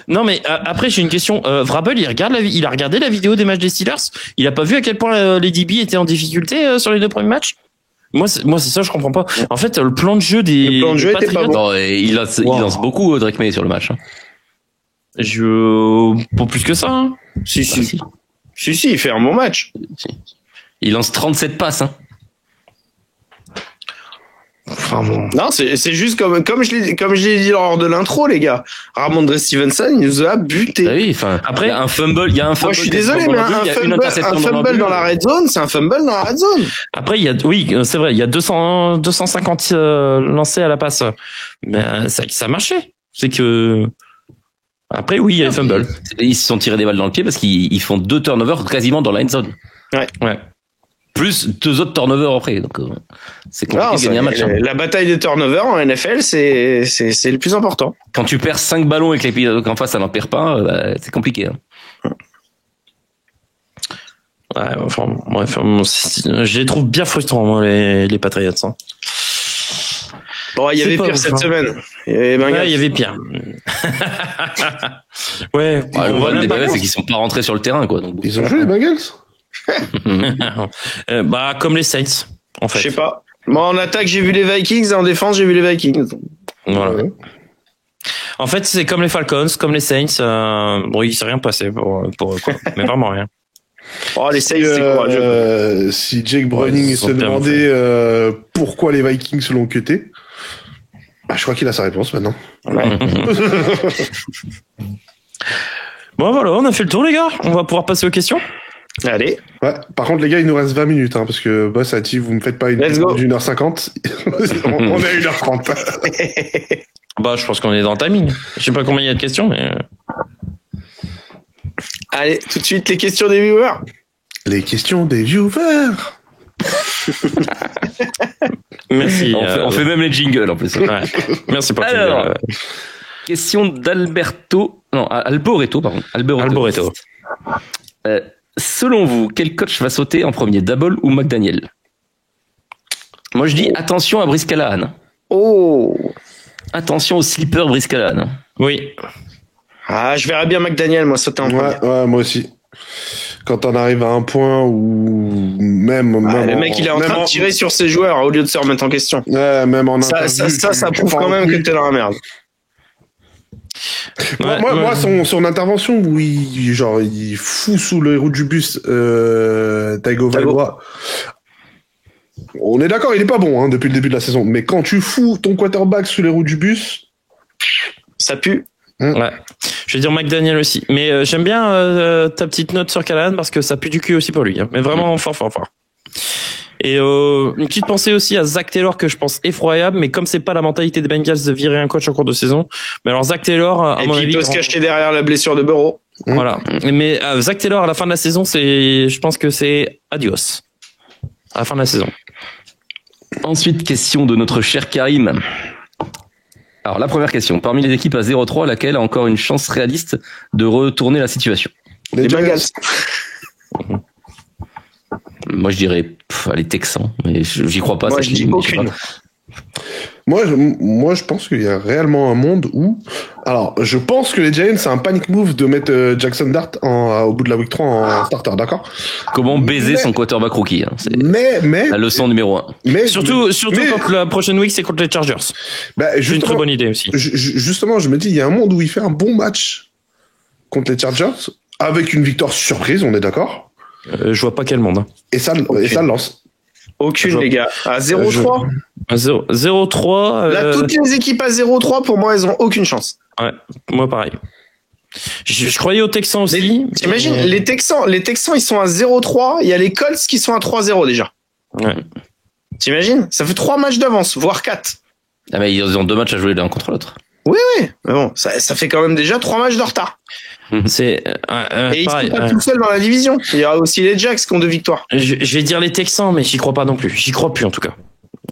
non mais après j'ai une question. Vrabel, il a regardé la vidéo des matchs des Steelers. Il a pas vu à quel point les DB étaient en difficulté sur les 2 premiers matchs. Moi c'est ça, je comprends pas. En fait, le plan de jeu des était pas bon. Non, il lance beaucoup Drake May sur le match. Hein. Pas plus que ça. Hein. Si, il fait un bon match. Il lance 37 passes. Hein. Enfin bon. Non, c'est juste comme je l'ai dit lors de l'intro, les gars. Ramondre Stevenson, il nous a buté. Ah oui, enfin. Après, il y a un fumble. Moi, je suis désolé, mais un fumble dans la red zone, c'est un fumble dans la red zone. Après, c'est vrai, il y a 250 lancés à la passe. Mais ça marchait. C'est que. Après, oui, il y a les fumbles. Ils se sont tirés des balles dans le pied parce qu'ils font 2 turnovers quasiment dans la end zone. Ouais. Plus 2 autres turnovers après. Donc, c'est compliqué de gagner un match. La bataille des turnovers en NFL, c'est le plus important. Quand tu perds 5 ballons et que l'équipe en face, ça n'en perd pas, c'est compliqué. Hein. Ouais, enfin, bref, je les trouve bien frustrants, moi, les Patriots. Hein. Bon, il y avait pire cette semaine. Il y avait pire. Ouais. Le problème des Bengals, c'est qu'ils sont pas rentrés sur le terrain, quoi. Donc, ils ont joué les Bengals? Bah, comme les Saints, en fait. Je sais pas. Moi, en attaque, j'ai vu les Vikings, et en défense, j'ai vu les Vikings. Voilà. En fait, c'est comme les Falcons, comme les Saints. Bon, il s'est rien passé pour eux, quoi. Mais vraiment rien. Oh, les Saints, c'est courageux. Si Jake Browning se demandait pourquoi les Vikings l'ont cuté, bah, je crois qu'il a sa réponse maintenant. Ouais. Bon, voilà, on a fait le tour, les gars. On va pouvoir passer aux questions. Allez. Ouais, par contre, les gars, il nous reste 20 minutes, parce que Boss a dit, vous me faites pas une Let's go. d'une heure 50. On est à 1h30. Bah, je pense qu'on est dans le timing. Je sais pas combien il y a de questions, mais. Allez, tout de suite, les questions des viewers. Les questions des viewers. Merci. On fait même les jingles en plus. Ouais. Merci pour Alors, question d'Alberto. Non, Alboreto, pardon. Alboreto. Selon vous, quel coach va sauter en premier, Daboll ou McDaniel? Moi, je dis attention à Brice Callahan. Oh. Attention au slipper Brice Callahan. Oui. Ah, je verrais bien McDaniel, moi, sauter en premier. Ouais, moi aussi. Quand on arrive à un point où même le mec, il est en train de tirer sur ses joueurs au lieu de se remettre en question. Ouais, même en ça prouve quand même que t'es dans la merde. Moi, son intervention où il fout sous les roues du bus Tagovailoa. On est d'accord, il est pas bon depuis le début de la saison. Mais quand tu fous ton quarterback sous les roues du bus, ça pue. Ouais. Je vais dire McDaniel aussi. Mais j'aime bien ta petite note sur Callahan parce que ça pue du cul aussi pour lui. Mais vraiment fort. Et une petite pensée aussi à Zach Taylor que je pense effroyable, mais comme c'est pas la mentalité des Bengals de virer un coach en cours de saison, mais alors Zach Taylor, à mon avis, il peut se cacher derrière la blessure de Burrow. Voilà. Mais Zach Taylor à la fin de la saison, je pense que c'est adios. À la fin de la saison. Ensuite, question de notre cher Karim. Alors, la première question. Parmi les équipes à 0-3, laquelle a encore une chance réaliste de retourner la situation? les Bengals. Moi, je dirais les Texans, mais j'y crois pas. Moi, je dis aucune. Moi, je pense qu'il y a réellement un monde où... Alors, je pense que les Giants, c'est un panic move de mettre Jackson Dart au bout de la week 3 en starter, d'accord? Comment baiser son quarterback rookie, hein, c'est la leçon numéro 1. Mais surtout quand la prochaine week, c'est contre les Chargers. C'est une très bonne idée aussi. Justement, je me dis, il y a un monde où il fait un bon match contre les Chargers, avec une victoire surprise, on est d'accord? Je vois pas quel monde. Hein. Et ça le lance. Aucune, les gars. À 0-3 0-3. Là, toutes les équipes à 0-3, pour moi, elles ont aucune chance. Ouais, moi pareil. Je croyais aux Texans aussi. T'imagines, les Texans, ils sont à 0-3. Il y a les Colts qui sont à 3-0 déjà. Ouais. T'imagines? Ça fait 3 matchs d'avance, voire 4. Ah, mais ils ont 2 matchs à jouer l'un contre l'autre. Oui. Mais bon, ça fait quand même déjà 3 matchs de retard. C'est et ils pareil, sont pas tout seuls dans la division. Il y aura aussi les Jacks qui ont 2 victoires. Je vais dire les Texans, mais j'y crois pas non plus. J'y crois plus en tout cas.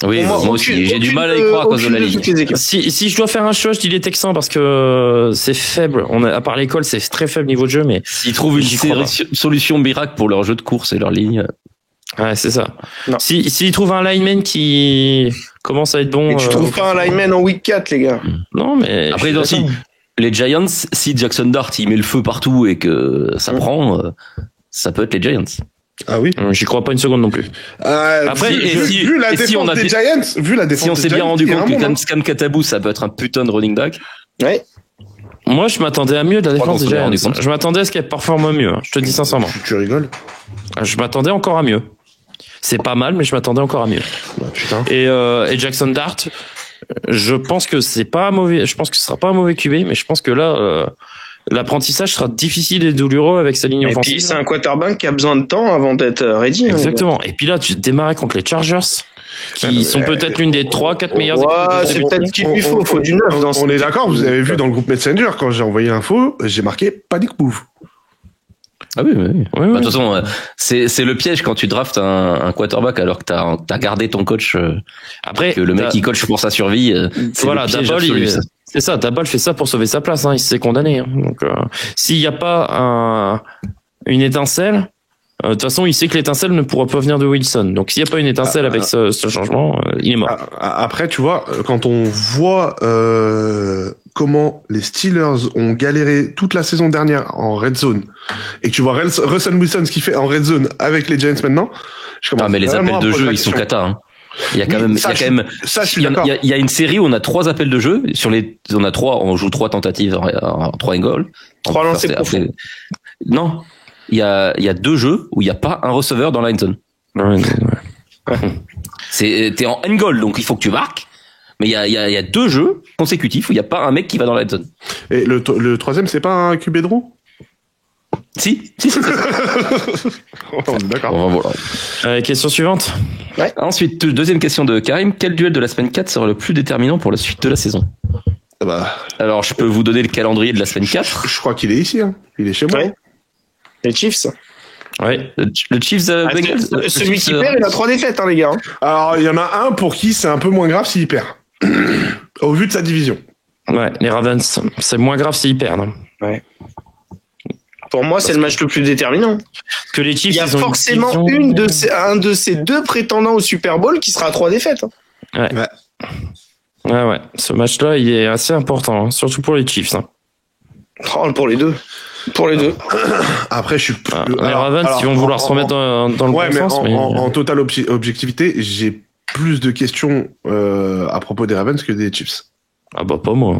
Oui, moi aussi, j'ai du mal à y croire à cause de la ligue. Si je dois faire un choix, je dis les Texans parce que c'est faible. À part l'école, c'est très faible niveau de jeu, mais s'ils trouvent une solution miracle pour leur jeu de course et leur ligne. Ouais, c'est ça. S'ils trouvent un lineman qui commence à être bon. Et tu trouves pas un lineman en week 4, les gars. Non, mais. Après, les Giants, si Jackson Dart il met le feu partout et que ça prend, ça peut être les Giants. Ah oui. J'y crois pas une seconde non plus. Après, vu la défense des Giants, si on s'est bien rendu compte que Cam Katabou, ça peut être un putain de running back. Ouais. Moi, je m'attendais à mieux de la défense des Giants. Je m'attendais à ce qu'elle performe mieux. Je te dis sincèrement. Tu rigoles? Je m'attendais encore à mieux. C'est pas mal, mais je m'attendais encore à mieux. Putain. Et Jackson Dart, je pense que c'est pas mauvais. Je pense que ce sera pas un mauvais QB, mais je pense que là, l'apprentissage sera difficile et douloureux avec sa ligne offensive. Et puis c'est un quarterback qui a besoin de temps avant d'être ready. Exactement. Et puis là, tu démarrais contre les Chargers, qui sont peut-être l'une des 3-4 meilleures équipes. C'est peut-être ce qu'il lui faut. Faut du neuf. On est d'accord. Vous avez vu dans le groupe Messenger quand j'ai envoyé l'info, j'ai marqué panic move. Ah oui. De toute façon, c'est le piège quand tu draftes un quarterback alors que t'as gardé ton coach. Après, que le mec il coach pour sa survie. Voilà, c'est ça. Daboll fait ça pour sauver sa place. Il s'est condamné. Donc, s'il n'y a pas une étincelle, de toute façon, il sait que l'étincelle ne pourra pas venir de Wilson. Donc, s'il n'y a pas une étincelle avec ce changement, il est mort. Après, tu vois, quand on voit comment les Steelers ont galéré toute la saison dernière en red zone et que tu vois Russell Wilson ce qu'il fait en red zone avec les Giants maintenant, mais les appels de jeu, ils sont cata, hein. Il y a quand même, il y a une série où on a 3 appels de jeu. On joue 3 tentatives en 3 goals. 3 lancers profonds. Non. Il y a 2 jeux où il n'y a pas un receveur dans la end zone. Ouais. T'es en end goal, donc il faut que tu marques. Mais il y a 2 jeux consécutifs où il n'y a pas un mec qui va dans la end zone. Et le troisième, c'est pas un QB draw? Si. On est d'accord. Bon, voilà. Question suivante. Ouais. Ensuite, deuxième question de Karim. Quel duel de la semaine 4 sera le plus déterminant pour la suite de la saison? Alors, je peux vous donner le calendrier de la semaine 4. Je crois qu'il est ici, hein. Il est chez moi. Ouais. Les Chiefs. Ouais. Le Chiefs Bengals. Celui qui perd, il a 3 défaites, hein, les gars. Alors, il y en a un pour qui c'est un peu moins grave s'il perd. Au vu de sa division. Ouais, les Ravens, c'est moins grave s'ils perdent. Ouais. Pour moi, c'est le match le plus déterminant. Que les Chiefs, il y a forcément un de ces 2 prétendants au Super Bowl qui sera à 3 défaites. Ouais. Ce match-là, il est assez important, hein, surtout pour les Chiefs. Hein. Oh, pour les deux. Après, je suis. Les Ravens, ils vont vouloir se remettre dans le bon sens. En totale objectivité, j'ai plus de questions à propos des Ravens que des Chiefs. Ah bah pas moi.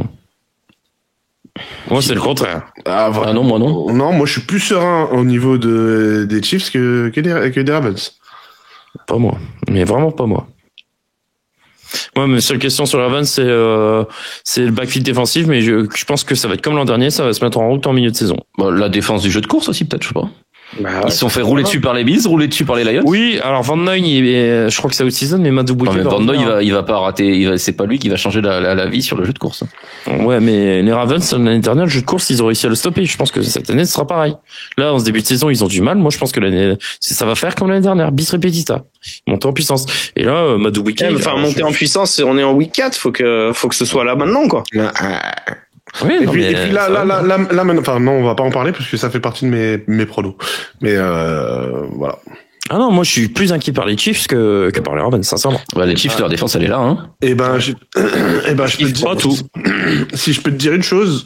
Moi, c'est le contraire. Non, moi non. Non, moi je suis plus serein au niveau des Chiefs que des Ravens. Pas moi. Mais vraiment pas moi. Moi, ma seule question sur les Ravens, c'est le backfield défensif, mais je pense que ça va être comme l'an dernier, ça va se mettre en route en milieu de saison. La défense du jeu de course aussi, peut-être, je sais pas. Ils se sont fait rouler voilà. dessus par les Bills, rouler dessus par les Lions. Oui, alors Van Noy, je crois que c'est out-season, mais Madubuike... Van Noy, il va pas rater, c'est pas lui qui va changer la vie sur le jeu de course. Ouais, mais les Ravens, l'année dernière, le jeu de course, ils ont réussi à le stopper. Je pense que cette année, ce sera pareil. Là, en ce début de saison, ils ont du mal. Moi, je pense que ça va faire comme l'année dernière, bis repetita. Monter en puissance. Et là, Madubuike... monter en puissance, on est en week 4, faut que ce soit là maintenant, quoi. Oui, et puis là, enfin non, on va pas en parler parce que ça fait partie de mes pronos. Mais voilà. Ah non, moi je suis plus inquiet par les Chiefs que par les Ravens, sincèrement. Les Chiefs, leur défense, elle est là, hein. Je peux te dire tout. Si je peux te dire une chose,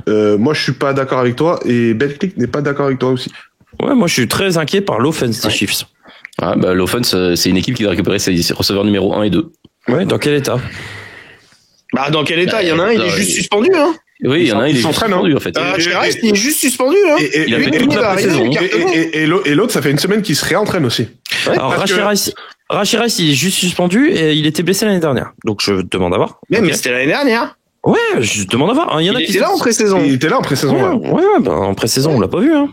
moi je suis pas d'accord avec toi et Betclic n'est pas d'accord avec toi aussi. Ouais, moi je suis très inquiet par l'offense des Chiefs. L'offense, c'est une équipe qui va récupérer ses receveurs numéro 1 et 2. Ouais, dans quel état? Dans quel état? Il y en a un, il est juste suspendu, hein. Oui, il y en a un, il est juste suspendu, en fait. Il est juste suspendu, hein. Il a fait toute la saison. Et l'autre, ça fait une semaine qu'il se réentraîne aussi. Ouais, alors, Rashid Rice, il est juste suspendu et il était blessé l'année dernière. Donc, je demande à voir. Mais c'était l'année dernière. Ouais, je demande à voir. Il y en a qui était là en pré-saison. Il était là en pré-saison, ouais. En pré-saison, on l'a pas vu, hein.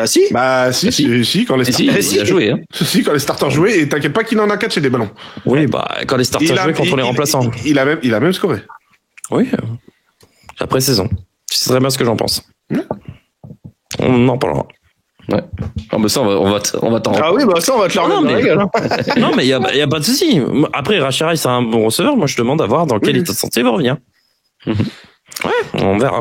Si, quand les starters. Il a joué, hein. Quand les starters jouaient, et t'inquiète pas qu'il en a catché des ballons. Oui, quand les starters jouaient contre les remplaçants. Il a même scoré. Oui, la pré-saison. Tu sais très bien ce que j'en pense. On en parlera. Ouais. Mais ça, on va t'en... Ah oui, ça, on va te le remettre dans la gueule. Non, mais il y a pas de souci. Après, Rashid Rice, c'est un bon receveur. Moi, je demande à voir dans quel état de santé il va revenir. Ouais, on verra.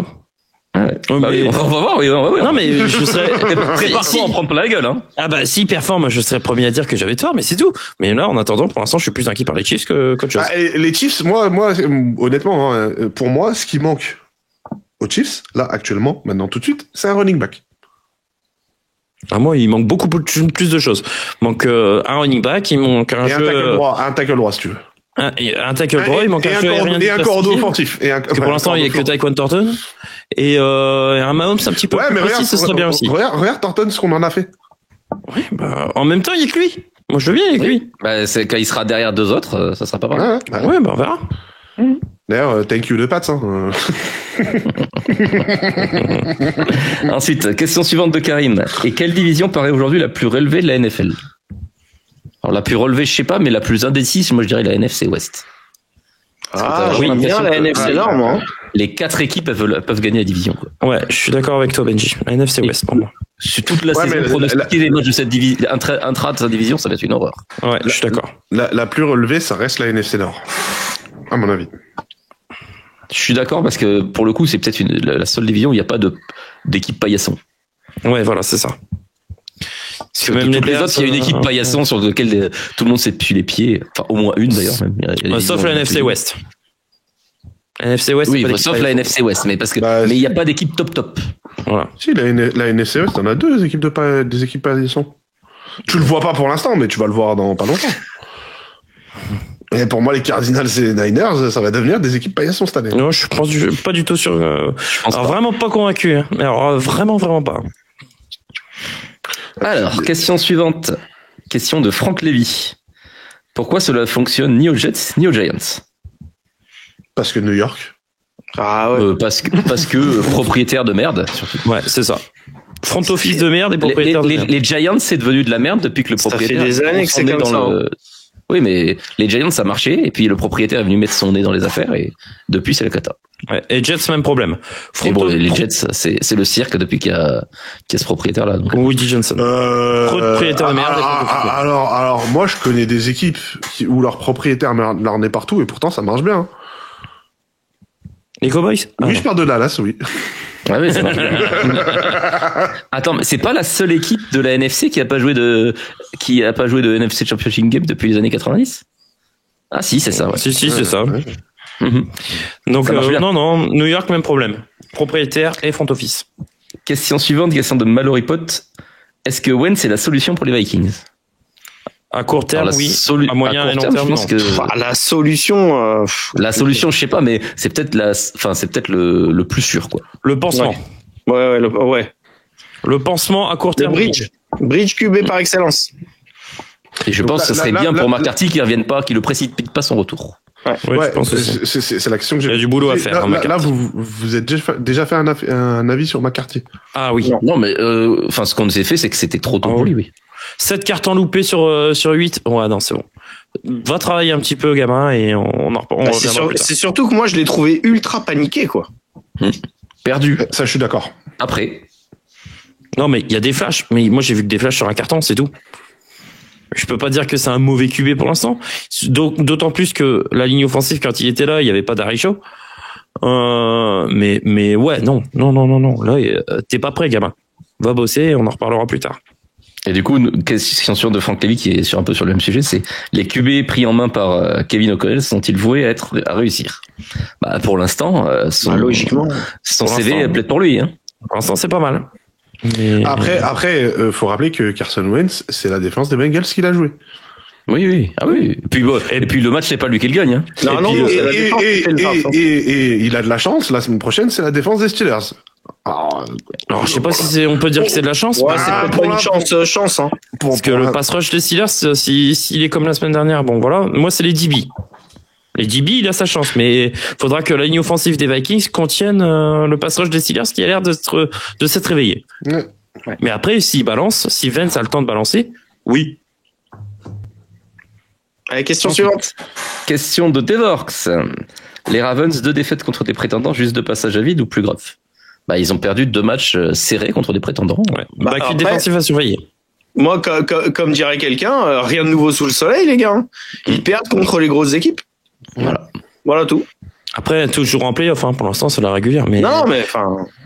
Ouais. On va voir, oui. Non, mais je serais... Prépare-toi à en prendre plein la gueule, hein. S'il performe, je serais premier à dire que j'avais tort, mais c'est tout. Mais là, en attendant, pour l'instant, je suis plus inquiet par les Chiefs qu'autre chose. Les Chiefs, moi, honnêtement, hein, pour moi, ce qui manque aux Chiefs, là, actuellement, maintenant, tout de suite, c'est un running back. Moi, il manque beaucoup plus de choses. Il manque un running back, il manque un tackle droit, si tu veux. Un tackle droit, il manque un cordeau offensif. Pour l'instant, il y a que Tyquan Thornton. Et un Mahomes un petit peu plus précis, ce serait bien aussi. Regarde Thornton, ce qu'on en a fait. Oui, en même temps, il y a que lui. Moi, je veux bien avec lui. C'est quand il sera derrière 2 autres, ça sera pas mal. Ouais, on verra. D'ailleurs, thank you de Pats, hein. Ensuite, question suivante de Karim. Et quelle division paraît aujourd'hui la plus relevée de la NFL? Alors, la plus relevée, je sais pas, mais la plus indécise, moi, je dirais la NFC West. Bien la NFC Nord, moi. Les 4 équipes peuvent gagner la division, quoi. Ouais, je suis d'accord avec toi, Benji. La NFC West, pour moi. Sur toute la saison, pronostiquer les matchs de cette division, intra de sa division, ça va être une horreur. Ouais, je suis d'accord. La plus relevée, ça reste la NFC Nord. À mon avis. Je suis d'accord parce que, pour le coup, c'est peut-être la seule division où il n'y a pas d'équipe paillasson. Ouais, voilà, c'est ça. Parce que même les autres, il y a une équipe paillasson sur laquelle tout le monde s'est dessus les pieds. Enfin, au moins une d'ailleurs. Même. Sauf la NFC West. NFC West. Oui, sauf la NFC West, mais parce que mais il n'y a pas d'équipe top. Voilà. Si la NFC West, t'en as deux des équipes paillasson. Tu le vois pas pour l'instant, mais tu vas le voir dans pas longtemps. Et pour moi, les Cardinals et les Niners, ça va devenir des équipes paillasson cette année. Non, je pense pas du tout sur. Alors vraiment pas convaincu. Hein. Alors vraiment pas. Alors, question suivante. Question de Franck Lévy. Pourquoi cela fonctionne ni aux Jets ni aux Giants? Parce que New York. Ah ouais. Parce que propriétaire de merde, surtout. Ouais, c'est ça. Front office de merde et propriétaire de merde. Les Giants, c'est devenu de la merde depuis que le propriétaire... Ça fait des années que c'est comme ça. Oui, mais les Giants, ça marchait, et puis le propriétaire est venu mettre son nez dans les affaires, et depuis, c'est le cata. Ouais, et Jets, même problème. Et bon, les Jets, c'est le cirque depuis qu'il y a ce propriétaire-là. Donc. Woody Johnson. Propriétaire de merde. Alors, moi, je connais des équipes où leur propriétaire leur nez partout, et pourtant, ça marche bien. Les Cowboys? Oui, je parle de Dallas, oui. Ah oui, ça marche bien. Attends, mais c'est pas la seule équipe de la NFC qui a pas joué de NFC Championship Game depuis les années 90? Ah si, c'est ça. Ouais. Si, c'est ça. Ouais. Donc non, New York, même problème. Propriétaire et front office. Question suivante, question de Mallory Pot. Est-ce que Wentz est la solution pour les Vikings? À court terme, oui. À moyen et long terme, non. La solution, je sais pas, mais c'est peut-être le plus sûr, quoi. Le pansement. Ouais. Le pansement à court terme. Bridge QB par excellence. Et je pense que ce serait bien pour McCarthy qu'il revienne pas, qu'il ne précipite pas son retour. Ouais, je pense c'est la question que j'ai. Il y a du boulot à faire. Là, vous êtes déjà fait un avis sur McCarthy. Ah oui. Non, mais ce qu'on nous a fait, c'est que c'était trop tôt pour lui, oui. 7 cartons loupés sur 8. Ouais, non, c'est bon. Va travailler un petit peu, gamin, et on c'est surtout que moi, je l'ai trouvé ultra paniqué, quoi. Perdu. Ça, je suis d'accord. Après. Non, mais il y a des flashs. Mais moi, j'ai vu que des flashs sur un carton, c'est tout. Je peux pas dire que c'est un mauvais QB pour l'instant. D'autant plus que la ligne offensive, quand il était là, il y avait pas d'Aricho. Mais ouais, non. Là, t'es pas prêt, gamin. Va bosser, on en reparlera plus tard. Et du coup, une question de Franck Levy qui est un peu sur le même sujet, c'est les QB pris en main par Kevin O'Connell sont-ils voués à réussir? Bah, pour l'instant, logiquement, son CV plaide pour lui, hein. Pour l'instant, c'est pas mal. Mais... Après, faut rappeler que Carson Wentz, c'est la défense des Bengals qu'il a joué. Oui. Ah oui. Et puis le match, c'est pas lui qui le gagne, hein. Et il a de la chance. La semaine prochaine, c'est la défense des Steelers. Alors, je sais pas si on peut dire que c'est de la chance. Ouais, c'est pas une chance, hein. Parce que le pass rush des Steelers, s'il est comme la semaine dernière, bon voilà. Moi, c'est les DB. Les DB, il a sa chance, mais faudra que la ligne offensive des Vikings contienne le pass rush des Steelers qui a l'air de s'être réveillé. Ouais. Mais après, s'il balance, si Vance a le temps de balancer, oui. Allez, question suivante. Question de Devorx. Les Ravens, 2 défaites contre des prétendants, juste 2 passages à vide ou plus grave? Bah, ils ont perdu 2 matchs serrés contre des prétendants. Ouais. Backfield défensif à surveiller. Moi, comme dirait quelqu'un, rien de nouveau sous le soleil, les gars. Ils perdent contre les grosses équipes. Voilà tout. Après, toujours en play-off, hein, pour l'instant, c'est la régulière. Mais... Non,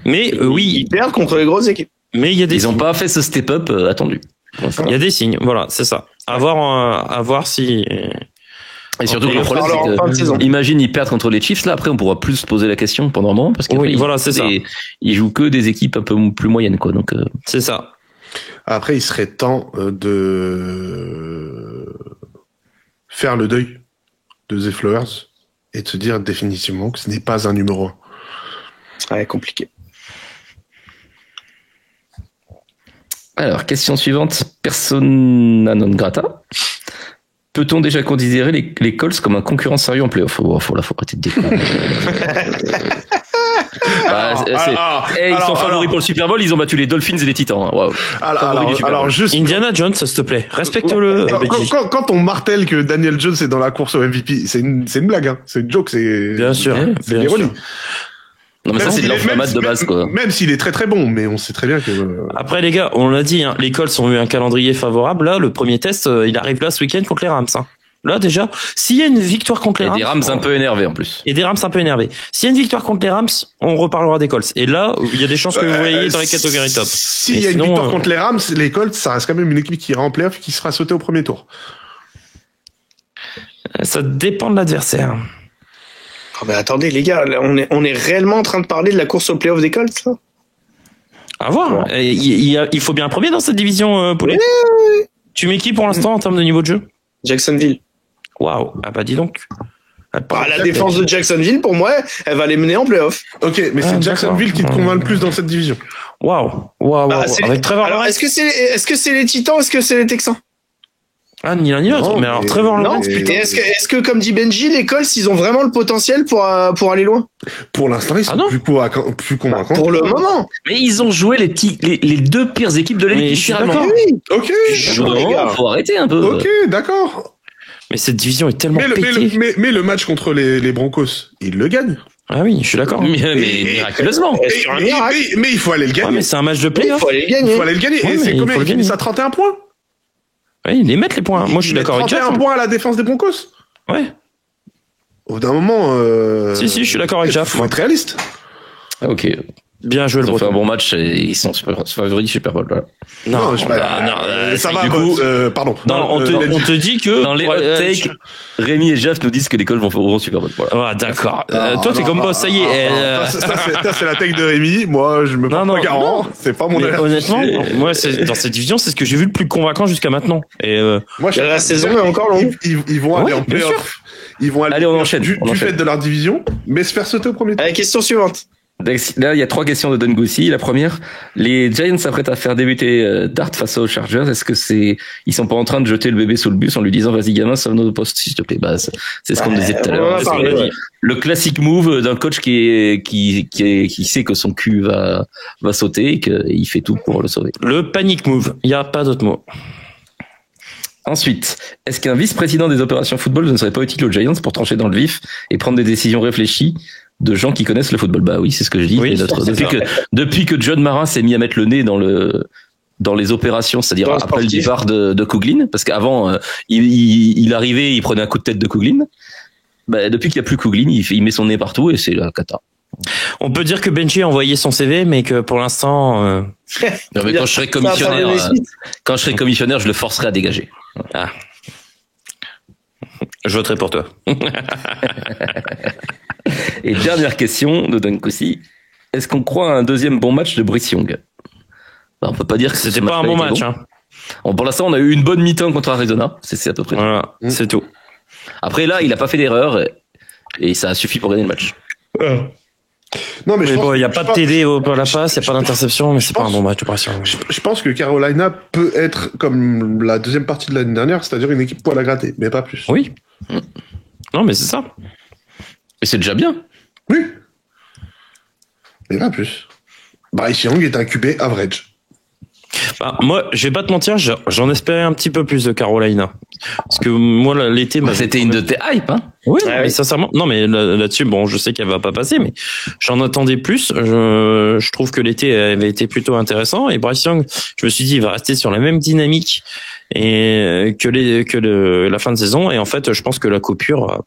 mais oui. Ils perdent contre les grosses équipes. Mais il y a des Ils n'ont pas fait ce step-up attendu. Il y a des signes, voilà, c'est ça. À voir si... Et surtout, le problème, c'est que, imagine, ils perdent contre les Chiefs, là, après, on pourra plus se poser la question pendant un moment, parce que c'est ça. Ils jouent que des équipes un peu plus moyennes, quoi, donc, c'est ça. Après, il serait temps de faire le deuil de The Flowers et de se dire définitivement que ce n'est pas un numéro 1. Ouais, compliqué. Alors, question suivante. Persona non grata. Peut-on déjà considérer les Colts comme un concurrent sérieux en playoff? Faut arrêter de déconner. Ils sont favoris pour le Super Bowl, ils ont battu les Dolphins et les Titans. Wow. Alors juste Indiana Jones, s'il te plaît, respecte-le. Quand on martèle que Daniel Jones est dans la course au MVP, c'est une blague, hein. C'est une joke, c'est bien sûr, c'est l'ironie. Non mais ça c'est de l'enflammade de base quoi. Même s'il est très très bon, mais on sait très bien que. Après les gars, on l'a dit, hein, les Colts ont eu un calendrier favorable. Là, le premier test, il arrive là ce week-end contre les Rams. Hein. Là déjà, s'il y a une victoire contre les Rams, des Rams un peu énervés en plus. Et des Rams un peu énervés. S'il y a une victoire contre les Rams, on reparlera des Colts. Et là, il y a des chances que vous voyez dans les catégories top. S'il y a une victoire contre les Rams, les Colts, ça reste quand même une équipe qui ira en playoff, qui sera sautée au premier tour. Ça dépend de l'adversaire. Oh, mais attendez, les gars, là, on est réellement en train de parler de la course au playoff des Colts, là? À voir. Il faut bien un premier dans cette division, Poulet. Oui. Tu mets qui pour l'instant en termes de niveau de jeu? Jacksonville. Waouh. Ah bah dis donc. La défense de Jacksonville, pour moi, elle va les mener en playoff. Ok, mais c'est Jacksonville qui te convainc le plus dans cette division. Waouh. Avec Trevor Alors, Lawrence. est-ce que c'est les Titans, est-ce que c'est les Texans? Ah, ni l'un ni l'autre. Mais alors, Trevor Lawrence. Et est-ce que, comme dit Benji, les Colts, ils ont vraiment le potentiel pour aller loin? Pour l'instant, ils sont plus convaincants. Pour le moment. Mais ils ont joué les deux pires équipes de la ligue. Mais je suis littéralement. d'accord. Oui. Ok. Non, faut arrêter un peu. Ok, d'accord. Mais cette division est tellement pétée. Mais le match contre les Broncos, ils le gagnent. Ah oui, je suis d'accord. Mais miraculeusement. Mais il faut aller le gagner. Ouais, mais c'est un match de Il playoff. faut aller le gagner. Il faut aller le gagner. Ouais, Et mais c'est il combien? faut le Ils finissent gagner. à 31 points. Ouais, ils les mettent les points. Moi, je suis d'accord avec Jeff. 31 points à la défense des Broncos. Ouais. Au bout d'un moment. Si, je suis d'accord avec Jeff. Faut être réaliste. Ah, ok. Bien joué le Ils ont fait un Breton. bon match et ils sont favoris Super Bowl. Voilà. Non, je sais pas. Ça va. du coup, pardon. Non, on te dit que Dans les hot takes, Rémi et Jeff nous disent que les Colts vont au Super Bowl. Voilà. Ah, d'accord. Non, Toi, t'es non, comme non, boss, ça y est. Ça, c'est la take de Rémi. Moi, je me porte Non, pas garant. non. C'est pas mon Mais averti. honnêtement, moi, dans cette division, c'est ce que j'ai vu le plus convaincant jusqu'à maintenant. Et Moi, La saison est encore longue. Ils vont aller Ouais, en bien playoff. Ils vont aller Allez, on enchaîne. du fait de leur division, mais se faire sauter au premier tour. Allez, question suivante. Là, il y a 3 questions de Don Goosey. La première, les Giants s'apprêtent à faire débuter Dart face aux Chargers. Est-ce que ils sont pas en train de jeter le bébé sous le bus en lui disant vas-y gamin, sauve nos postes s'il te plaît? Bah, c'est ce qu'on disait tout à on en l'heure. a parlé, ouais. Le classique move d'un coach qui sait que son cul va sauter et qu'il fait tout pour le sauver. le panic move. Il n'y a pas d'autre mot. Ensuite, est-ce qu'un vice-président des opérations football ne serait pas utile aux Giants pour trancher dans le vif et prendre des décisions réfléchies de gens qui connaissent le football? Bah oui, c'est ce que je dis. Oui, Depuis que John Marin s'est mis à mettre le nez dans les opérations, c'est-à-dire Dans le après le sportif. départ de Couglin, parce qu'avant il arrivait, il prenait un coup de tête de Couglin. Bah, depuis qu'il n'y a plus Couglin, il met son nez partout et c'est la cata. On peut dire que Benji a envoyé son CV, mais que pour l'instant, Non, mais quand je serai commissionnaire, je le forcerai à dégager. je voterai pour toi. Et dernière question de Don Cousy. Est-ce qu'on croit à un deuxième bon match de Bryce Young? Bah, on peut pas dire que C'était ce pas un bon a été match. bon. Hein. Bon, pour l'instant, on a eu une bonne mi-temps contre Arizona. C'est à peu près. Voilà, c'est tout. Après, là, il a pas fait d'erreur et ça a suffi pour gagner le match. Non, mais Mais bon, il n'y a pas de TD pour la passe, il n'y a pas d'interception, mais c'est pas un bon match de pression. Je pense que Carolina peut être comme la deuxième partie de l'année dernière, c'est-à-dire une équipe poil à gratter, mais pas plus. Oui. Non, mais c'est ça. Et c'est déjà bien. Oui. Mais pas plus. Bryce Young est un QB average. Bah, moi, je vais pas te mentir, j'en espérais un petit peu plus de Carolina. Parce que moi, l'été... C'était une de tes hype, hein. Oui, Ah mais oui. sincèrement, non, mais là-dessus, bon, je sais qu'elle va pas passer, mais j'en attendais plus. Je trouve que l'été avait été plutôt intéressant et Bryce Young, je me suis dit, il va rester sur la même dynamique et que la fin de saison. Et en fait, je pense que la coupure,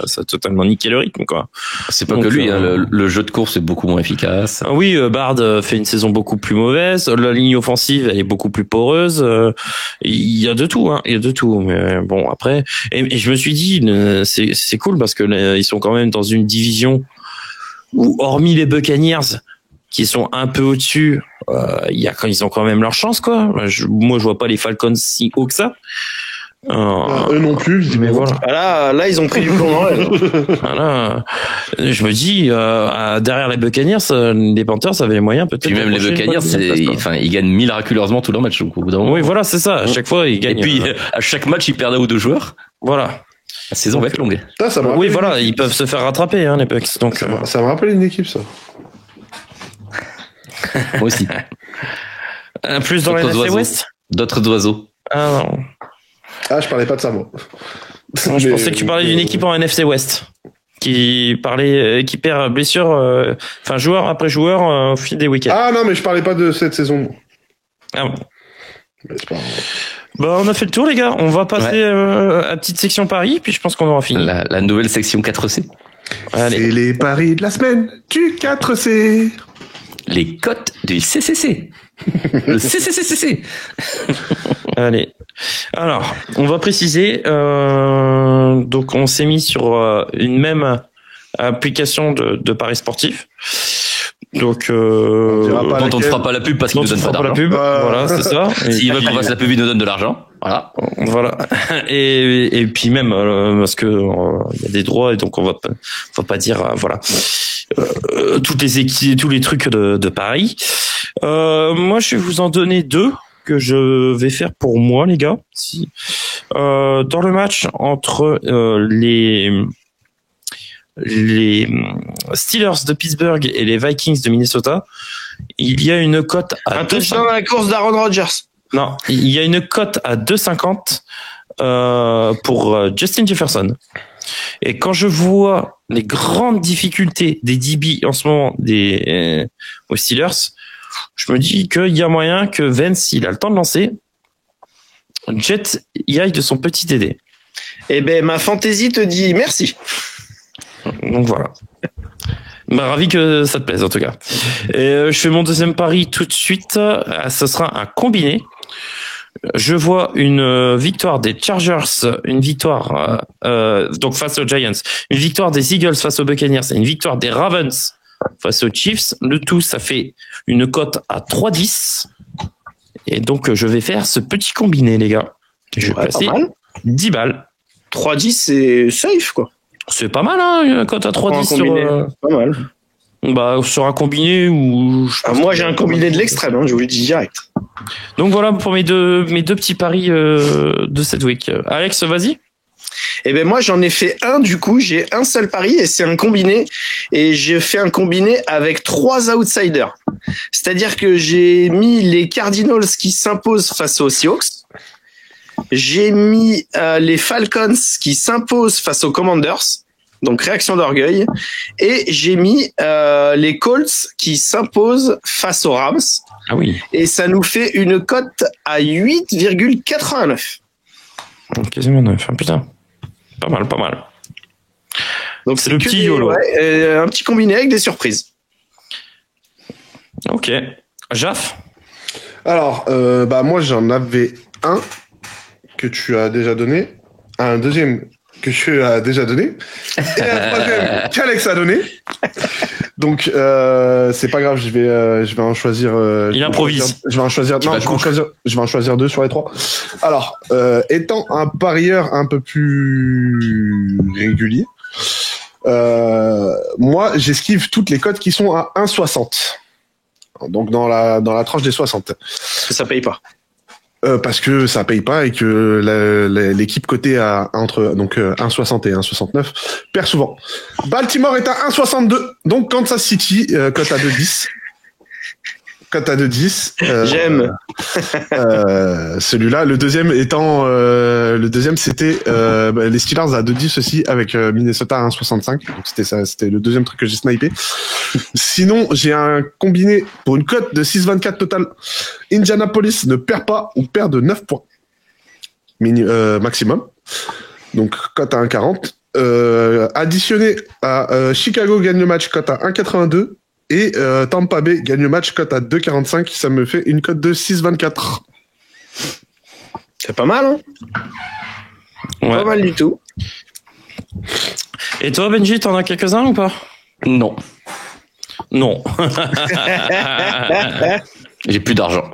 ça a totalement niqué le rythme, quoi. C'est pas Donc, que lui, hein, le jeu de course est beaucoup moins efficace. Ah oui, Bard fait une saison beaucoup plus mauvaise. La ligne offensive, elle est beaucoup plus poreuse. Il y a de tout, hein. Il y a de tout. Mais bon, après, et je me suis dit, c'est cool parce que ils sont quand même dans une division où, hormis les Buccaneers, qui sont un peu au-dessus, ils ont quand même leur chance, quoi. Moi, je vois pas les Falcons si haut que ça. Eux non plus, je dis, Mais voilà. Là, ils ont pris du plomb dans l'aile. Voilà. Je me dis, derrière les Buccaneers, les Panthers avaient les moyens peut-être. Puis même les d'approcher une Buccaneers, bonne place, quoi. ils gagnent miraculeusement tous leurs matchs. Donc, au bout d'un moment. Oui, voilà, c'est ça. À chaque fois, ils Et gagnent. puis, à chaque match, ils perdent un ou deux joueurs. Voilà. La saison va être longue. Ça me Oui, rappelle voilà, une ils peuvent se faire rattraper, hein, les Bucks. Donc, équipe. Ça me rappelle une équipe, ça. Moi aussi. plus dans la D'autres NFC oiseaux. West. D'autres oiseaux. Ah non. Ah, je parlais pas de ça, moi. Non, je pensais que tu parlais d'une équipe en NFC West qui perd blessure, joueur après joueur au fil des week-ends. Ah non, mais je parlais pas de cette saison. Ah bon. Mais c'est pas grave. Bah, on a fait le tour, les gars. On va passer à la petite section Paris, puis je pense qu'on aura fini. La nouvelle section 4C. Allez. C'est les paris de la semaine du 4C. Les cotes du CCC. Le CCCCC. Allez. Alors, on va préciser. Donc, on s'est mis sur une même application de paris sportifs. Donc, dont on ne fera pas la pub parce qu'ils ne donnent pas d'argent. Voilà, c'est ça. S'ils veulent qu'on fasse la pub, ils nous donnent de l'argent. Voilà. Et puis même parce que il y a des droits et donc on va pas dire voilà toutes les équipes, tous les trucs de paris. Moi, je vais vous en donner deux que je vais faire pour moi, les gars. Dans le match entre les Steelers de Pittsburgh et les Vikings de Minnesota, il y a une cote à un touchdown à la course d'Aaron Rodgers. Non, il y a une cote à 2,50 pour Justin Jefferson. Et quand je vois les grandes difficultés des DB en ce moment aux Steelers, je me dis qu'il y a moyen que Vance, il a le temps de lancer, Jet y aille de son petit TD. Eh ben, ma fantaisie te dit merci. Donc voilà. Ravi que ça te plaise en tout cas. Et je fais mon deuxième pari tout de suite. Ce sera un combiné. Je vois une victoire des Chargers, une victoire donc face aux Giants, une victoire des Eagles face aux Buccaneers et une victoire des Ravens face aux Chiefs. Le tout, ça fait une cote à 3,10. Et donc je vais faire ce petit combiné, les gars. Je vais passer 10 balles. 3,10, c'est safe, quoi. C'est pas mal, hein, une cote à 3,10 sur... Pas mal. Bah, sur un combiné où... moi, j'ai un combiné de l'extrême, hein, je vous le dis direct. Donc voilà pour mes deux petits paris de cette week. Alex, vas-y. Eh ben moi, j'en ai fait un, du coup, j'ai un seul pari et c'est un combiné. Et j'ai fait un combiné avec 3 outsiders. C'est-à-dire que j'ai mis les Cardinals qui s'imposent face aux Seahawks. J'ai mis les Falcons qui s'imposent face aux Commanders, donc réaction d'orgueil, et j'ai mis les Colts qui s'imposent face aux Rams. Ah oui. Et ça nous fait une cote à 8,89. Quasiment 9. Putain, pas mal. Donc c'est le petit YOLO. Un petit combiné avec des surprises. Ok. Jaf. Alors, moi j'en avais un que tu as déjà donné, un deuxième que tu as déjà donné, et un troisième qu'Alex a donné. Donc c'est pas grave, je vais en choisir. Il improvise. Je vais en choisir 2 sur les 3. Alors, étant un parieur un peu plus régulier, moi j'esquive toutes les cotes qui sont à 1,60. Donc dans la tranche des 60. Ça paye pas. Parce que ça paye pas et que l'équipe cotée à entre 1,60 et 1,69 perd souvent. Baltimore est à 1,62, donc Kansas City cote à 2,10. Cote à 2,10. J'aime. Celui-là, le deuxième c'était les Steelers à 2,10 aussi avec Minnesota à 1,65. Donc c'était le deuxième truc que j'ai snipé. Sinon, j'ai un combiné pour une cote de 6,24 total. Indianapolis ne perd pas ou perd de 9 points maximum. Donc cote à 1,40. Additionné à Chicago gagne le match cote à 1,82. Et Tampa Bay gagne le match cote à 2,45. Ça me fait une cote de 6,24. C'est pas mal, hein? Ouais. Pas mal du tout. Et toi, Benji, t'en as quelques-uns ou pas? Non. J'ai plus d'argent.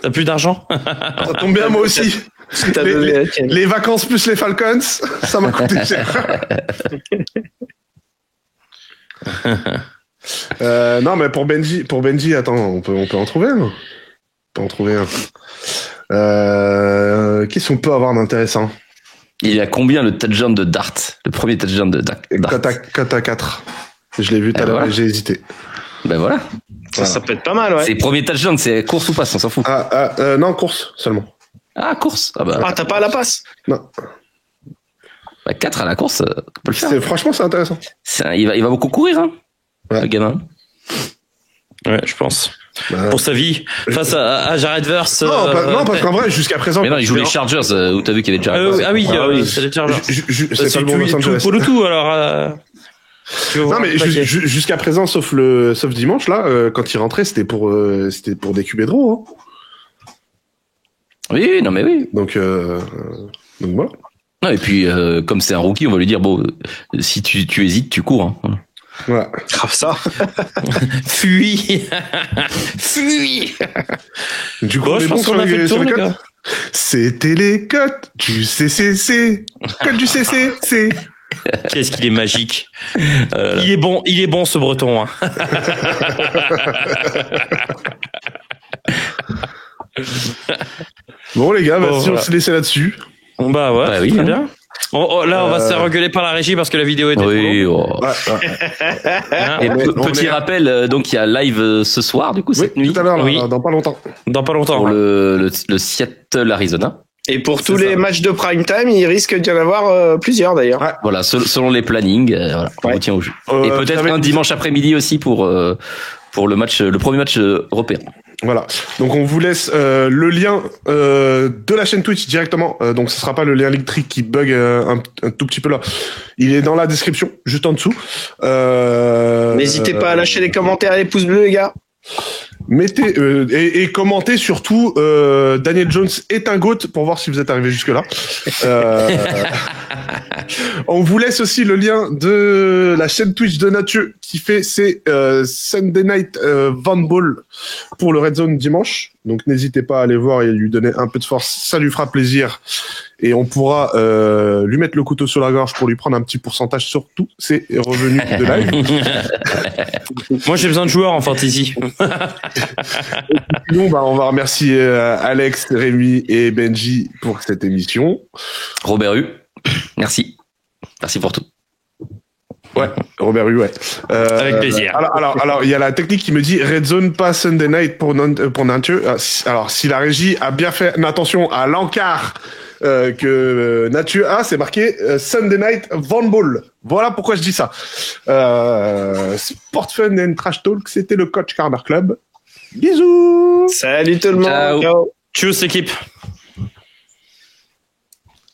T'as plus d'argent? Ça tombe bien, moi aussi. Les vacances plus les Falcons, ça m'a coûté cher. Non, mais pour Benji, attends, on peut en trouver un. Qu'est-ce qu'on peut avoir d'intéressant? Il y a combien le touchdown de Dart? Le premier touchdown de Dart? Cote à 4. Je l'ai vu tout à l'heure et j'ai hésité. Ben voilà. Ça peut être pas mal, ouais. C'est premier touchdown, c'est course ou passe, on s'en fout. Non, course seulement. Ah, course. T'as pas à la passe? Non. 4 à la course, on peut le faire. Franchement, c'est intéressant. Il va beaucoup courir, hein. Ouais. Le gamin. Ouais, je pense. Pour sa vie, face à Jared Verse. Non, parce qu'en vrai, jusqu'à présent. Mais non, il joue les Chargers, où t'as vu qu'il y avait Jared Verse. C'est les Chargers. C'est pas le bon Los Angeles. Pour le tout, alors. Non, mais jusqu'à présent, sauf dimanche, là, quand il rentrait, c'était pour des QB draw, hein. Oui, non, mais oui. Donc voilà. Non, et puis, comme c'est un rookie, on va lui dire, bon, si tu hésites, tu cours. Hein. Ouais. Grave ça. Fuis. Fuis. Du coup, Bon, je pense qu'on a fait le tour, les gars. C'était les cotes du CCC. Cotes du CCC. Qu'est-ce qu'il est magique. Il est bon ce breton. Hein. Bon les gars, Bon, si on se laissait là-dessus. Bon, bah ouais, Bah oui, très hein. bien. Là, on va se faire regueuler par la régie parce que la vidéo est Oui, oh. Hein, Et on petit est- rappel, donc il y a live ce soir, du coup, cette Oui, nuit, tout à l'heure, là, Oui. dans pas longtemps. dans pas longtemps. pour le Seattle, Arizona. Et pour tous C'est les ça. matchs de prime time, il risque d'y en avoir plusieurs d'ailleurs. Ouais. Voilà, selon les plannings, voilà, on Ouais. vous tient au jeu. Euh, Et peut-être avec- un dimanche après-midi aussi pour le premier match européen. Voilà. Donc on vous laisse le lien de la chaîne Twitch directement. Donc ce sera pas le lien Linktree qui bug un tout petit peu là. Il est dans la description, juste en dessous. N'hésitez pas à lâcher les commentaires et les pouces bleus, les gars. Mettez et commentez surtout Daniel Jones est un GOAT pour voir si vous êtes arrivé jusque là. On vous laisse aussi le lien de la chaîne Twitch de Mathieu qui fait ses Sunday Night Handball pour le Red Zone dimanche. Donc n'hésitez pas à aller voir et lui donner un peu de force, ça lui fera plaisir. Et on pourra lui mettre le couteau sur la gorge pour lui prendre un petit pourcentage sur tous ses revenus de live. Moi, j'ai besoin de joueurs en fantasy. Sinon, on va remercier Alex, Rémi et Benji pour cette émission. Robert Hu, merci. Merci pour tout. Ouais, Robert Hue, ouais. Avec plaisir. Alors, il y a la technique qui me dit Red Zone pas Sunday Night pour Nathieu. Alors, si la régie a bien fait attention à l'encart que Nathieu a, c'est marqué Sunday Night Handball. Voilà pourquoi je dis ça. Sport Fun and Trash Talk, c'était le Coach Corner Club. Bisous. Salut tout le monde. Ciao. Ciao. Tchuss, équipe.